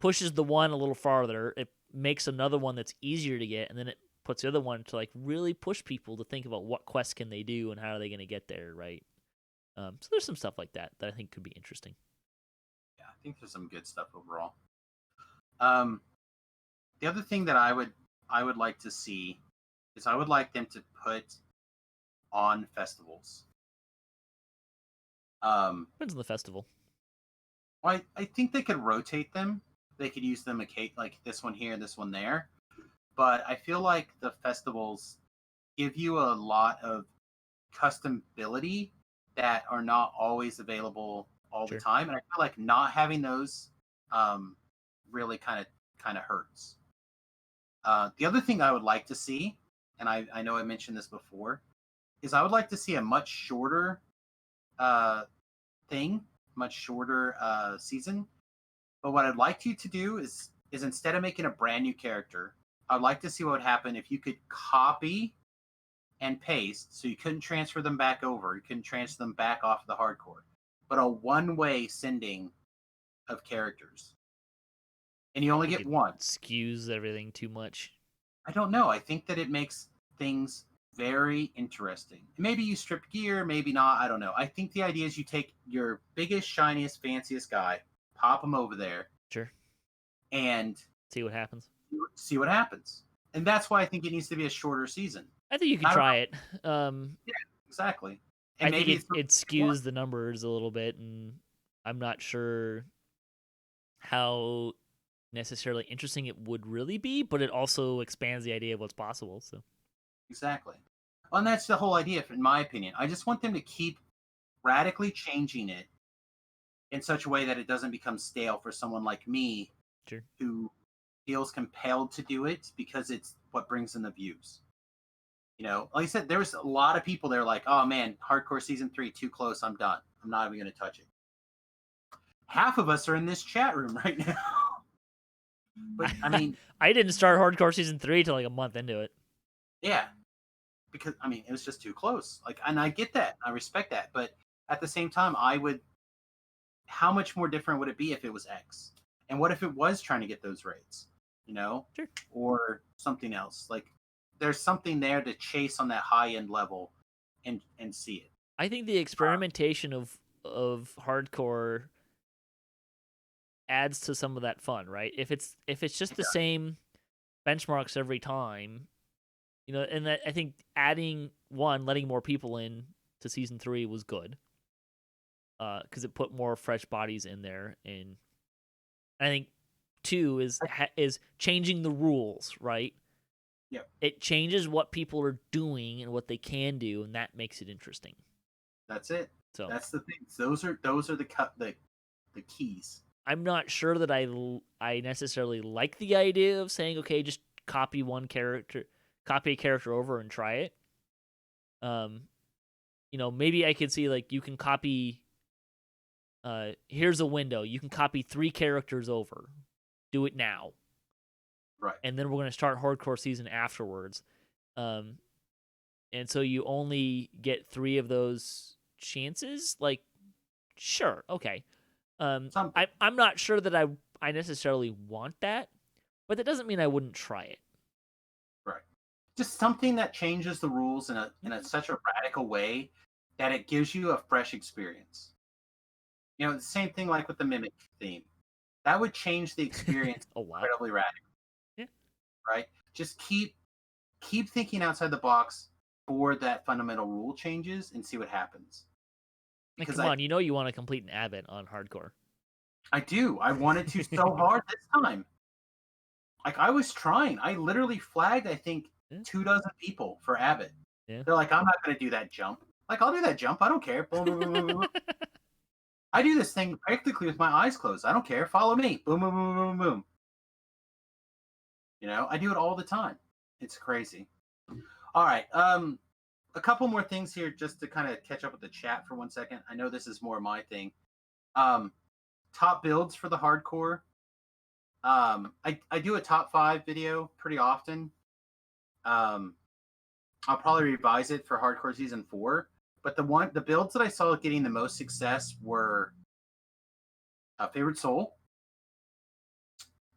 pushes the one a little farther. It makes another one that's easier to get, and then it puts the other one to like really push people to think about what quests can they do and how are they going to get there, right? So there's some stuff like that I think could be interesting. Yeah, I think there's some good stuff overall. The other thing that I would like to see is I would like them to put on festivals. Depends on the festival. Well, I think they could rotate them. They could use them like this one here, this one there. But I feel like the festivals give you a lot of customability that are not always available all the time, and I feel like not having those really kind of hurts. The other thing I would like to see, and I know I mentioned this before, is I would like to see a much shorter season. But what I'd like you to do is instead of making a brand new character, I'd like to see what would happen if you could copy and paste, so you couldn't transfer them back over. You couldn't transfer them back off of the hardcore, but a one-way sending of characters. And you only get one. Skews everything too much. I don't know. I think that it makes things very interesting. Maybe you strip gear, maybe not. I don't know. I think the idea is you take your biggest, shiniest, fanciest guy, pop him over there. Sure. And see what happens. And that's why I think it needs to be a shorter season. I think you can try it. Yeah, exactly. And I think it skews the numbers a little bit, and I'm not sure how necessarily interesting it would really be, but it also expands the idea of what's possible. So exactly. Well, and that's the whole idea, in my opinion. I just want them to keep radically changing it in such a way that it doesn't become stale for someone like me, who feels compelled to do it because it's what brings in the views. Like I said, there was a lot of people there like, oh man, hardcore season 3 too close, I'm done, I'm not even going to touch it. Half of us are in this chat room right now. But I mean, I didn't start hardcore season 3 till like a month into it. Yeah, because I mean, it was just too close. Like, and I get that, I respect that, but at the same time, how much more different would it be if it was X? And what if it was trying to get those rates? Sure. Or something else. Like, there's something there to chase on that high end level and see it. I think the experimentation of hardcore adds to some of that fun, right? If it's just the same benchmarks every time, and that, I think letting more people in to season 3 was good, because it put more fresh bodies in there, and I think 2 is changing the rules, right? Yeah. It changes what people are doing and what they can do, and that makes it interesting. That's it. So that's the thing. Those are the keys. I'm not sure that I necessarily like the idea of saying, okay, just copy a character over and try it. Maybe I could see, like, you can copy. Here's a window. You can copy 3 characters over. Do it now. Right. And then we're going to start hardcore season afterwards. And so you only get 3 of those chances. Like, sure, okay. I'm not sure that I necessarily want that, but that doesn't mean I wouldn't try it. Right. Just something that changes the rules in such a radical way that it gives you a fresh experience. The same thing like with the Mimic theme. That would change the experience incredibly radical. Yeah. Right? Just keep thinking outside the box for that fundamental rule changes and see what happens. And come on, you want to complete an abbot on hardcore. I do. I wanted to so hard this time. Like, I was trying. I literally flagged, I think, 24 people for abbot. Yeah. They're like, I'm not going to do that jump. Like, I'll do that jump. I don't care. Boom, boom, boom, boom, boom. I do this thing practically with my eyes closed. I don't care. Follow me. Boom, boom, boom, boom, boom. You know, I do it all the time. It's crazy. All right. A couple more things here just to kind of catch up with the chat for 1 second. I know this is more my thing. Top builds for the hardcore. I do a top 5 video pretty often. I'll probably revise it for hardcore season 4. But the builds that I saw getting the most success were favorite soul,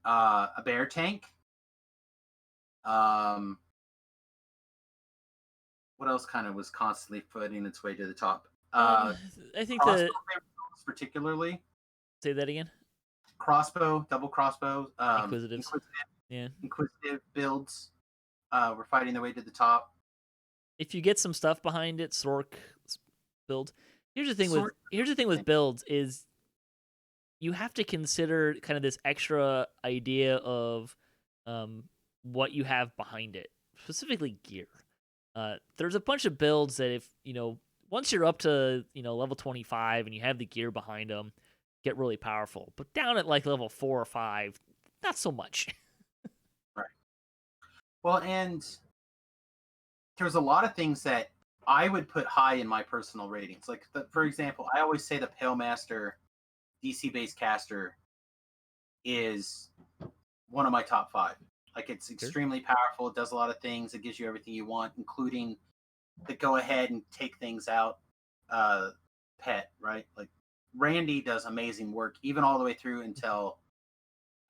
a bear tank. What else kind of was constantly footing its way to the top? I think particularly. Say that again. Crossbow, double crossbow, inquisitive builds were fighting their way to the top. If you get some stuff behind it, Sork build. Here's the thing with builds is you have to consider kind of this extra idea of what you have behind it, specifically gear. There's a bunch of builds that if once you're up to level 25 and you have the gear behind them, get really powerful. But down at like level 4 or 5, not so much. Right. Well, and there's a lot of things that I would put high in my personal ratings. Like, for example, I always say the Pale Master DC-based caster is one of my top 5. Like, it's extremely powerful. It does a lot of things. It gives you everything you want, including the go ahead and take things out pet, right? Like, Randy does amazing work, even all the way through until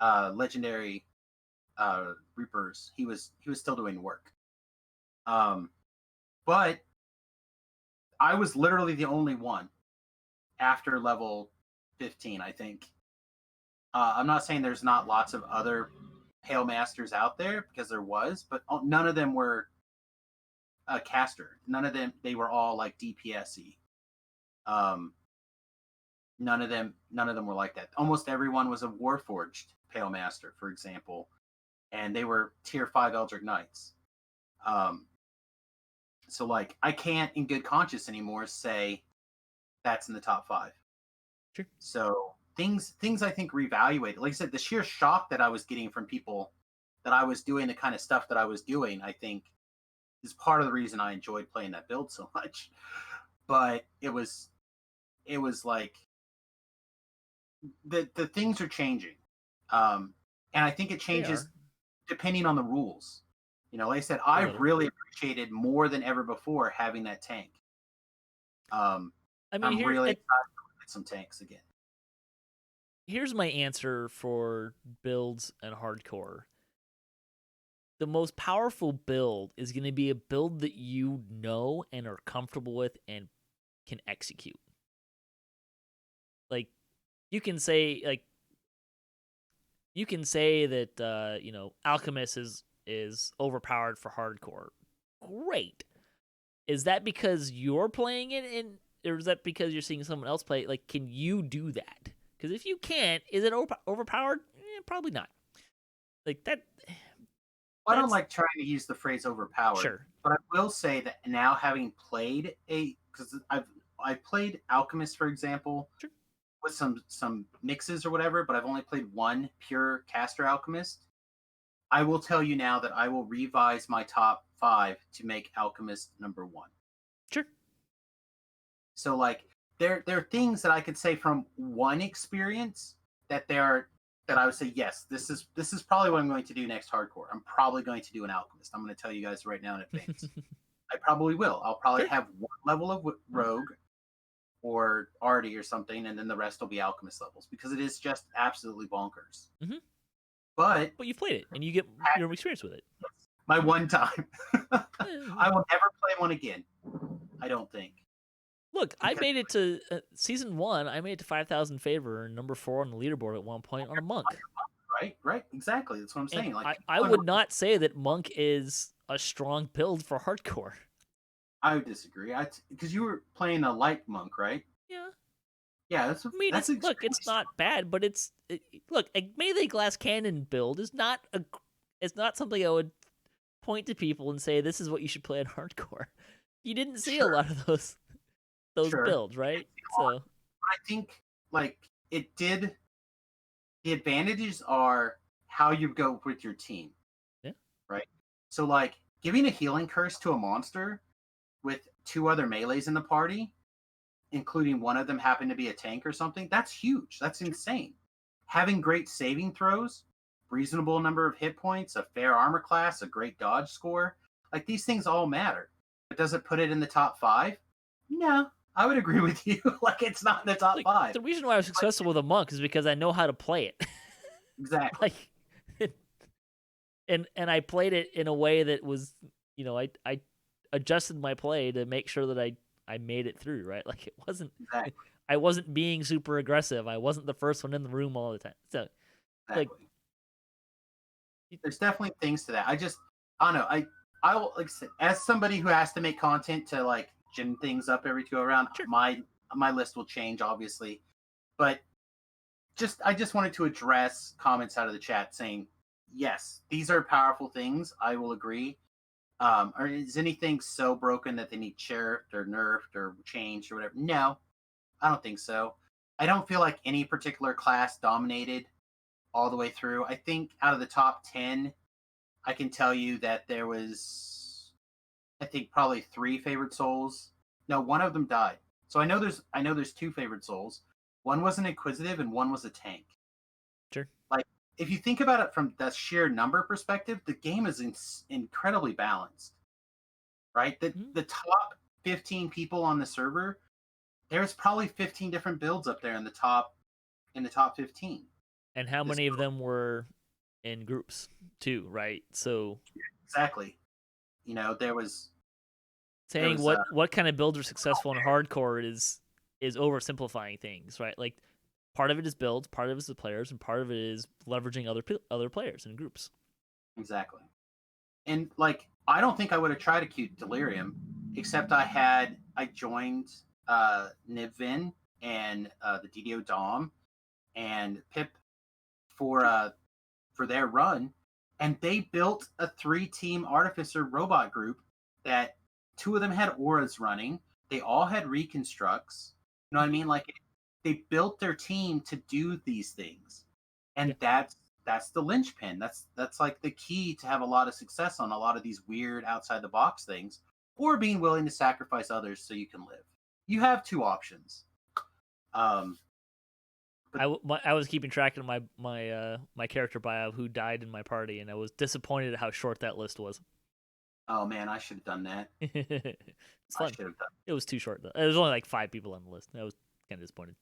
Legendary Reapers. He was still doing work. But I was literally the only one after level 15, I think. I'm not saying there's not lots of other Pale Masters out there, because there was, but none of them were a caster. None of them, they were all like DPS-y. None of them were like that. Almost everyone was a Warforged Pale Master, for example, and they were tier 5 Eldritch Knights. So like, I can't in good conscience anymore say that's in the top 5. Sure. So things I think reevaluated. Like I said, the sheer shock that I was getting from people that I was doing the kind of stuff that I was doing, I think is part of the reason I enjoyed playing that build so much. But it was like the things are changing. And I think it changes depending on the rules. Like I said, I really appreciated more than ever before having that tank. I'm really excited to get some tanks again. Here's my answer for builds and hardcore. The most powerful build is going to be a build that you know and are comfortable with and can execute. Like, you can say that Alchemist is overpowered for hardcore. Great. Is that because you're playing it, or is that because you're seeing someone else play it? Like, can you do that? Because if you can't, is it overpowered? Probably not. Like that. I don't like trying to use the phrase overpowered. Sure. But I will say that now, having played because I've played Alchemist, for example, sure, with some mixes or whatever, but I've only played one pure caster Alchemist. I will tell you now that I will revise my top 5 to make Alchemist number 1. Sure. So like there are things that I could say from one experience that I would say, yes, this is probably what I'm going to do next hardcore. I'm probably going to do an Alchemist. I'm going to tell you guys right now in advance. I probably will. I'll probably have one level of Rogue or Artie or something, and then the rest will be Alchemist levels, because it is just absolutely bonkers. Mm-hmm. But you've played it, and you get your experience with it. My one time. I will never play one again, I don't think. Look, I made it to season 1. I made it to 5,000 favor and number 4 on the leaderboard at one point on a monk. Right, exactly. That's what I'm saying. Like, I would not say that monk is a strong build for hardcore. I would disagree. Because you were playing a light monk, right? Yeah. Yeah, I mean, that's look, extremely it's not bad, but look, a melee glass cannon build is not it's not something I would point to people and say this is what you should play in hardcore. You didn't see a sure, lot of those sure. builds, right? So I think like it did. The advantages are how you go with your team, yeah, right? So like giving a healing curse to a monster with two other melees in the party, including one of them happen to be a tank or something, that's huge. That's insane. Having great saving throws, reasonable number of hit points, a fair armor class, a great dodge score, like these things all matter. But does it put it in the top 5? No, I would agree with you. Like it's not in the top like 5. the reason why I was Like, successful with a monk is because I know how to play it. exactly. like, and I played it in a way that was, I adjusted my play to make sure that I made it through, right? Like it wasn't Exactly. I wasn't being super aggressive. I wasn't the first one in the room all the time. So like Exactly. There's definitely things to that. I don't know. I will, like I said, as somebody who has to make content to like gin things up every 2 around, sure. my list will change obviously, but I just wanted to address comments out of the chat saying yes, these are powerful things. I will agree. Or is anything so broken that they need sheriffed or nerfed or changed or whatever? No, I don't think so. I don't feel like any particular class dominated all the way through. I think out of the top 10, I can tell you that there was, I think, probably 3 favorite souls. No, one of them died. So I know there's 2 favorite souls. One was an inquisitive and one was a tank. Sure. Like if you think about it from the sheer number perspective, the game is incredibly balanced, right? Mm-hmm. The top 15 people on the server, there's probably 15 different builds up there in the top 15. And how This many of them were in groups too, right? So exactly. You know, there saying was what kind of builds are successful in hardcore is oversimplifying things, right? Like part of it is builds, part of it is the players, and part of it is leveraging other players in groups. exactly. And like I don't think I would have tried acute delirium, except I joined Nivvin and the DDO Dom and Pip for their run, and they built a 3-team artificer robot group that 2 of them had auras running. They all had reconstructs. You know what I mean? Like they built their team to do these things, and Yeah. that's the linchpin. That's like the key to have a lot of success on a lot of these weird outside the box things, or being willing to sacrifice others so you can live. You have 2 options. I was keeping track of my character bio who died in my party, and I was disappointed at how short that list was. Oh man, I should have done that. It's I fun. should have done. It was too short though. There was only like 5 people on the list. I was kind of disappointed.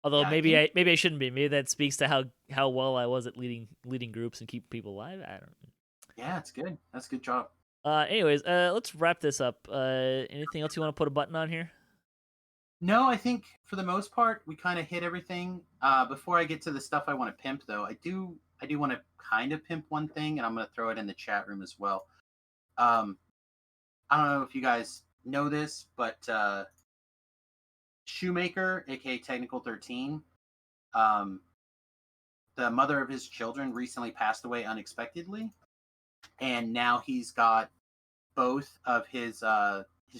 Although Yeah, maybe I shouldn't be. Maybe that speaks to how well I was at leading groups and keeping people alive. I don't know. Yeah, it's good. That's a good job. Anyways, let's wrap this up. Anything else you want to put a button on here? No, I think for the most part we kind of hit everything. Before I get to the stuff I want to pimp, though, I do want to kind of pimp one thing, and I'm going to throw it in the chat room as well. I don't know if you guys know this, but Shoemaker, aka Technical 13, the mother of his children recently passed away unexpectedly, and now he's got both of his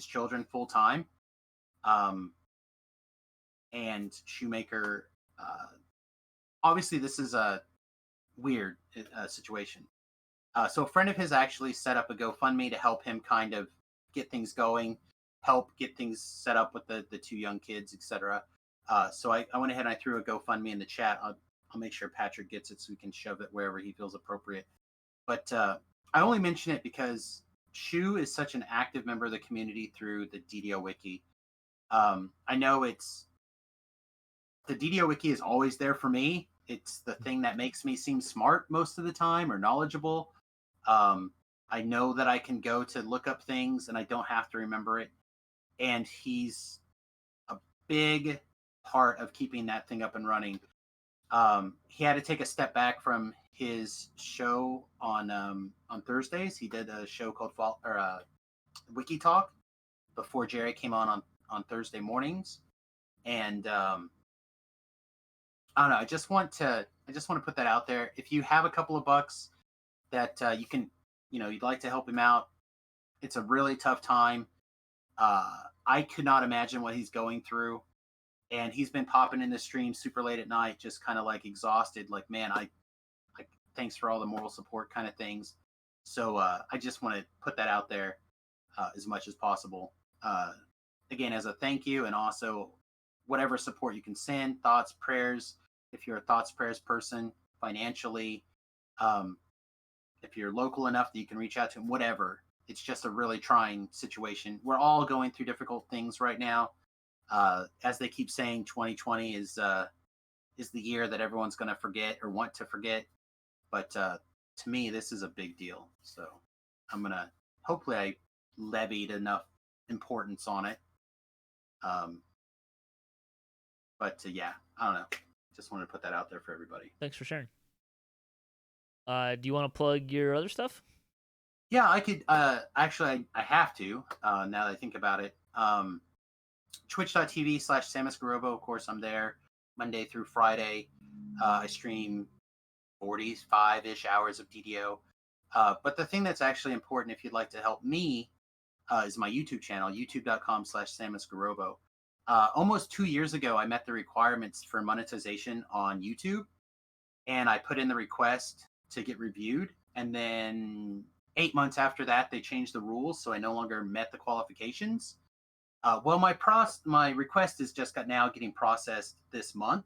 children full time. And Shoemaker, obviously, this is a weird situation. So a friend of his actually set up a GoFundMe to help him kind of get things going, help get things set up with the 2 young kids, etc. So I went ahead and I threw a GoFundMe in the chat. I'll make sure Patrick gets it so we can shove it wherever he feels appropriate. But I only mention it because Shu is such an active member of the community through the DDO Wiki. I know the DDO Wiki is always there for me. It's the thing that makes me seem smart most of the time or knowledgeable. I know that I can go to look up things and I don't have to remember it. And he's a big part of keeping that thing up and running. He had to take a step back from his show on Thursdays. He did a show called Wiki Talk before Jerry came on Thursday mornings. And I don't know. I just want to put that out there. If you have a couple of bucks that you can, you'd like to help him out. It's a really tough time. I could not imagine what he's going through, and he's been popping in the stream super late at night, just kind of like exhausted. Like, man, I thanks for all the moral support kind of things. So I just want to put that out there as much as possible. Again, as a thank you, and also whatever support you can send, thoughts, prayers. If you're a thoughts, prayers person, financially, if you're local enough that you can reach out to him, whatever. It's just a really trying situation. We're all going through difficult things right now. As they keep saying, 2020 is the year that everyone's going to forget or want to forget. But to me, this is a big deal. So I'm going to, hopefully I levied enough importance on it. But yeah, I don't know. Just wanted to put that out there for everybody. Thanks for sharing. Do you want to plug your other stuff? Yeah, I could. Actually, I have to. Now that I think about it, Twitch.tv/Samius Gurobo. Of course, I'm there Monday through Friday. I stream 45-ish hours of DDO. But the thing that's actually important, if you'd like to help me, is my YouTube channel, youtube.com/Samius Gurobo. Almost 2 years ago, I met the requirements for monetization on YouTube, and I put in the request to get reviewed. And then 8 months after that, they changed the rules, so I no longer met the qualifications. Well, my request is just now getting processed this month.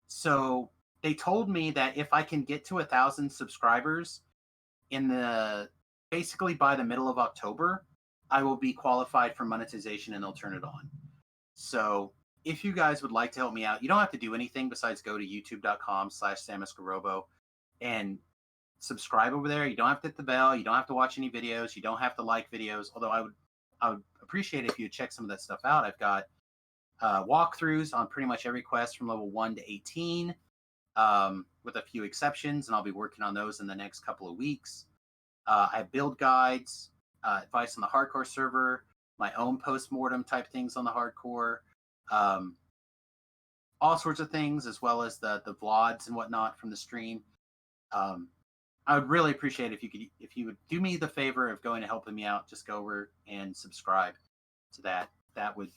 So they told me that if I can get to 1,000 subscribers basically by the middle of October, I will be qualified for monetization and they'll turn it on. So if you guys would like to help me out, you don't have to do anything besides go to youtube.com/Samius Gurobo and subscribe over there. You don't have to hit the bell. You don't have to watch any videos. You don't have to like videos. Although I would appreciate it if you check some of that stuff out. I've got walkthroughs on pretty much every quest from level 1 to 18, with a few exceptions, and I'll be working on those in the next couple of weeks. I have build guides, advice on the hardcore server, my own post-mortem type things on the hardcore, all sorts of things, as well as the vlogs and whatnot from the stream. I would really appreciate it if you would do me the favor of going and helping me out. Just go over and subscribe to that. That would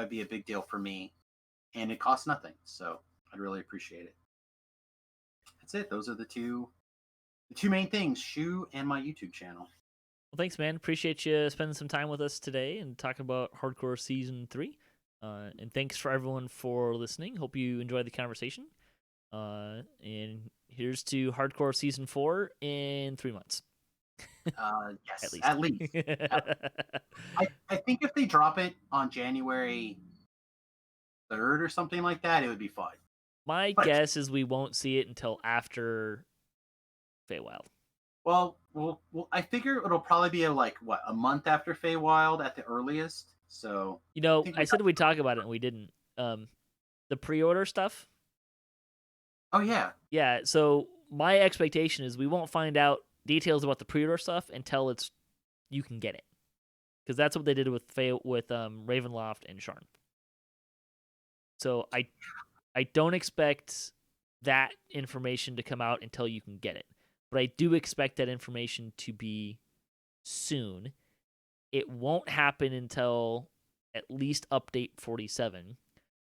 be a big deal for me, and it costs nothing. So I'd really appreciate it. That's it. Those are the two main things: Shu and my YouTube channel. Well, thanks, man. Appreciate you spending some time with us today and talking about Hardcore Season 3. And thanks for everyone for listening. Hope you enjoyed the conversation. And here's to Hardcore Season 4 in 3 months. Yes, at least. I think if they drop it on January 3rd or something like that, it would be fine. My guess is we won't see it until after Feywild. Well, I figure it'll probably be a month after Feywild at the earliest. So I said we'd talk about it and we didn't. The pre-order stuff. Oh yeah. Yeah. So my expectation is we won't find out details about the pre-order stuff until you can get it, because that's what they did with Ravenloft and Sharn. So I don't expect that information to come out until you can get it. But I do expect that information to be soon. It won't happen until at least update 47.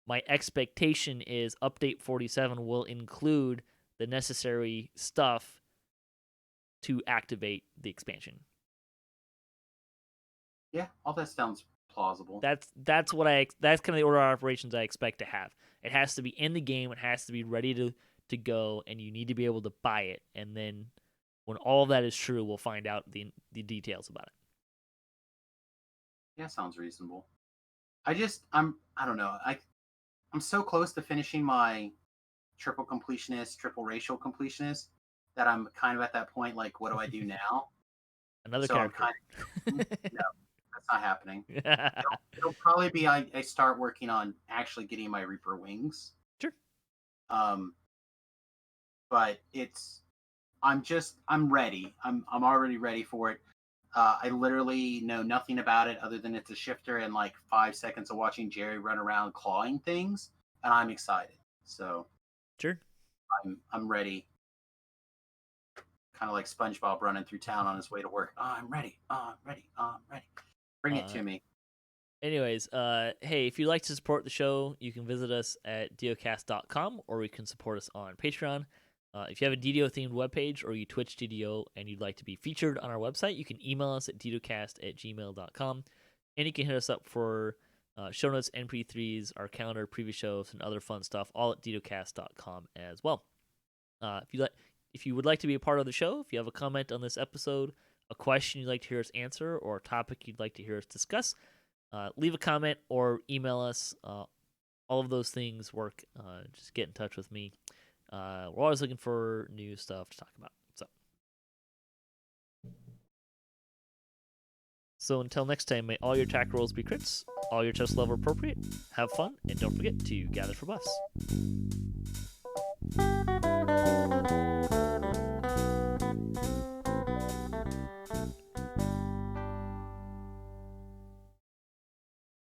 My expectation is update 47 will include the necessary stuff to activate the expansion. Yeah, all that sounds plausible. That's kind of the order of operations I expect to have. It has to be in the game. It has to be ready to go, and you need to be able to buy it. And then when all of that is true, we'll find out the details about it. Yeah, sounds reasonable. I don't know. I'm so close to finishing my triple completionist, triple racial completionist that I'm kind of at that point. Like, what do I do now? Another character. No, that's not happening. It'll probably be I start working on actually getting my Reaper wings. Sure. But I'm ready. I'm already ready for it. I literally know nothing about it other than it's a shifter and like 5 seconds of watching Jerry run around clawing things, and I'm excited. So sure, I'm ready. Kind of like SpongeBob running through town on his way to work. Oh, I'm ready. Oh, I'm ready. Oh, I'm ready. Bring it to me. Anyways, hey, if you'd like to support the show, you can visit us at DDOCast.com, or you can support us on Patreon. If you have a DDO-themed webpage or you Twitch DDO and you'd like to be featured on our website, you can email us at DDOcast@gmail.com, and you can hit us up for show notes, MP3s, our calendar, previous shows, and other fun stuff, all at DDOcast.com as well. If you would like to be a part of the show, if you have a comment on this episode, a question you'd like to hear us answer, or a topic you'd like to hear us discuss, leave a comment or email us. All of those things work. Just get in touch with me. We're always looking for new stuff to talk about. So until next time, may all your attack rolls be crits, all your test level appropriate, have fun, and don't forget to gather for buffs.